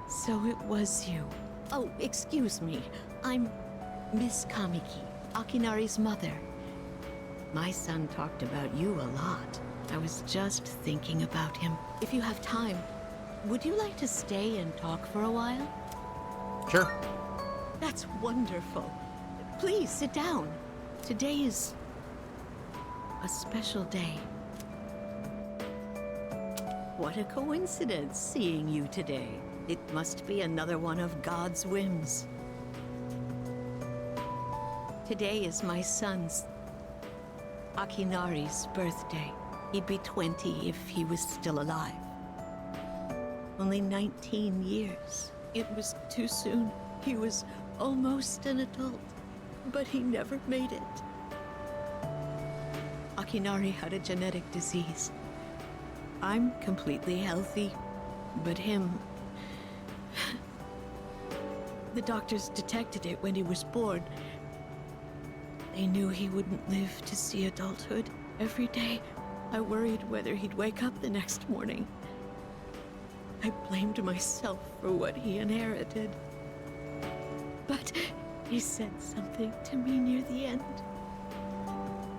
Speaker 9: So it was you. Oh, excuse me. I'm Miss Kamiki, Akinari's mother. My son talked about you a lot. I was just thinking about him. If you have time, would you like to stay and talk for a while?
Speaker 1: Sure.
Speaker 9: That's wonderful. Please sit down. Today is a special day. What a coincidence seeing you today. It must be another one of God's whims. Today is my son's, Akinari's, birthday. He'd be 20 if he was still alive. Only 19 years. It was too soon. He was almost an adult, but he never made it. Akinari had a genetic disease. I'm completely healthy, but him... The doctors detected it when he was born. They knew he wouldn't live to see adulthood. Every day, I worried whether he'd wake up the next morning. I blamed myself for what he inherited. But he said something to me near the end.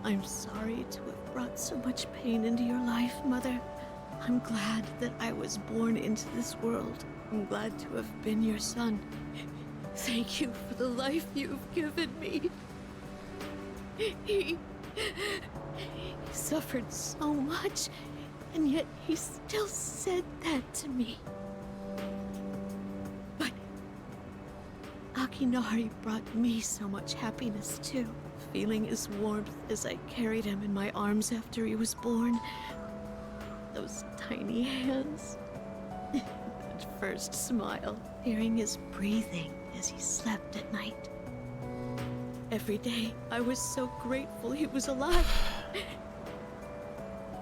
Speaker 9: I'm sorry to have brought so much pain into your life, Mother. I'm glad that I was born into this world. I'm glad to have been your son. Thank you for the life you've given me. He suffered so much, and yet he still said that to me. But Akinari brought me so much happiness too. Feeling his warmth as I carried him in my arms after he was born. Those tiny hands. That first smile. Hearing his breathing as he slept at night. Every day, I was so grateful he was alive.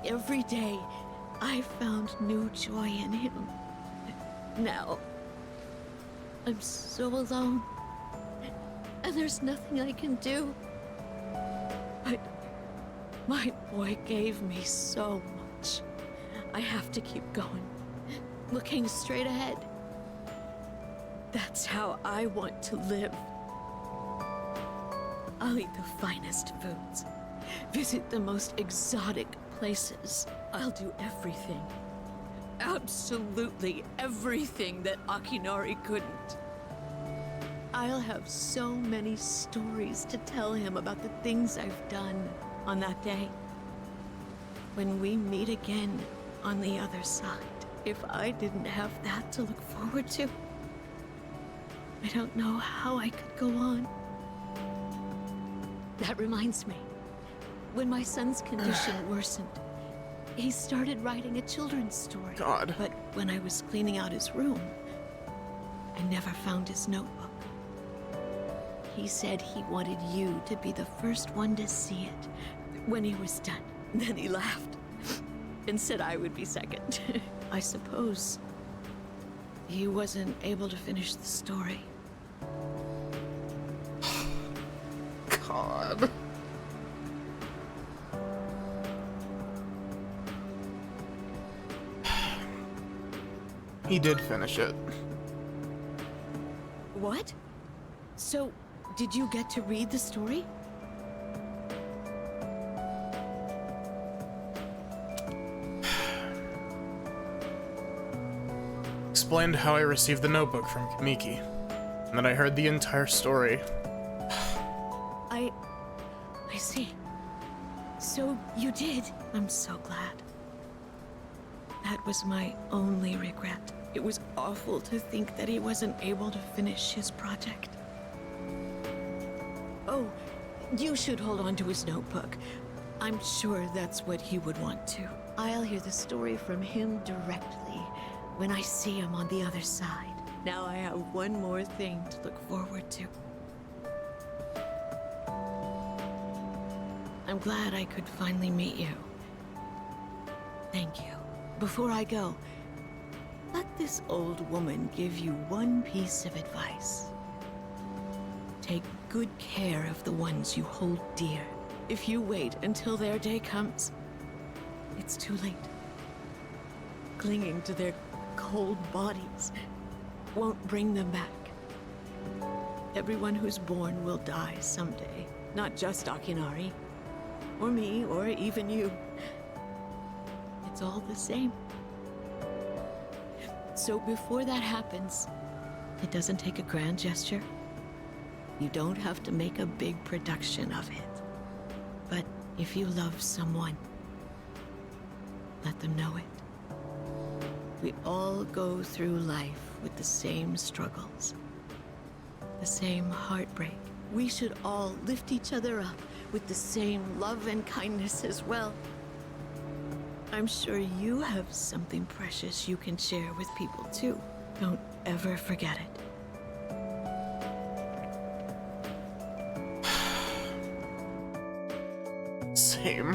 Speaker 9: Every day, I found new joy in him. Now, I'm so alone. And there's nothing I can do. But my boy gave me so much. I have to keep going, looking straight ahead. That's how I want to live. I'll eat the finest foods, visit the most exotic places. I'll do everything. Absolutely everything that Akinari couldn't. I'll have so many stories to tell him about the things I've done on that day. When we meet again on the other side, if I didn't have that to look forward to, I don't know how I could go on. That reminds me, when my son's condition worsened, he started writing a children's story.
Speaker 1: God.
Speaker 9: But when I was cleaning out his room, I never found his notebook. He said he wanted you to be the first one to see it when he was done. Then he laughed and said I would be second. I suppose he wasn't able to finish the story.
Speaker 1: God. He did finish it.
Speaker 9: What? So, did you get to read the story?
Speaker 1: Explained how I received the notebook from Kamiki, and that I heard the entire story.
Speaker 9: I see. So you did. I'm so glad. That was my only regret. It was awful to think that he wasn't able to finish his project. Oh, you should hold on to his notebook. I'm sure that's what he would want to. I'll hear the story from him directly when I see him on the other side. Now I have one more thing to look forward to. I'm glad I could finally meet you. Thank you. Before I go, let this old woman give you one piece of advice. Take good care of the ones you hold dear. If you wait until their day comes, it's too late. Clinging to their cold bodies won't bring them back. Everyone who's born will die someday. Not just Akinari, or me, or even you. It's all the same. So before that happens, it doesn't take a grand gesture.
Speaker 11: You don't have to make a big production of it. But if you love someone, let them know it. We all go through life with the same struggles, the same heartbreak. We should all lift each other up with the same love and kindness as well. I'm sure you have something precious you can share with people too. Don't ever forget it.
Speaker 1: Same.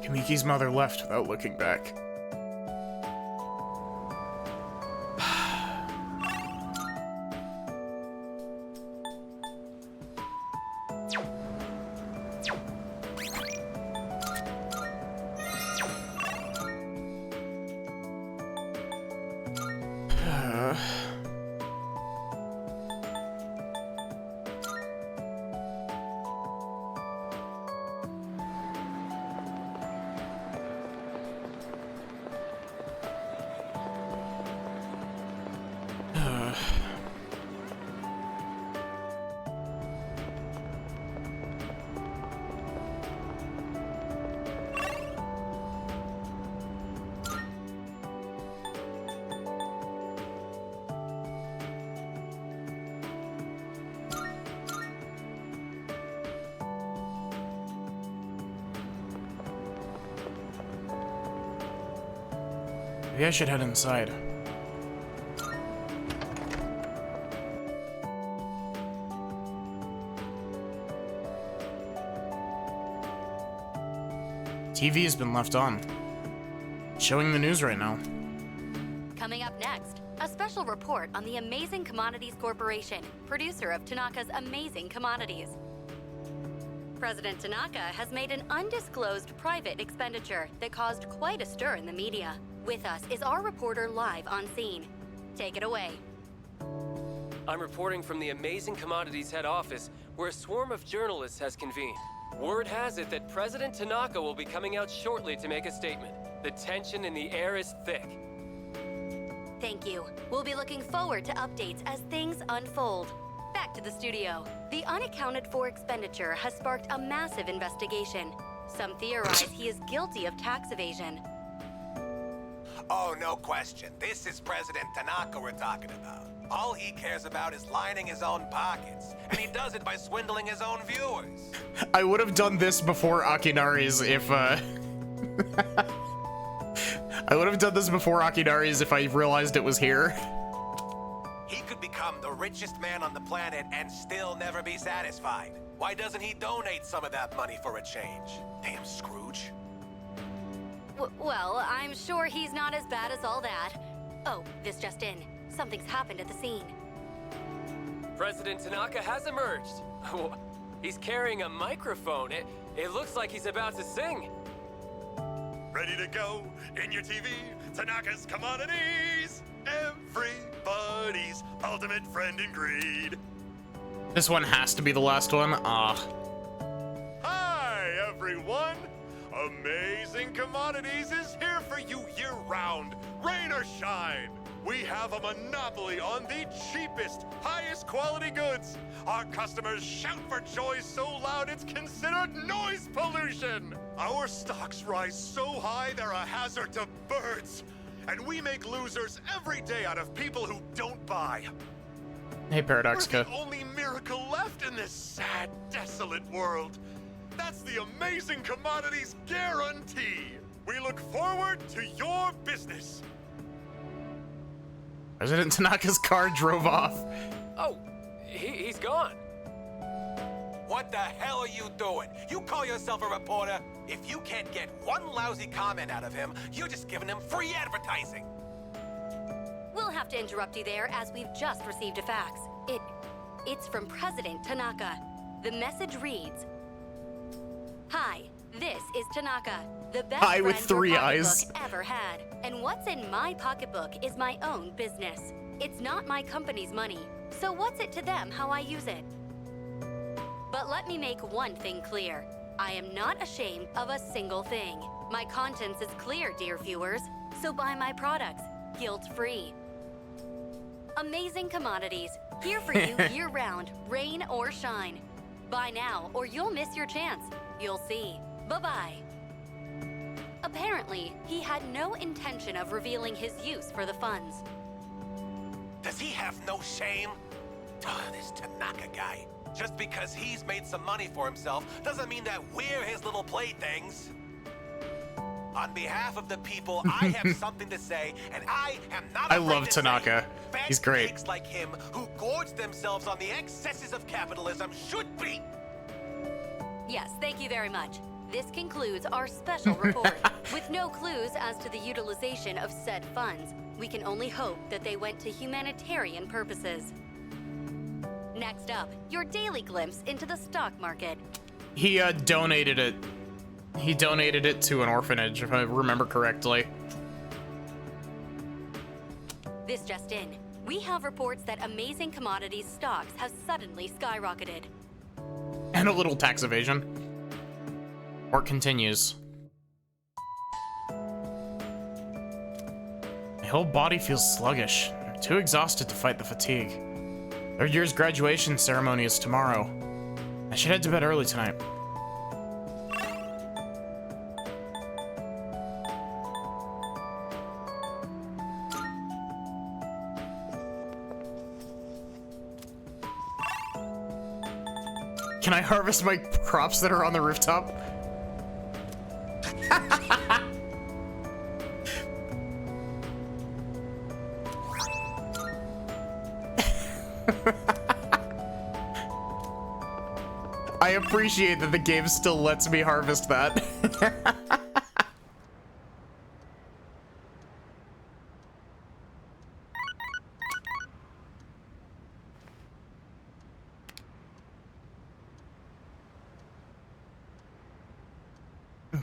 Speaker 1: Kamiki's mother left without looking back. Maybe I should head inside. TV has been left on. Showing the news right now.
Speaker 12: Coming up next, a special report on the Amazing Commodities Corporation, producer of Tanaka's Amazing Commodities. President Tanaka has made an undisclosed private expenditure that caused quite a stir in the media. With us is our reporter live on scene. Take it away.
Speaker 14: I'm reporting from the Amazing Commodities head office, where a swarm of journalists has convened. Word has it that President Tanaka will be coming out shortly to make a statement. The tension in the air is thick.
Speaker 12: Thank you. We'll be looking forward to updates as things unfold. Back to the studio. The unaccounted for expenditure has sparked a massive investigation. Some theorize he is guilty of tax evasion.
Speaker 2: Oh, no question. This is President Tanaka we're talking about. All he cares about is lining his own pockets, and he does it by swindling his own viewers.
Speaker 1: I would have done this before Akinari's if, I would have done this before Akinari's if I realized it was here.
Speaker 2: He could become the richest man on the planet and still never be satisfied. Why doesn't he donate some of that money for a change? Damn Scrooge.
Speaker 12: Well, I'm sure he's not as bad as all that. Oh, this just in. Something's happened at the scene.
Speaker 14: President Tanaka has emerged. He's carrying a microphone. It looks like he's about to sing.
Speaker 20: Ready to go in your TV, Tanaka's Commodities. Everybody's ultimate friend in greed.
Speaker 1: This one has to be the last one.
Speaker 20: Hi, everyone. Amazing Commodities is here for you year-round, rain or shine. We have a monopoly on the cheapest, highest quality goods. Our customers shout for joy so loud it's considered noise pollution. Our stocks rise so high they're a hazard to birds. And we make losers every day out of people who don't buy.
Speaker 1: Hey, Paradoxica.
Speaker 20: We're the only miracle left in this sad, desolate world. That's the Amazing Commodities guarantee. We look forward to your business.
Speaker 1: President Tanaka's car drove off.
Speaker 14: Oh, he's gone.
Speaker 2: What the hell are you doing? You call yourself a reporter? If you can't get one lousy comment out of him, you're just giving him free advertising.
Speaker 12: We'll have to interrupt you there as we've just received a fax. It's from President Tanaka. The message reads, "Hi, this is Tanaka, the best
Speaker 1: Hi with
Speaker 12: friend
Speaker 1: three
Speaker 12: your
Speaker 1: eyes.
Speaker 12: pocketbook ever had. And what's in my pocketbook is my own business. It's not my company's money, so what's it to them how I use it? But let me make one thing clear. I am not ashamed of a single thing. My conscience is clear, dear viewers, so buy my products, guilt-free. Amazing Commodities, Here for you year-round, rain or shine. Buy now, or you'll miss your chance. You'll see. Bye-bye. Apparently, he had no intention of revealing his use for the funds.
Speaker 2: Does he have no shame? This Tanaka guy. Just because he's made some money for himself doesn't mean that we're his little playthings. On behalf of the people, I have something to say, and I am not
Speaker 1: I
Speaker 2: afraid
Speaker 1: love
Speaker 2: to say
Speaker 1: Tanaka.
Speaker 2: fat
Speaker 1: He's great.
Speaker 2: pigs like him who gorge themselves on the excesses of capitalism should be.
Speaker 12: Yes, thank you very much. This concludes our special report. With no clues as to the utilization of said funds, we can only hope that they went to humanitarian purposes. Next up, your daily glimpse into the stock market.
Speaker 1: He donated it. He donated it to an orphanage, if I remember correctly.
Speaker 12: This just in. We have reports that Amazing Commodities stocks have suddenly skyrocketed.
Speaker 1: And a little tax evasion. Work continues. My whole body feels sluggish. I'm too exhausted to fight the fatigue. Third year's graduation ceremony is tomorrow. I should head to bed early tonight. Can I harvest my crops that are on the rooftop? I appreciate that the game still lets me harvest that.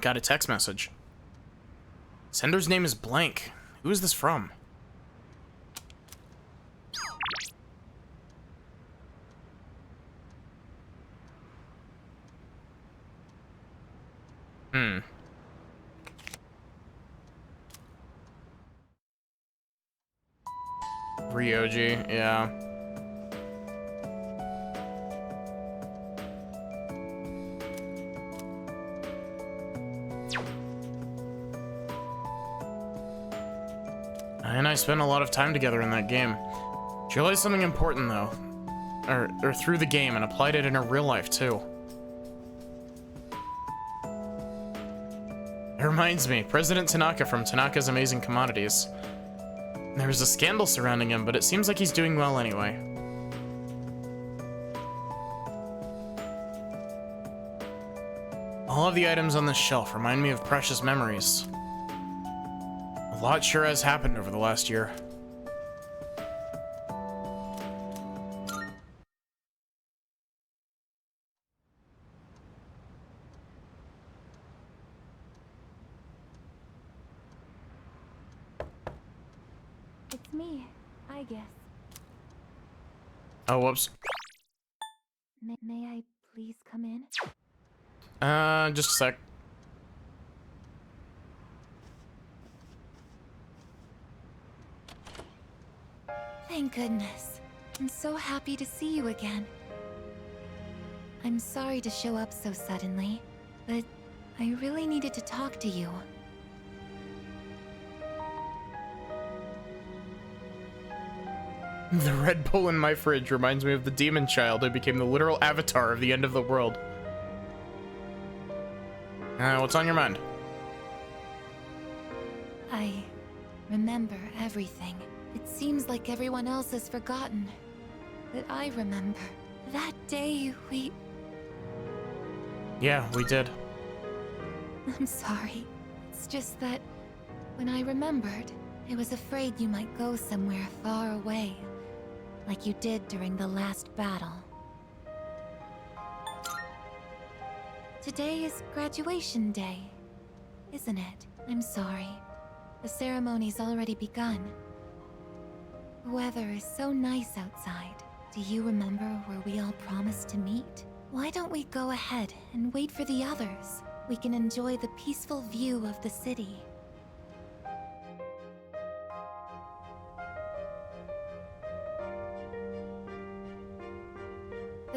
Speaker 1: Got a text message. Sender's name is blank. Who is this from? Ryoji, yeah. And I spent a lot of time together in that game. She realized something important though. Or through the game and applied it in her real life too. It reminds me, President Tanaka from Tanaka's Amazing Commodities. There was a scandal surrounding him, but it seems like he's doing well anyway. All of the items on this shelf remind me of precious memories. A lot sure has happened over the last year.
Speaker 6: It's me, I guess.
Speaker 1: Oh, whoops.
Speaker 6: May I please come in?
Speaker 1: Just a sec.
Speaker 6: Thank goodness. I'm so happy to see you again. I'm sorry to show up so suddenly, but I really needed to talk to you.
Speaker 1: The Red Bull in my fridge reminds me of the demon child who became the literal avatar of the end of the world. What's on your mind?
Speaker 6: I remember everything. It seems like everyone else has forgotten. But I remember. That day we...
Speaker 1: Yeah, we did.
Speaker 6: I'm sorry. It's just that when I remembered, I was afraid you might go somewhere far away. Like you did during the last battle. Today is graduation day, isn't it? I'm sorry. The ceremony's already begun. The weather is so nice outside. Do you remember where we all promised to meet? Why don't we go ahead and wait for the others? We can enjoy the peaceful view of the city.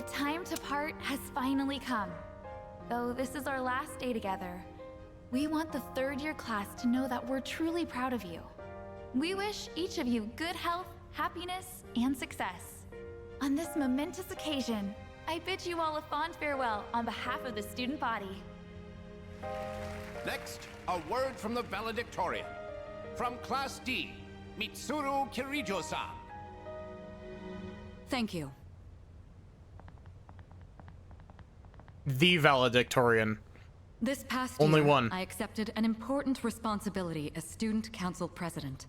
Speaker 4: The time to part has finally come. Though this is our last day together, we want the third-year class to know that we're truly proud of you. We wish each of you good health, happiness, and success. On this momentous occasion, I bid you all a fond farewell on behalf of the student body.
Speaker 13: Next, a word from the valedictorian. From Class D, Mitsuru Kirijo-san.
Speaker 7: Thank you.
Speaker 1: The valedictorian.
Speaker 7: This past
Speaker 1: Only
Speaker 7: year,
Speaker 1: one.
Speaker 7: I accepted an important responsibility as Student Council President.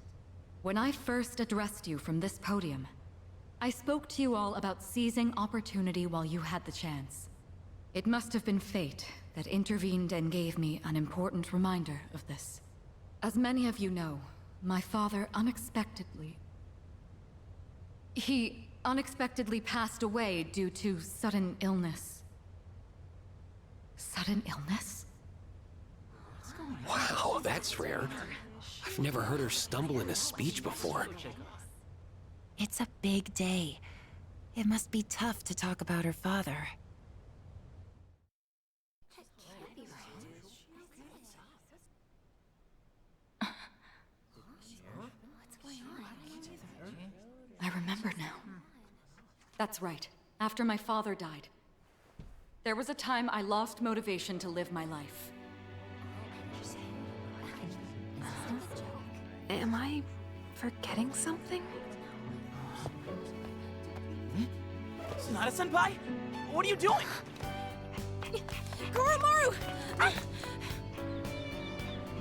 Speaker 7: When I first addressed you from this podium, I spoke to you all about seizing opportunity while you had the chance. It must have been fate that intervened and gave me an important reminder of this. As many of you know, my father He unexpectedly passed away due to sudden illness. Sudden illness?
Speaker 2: Wow, that's rare. I've never heard her stumble in a speech before.
Speaker 15: It's a big day. It must be tough to talk about her father.
Speaker 7: I remember now. That's right. After my father died, there was a time I lost motivation to live my life.
Speaker 6: Am I forgetting something?
Speaker 18: Sonata-senpai? What are you doing?
Speaker 7: Kuromaru!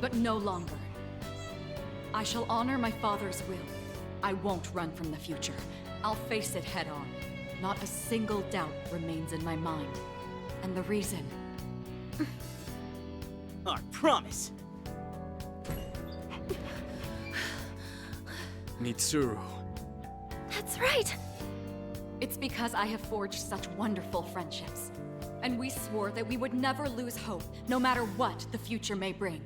Speaker 7: But no longer. I shall honor my father's will. I won't run from the future. I'll face it head on. Not a single doubt remains in my mind. And the reason...
Speaker 18: I promise.
Speaker 23: Mitsuru.
Speaker 7: That's right! It's because I have forged such wonderful friendships. And we swore that we would never lose hope, no matter what the future may bring.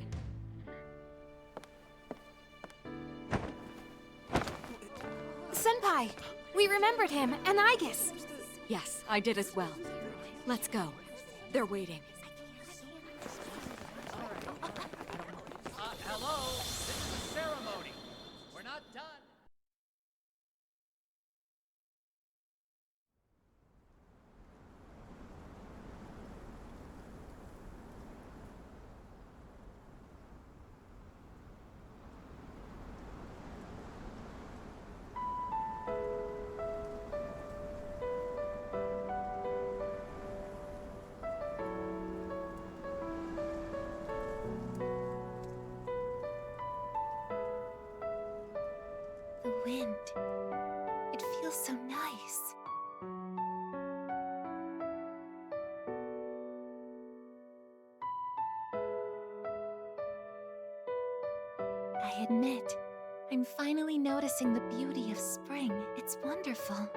Speaker 6: Senpai! We remembered him, and Aigis!
Speaker 7: Yes, I did as well. Let's go. They're waiting.
Speaker 10: Hello, this is a ceremony. We're not done.
Speaker 3: The wind. It feels so nice. I admit, I'm finally noticing the beauty of spring. It's wonderful.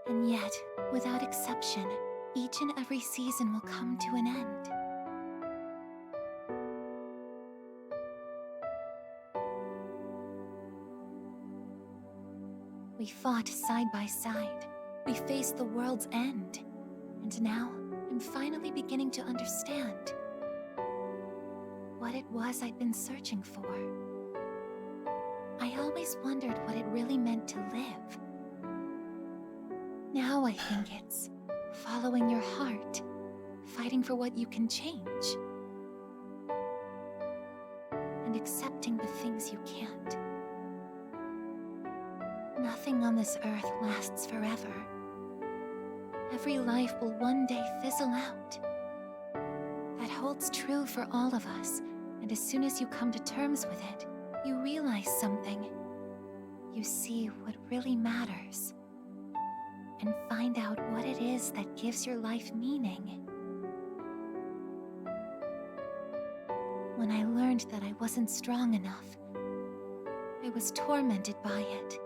Speaker 3: And yet, without exception, each and every season will come to an end. We fought side by side. We faced the world's end. And now, I'm finally beginning to understand what it was I'd been searching for. I always wondered what it really meant to live. Now I think it's following your heart, fighting for what you can change, and accepting the things you can't. Nothing on this earth lasts forever. Every life will one day fizzle out. That holds true for all of us, and as soon as you come to terms with it, you realize something. You see what really matters, and find out what it is that gives your life meaning. When I learned that I wasn't strong enough, I was tormented by it.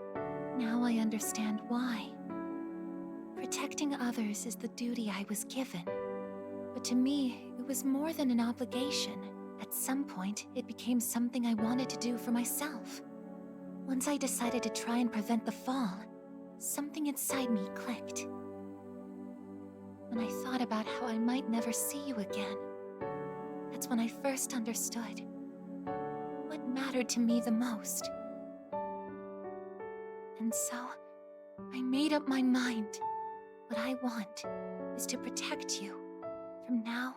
Speaker 3: Now I understand why. Protecting others is the duty I was given. But to me, it was more than an obligation. At some point, it became something I wanted to do for myself. Once I decided to try and prevent the fall, something inside me clicked. When I thought about how I might never see you again, that's when I first understood what mattered to me the most. And so, I made up my mind. What I want is to protect you from now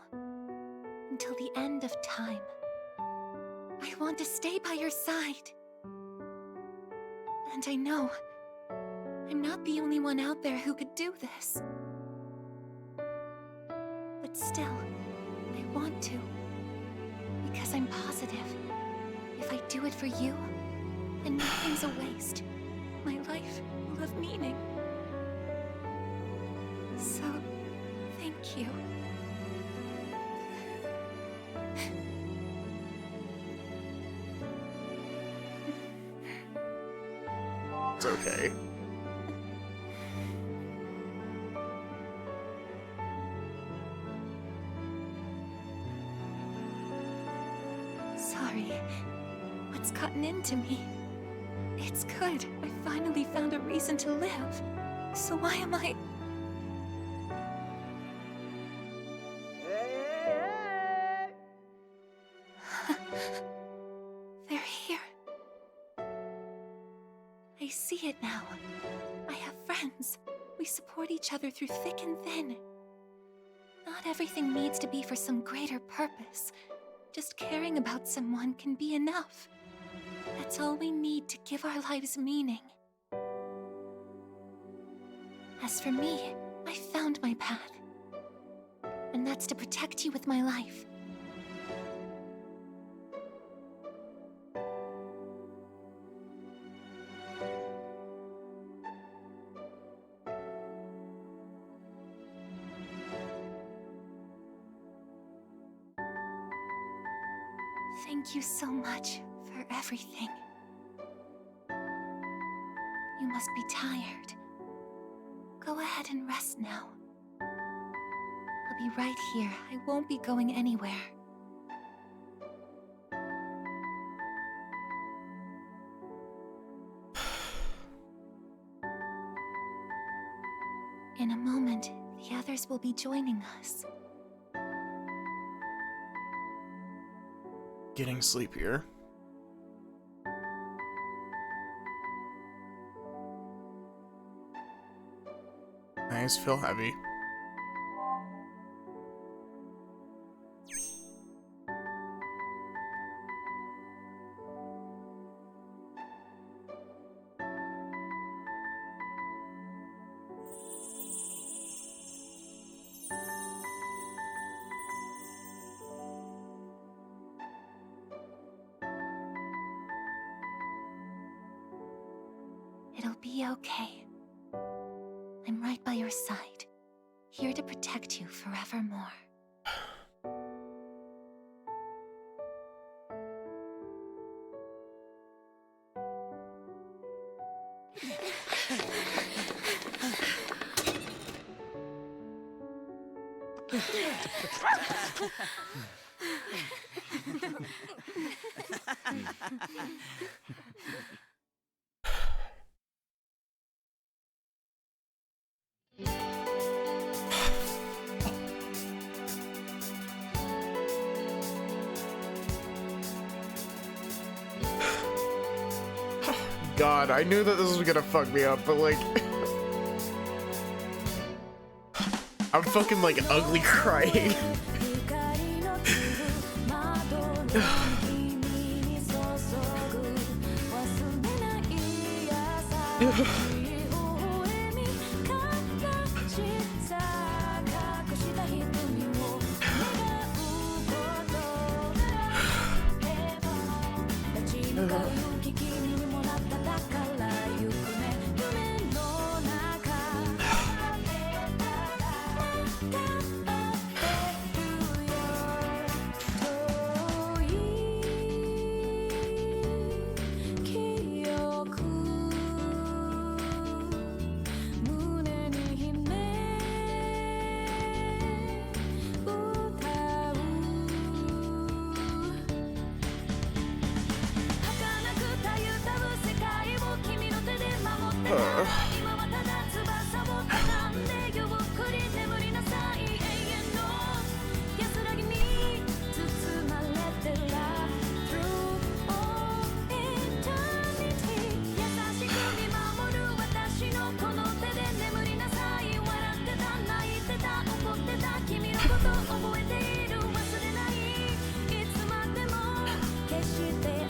Speaker 3: until the end of time. I want to stay by your side. And I know I'm not the only one out there who could do this. But still, I want to. Because I'm positive, if I do it for you, then nothing's a waste. My life will have meaning. So, thank you.
Speaker 1: It's okay.
Speaker 3: Sorry. What's gotten into me? It's good. I finally found a reason to live. So why am I... They're here. I see it now. I have friends. We support each other through thick and thin. Not everything needs to be for some greater purpose. Just caring about someone can be enough. That's all we need to give our lives meaning. As for me, I found my path. And that's to protect you with my life. Thank you so much for everything. You must be tired. Go ahead and rest now. I'll be right here. I won't be going anywhere. In a moment, the others will be joining us.
Speaker 1: Getting sleepier. Eyes feel heavy.
Speaker 3: It'll be okay. I'm right by your side, here to protect you forevermore.
Speaker 1: God, I knew that this was gonna fuck me up, but like... I'm fucking like ugly crying.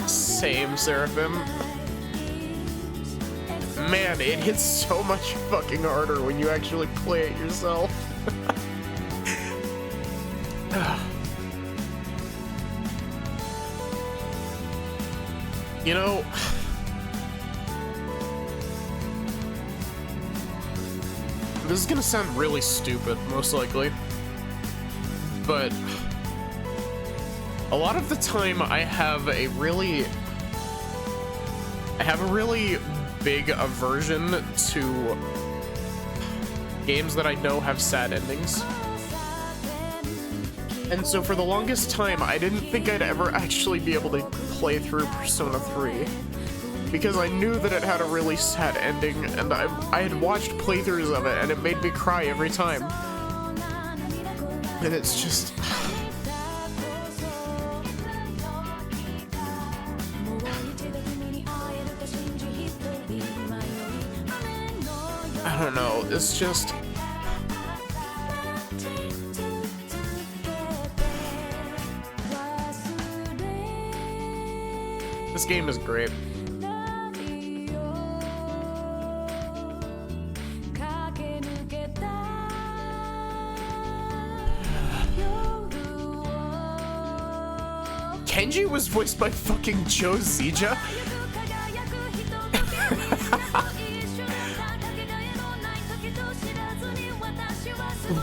Speaker 1: Same, Seraphim. Man, it hits so much fucking harder when you actually play it yourself. You know, this is gonna sound really stupid, most likely, but a lot of the time I have a really big aversion to games that I know have sad endings. And so for the longest time, I didn't think I'd ever actually be able to play through Persona 3. Because I knew that it had a really sad ending, and I had watched playthroughs of it, and it made me cry every time. And it's just... I don't know, it's just... This game is great. Kenji was voiced by fucking Joe Zija?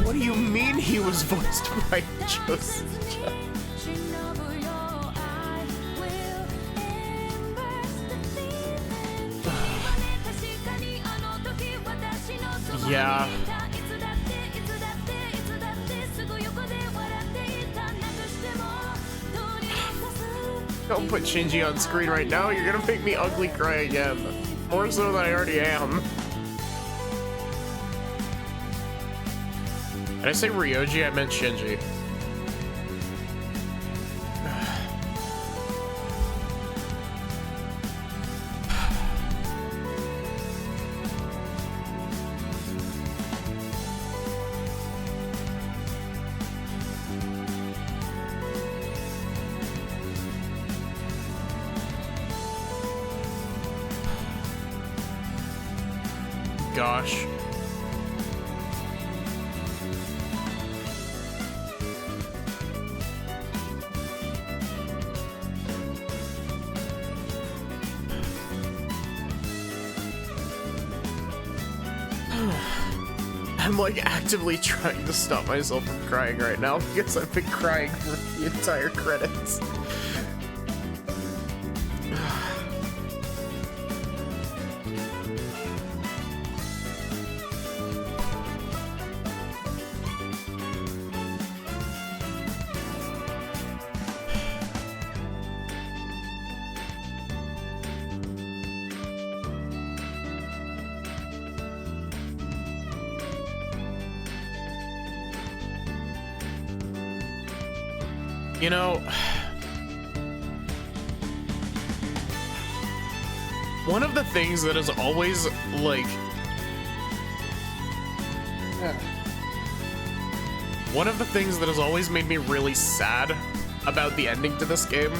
Speaker 1: What do you mean he was voiced by Joe Zija? Yeah. Don't put Shinji on screen right now, you're gonna make me ugly cry again. More so than I already am. Did I say Ryoji? I meant Shinji. Gosh. I'm like actively trying to stop myself from crying right now because I've been crying for the entire credits. You know, one of the things that is always like, one of the things that has always made me really sad about the ending to this game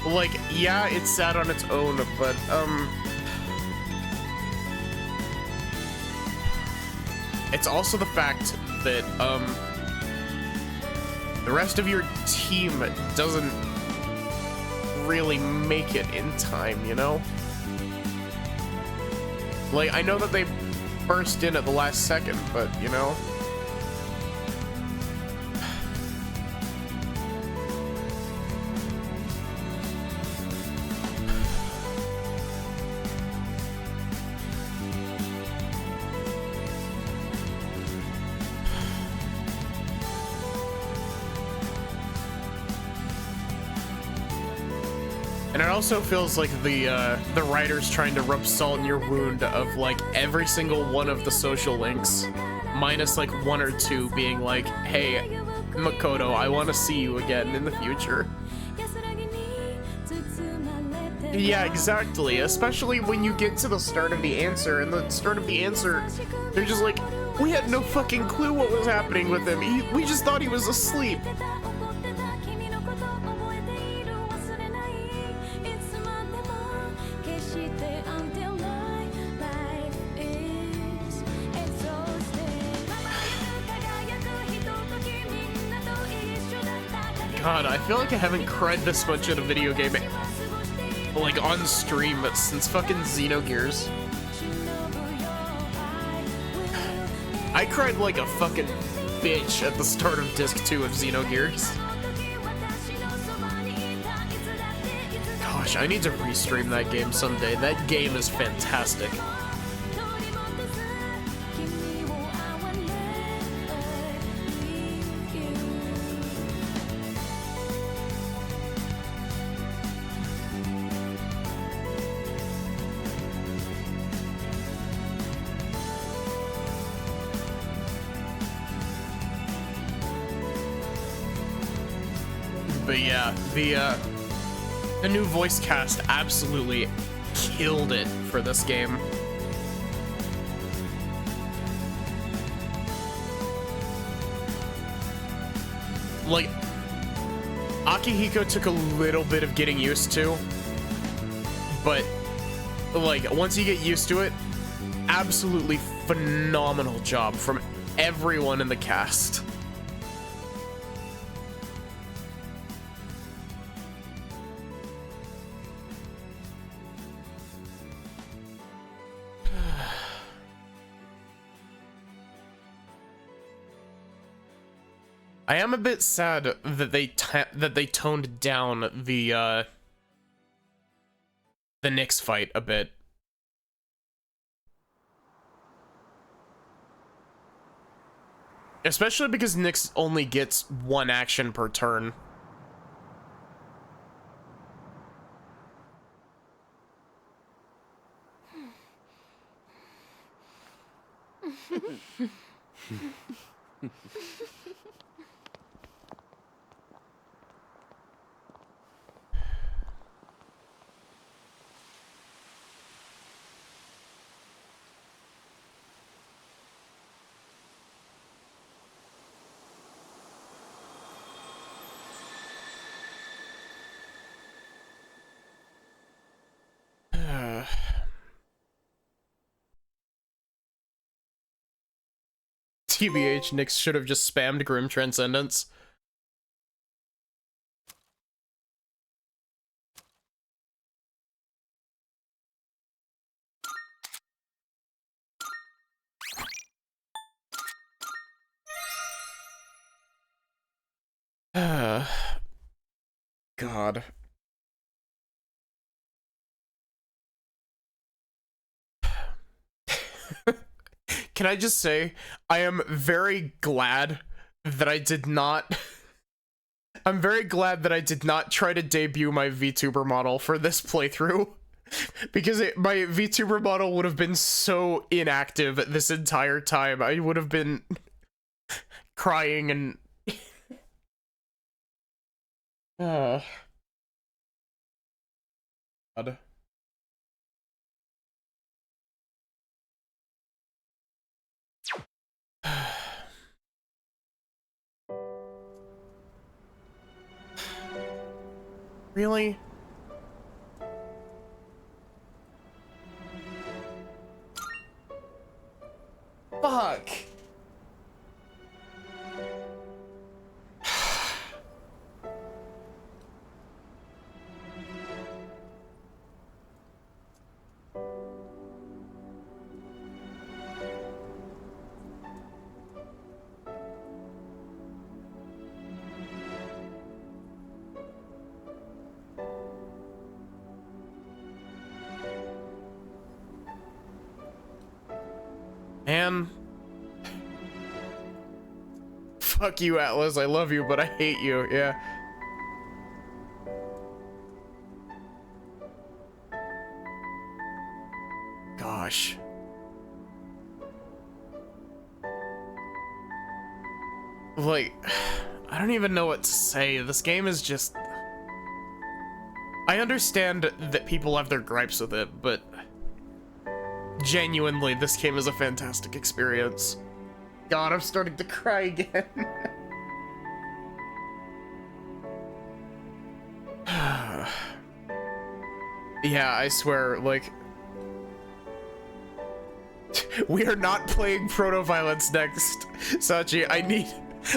Speaker 1: like, yeah, it's sad on its own, but it's also the fact that the rest of your team doesn't really make it in time, you know? Like, I know that they burst in at the last second, but, you know? And it also feels like the writer's trying to rub salt in your wound of like every single one of the social links, minus like 1 or 2 being like, hey, Makoto, I want to see you again in the future. Yeah, exactly. Especially when you get to the start of the answer, and the start of the answer, they're just like, we had no fucking clue what was happening with him. We just thought he was asleep. God, I feel like I haven't cried this much in a video game, like on stream, since fucking Xenogears. I cried like a fucking bitch at the start of Disc 2 of Xenogears. Gosh, I need to restream that game someday. That game is fantastic. But yeah, the new voice cast absolutely killed it for this game. Like, Akihiko took a little bit of getting used to, but like once you get used to it, absolutely phenomenal job from everyone in the cast. I am a bit sad that they toned down the Nyx fight a bit. Especially because Nyx only gets 1 action per turn. TBH, Nyx should have just spammed Grim Transcendence. God. Can I just say, I am very glad that I did not... I'm very glad that I did not try to debut my VTuber model for this playthrough. Because my VTuber model would have been so inactive this entire time. I would have been crying and... God. Really? Fuck. Man. Fuck you, Atlas. I love you, but I hate you. Yeah. gosh. Like, I don't even know what to say. This game is just... I understand that people have their gripes with it, but genuinely, this game is a fantastic experience. God, I'm starting to cry again. Yeah, I swear, like... We are not playing Proto-Violence next, Sachi.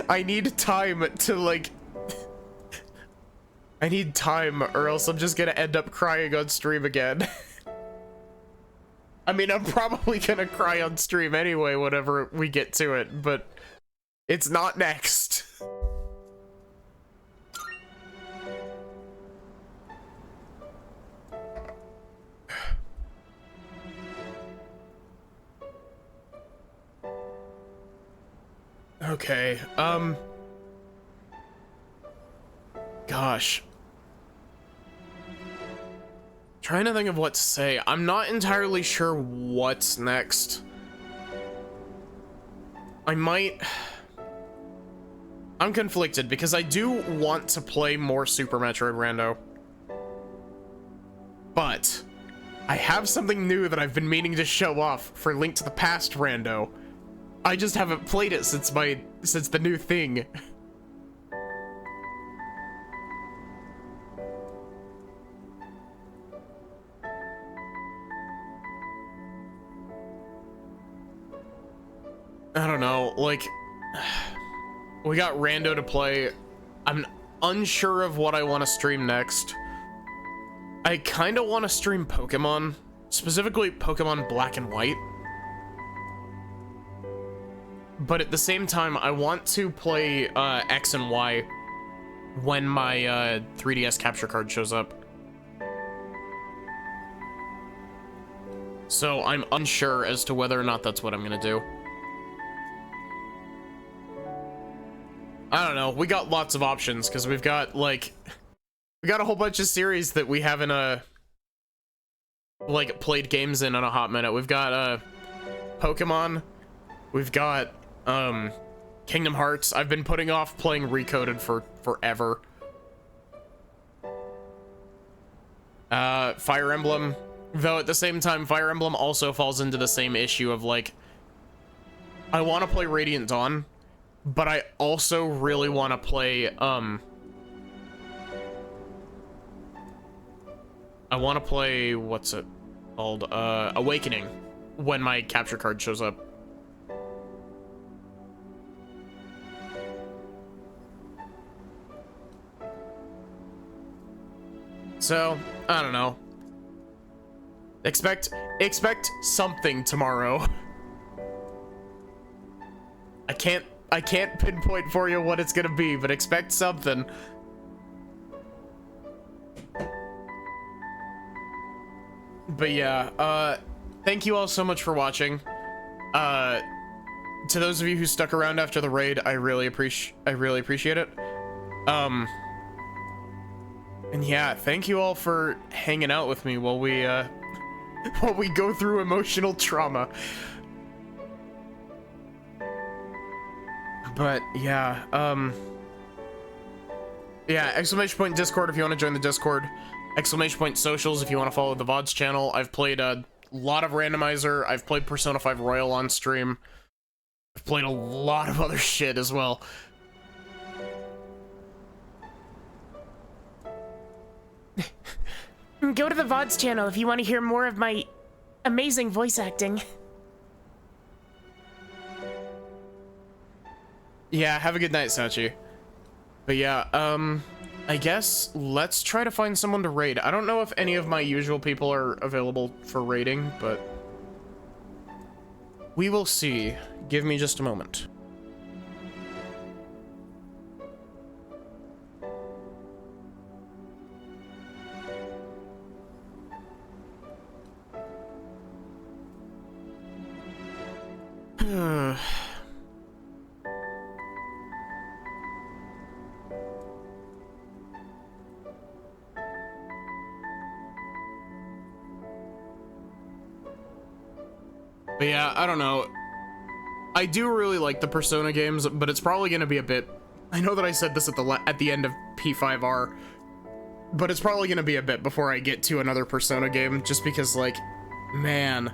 Speaker 1: I need time to, like... I need time, or else I'm just gonna end up crying on stream again. I mean, I'm probably gonna cry on stream anyway whenever we get to it, but it's not next. Okay, gosh. Trying to think of what to say. I'm not entirely sure what's next. I'm conflicted because I do want to play more Super Metroid Rando. But I have something new that I've been meaning to show off for Link to the Past Rando. I just haven't played it since the new thing. I don't know, like, we got Rando to play. I'm unsure of what I want to stream next. I kind of want to stream Pokemon, specifically Pokemon Black and White. But at the same time, I want to play X and Y when my 3DS capture card shows up. So I'm unsure as to whether or not that's what I'm gonna do. I don't know, we got lots of options because we've got like we got a whole bunch of series that we haven't like played games in a hot minute. We've got Pokemon, we've got Kingdom Hearts. I've been putting off playing Recoded for forever. Fire Emblem, though at the same time Fire Emblem also falls into the same issue of like I want to play Radiant Dawn, but I also really want to play, I want to play, what's it called? Awakening, when my capture card shows up. So, I don't know. Expect something tomorrow. I can't pinpoint for you what it's gonna be, but expect something. But yeah, thank you all so much for watching. To those of you who stuck around after the raid, I really appreciate it. And yeah, thank you all for hanging out with me while we go through emotional trauma. But yeah, yeah, ! Discord if you want to join the Discord, ! Socials if you want to follow the VODs channel. I've played a lot of Randomizer, I've played Persona 5 Royal on stream, I've played a lot of other shit as well.
Speaker 8: Go to the VODs channel if you want to hear more of my amazing voice acting.
Speaker 1: Yeah, have a good night, Sachi. But yeah, I guess let's try to find someone to raid. I don't know if any of my usual people are available for raiding, but we will see. Give me just a moment. But yeah, I don't know. I do really like the Persona games, but it's probably going to be a bit... I know that I said this at the end of P5R, but it's probably going to be a bit before I get to another Persona game, just because, like, man,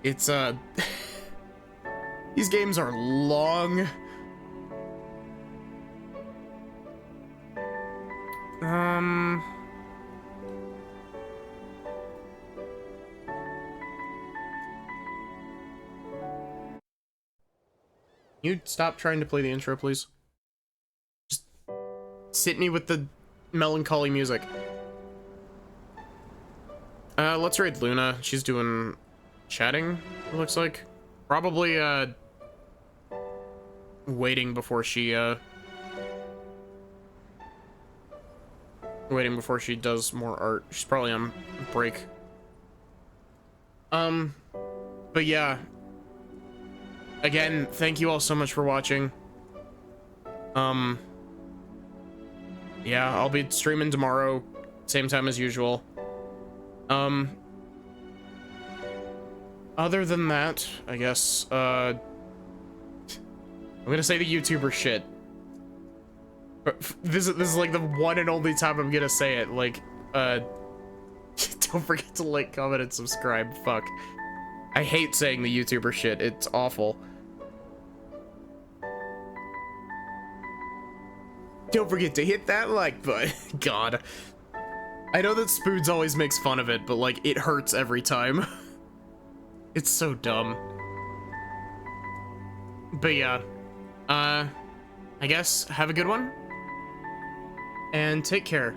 Speaker 1: it's, these games are long. You stop trying to play the intro, please? Just sit me with the melancholy music. Let's raid Luna. She's doing chatting, it looks like. Probably, waiting before she does more art. She's probably on break. But yeah. Again, thank you all so much for watching. Yeah, I'll be streaming tomorrow, same time as usual. Other than that, I guess, I'm gonna say the YouTuber shit. This is like the one and only time I'm gonna say it. Like, don't forget to like, comment, and subscribe. Fuck. I hate saying the YouTuber shit. It's awful. Don't forget to hit that like button. God. I know that Spoods always makes fun of it, but like, it hurts every time. It's so dumb. But yeah. I guess have a good one. And take care.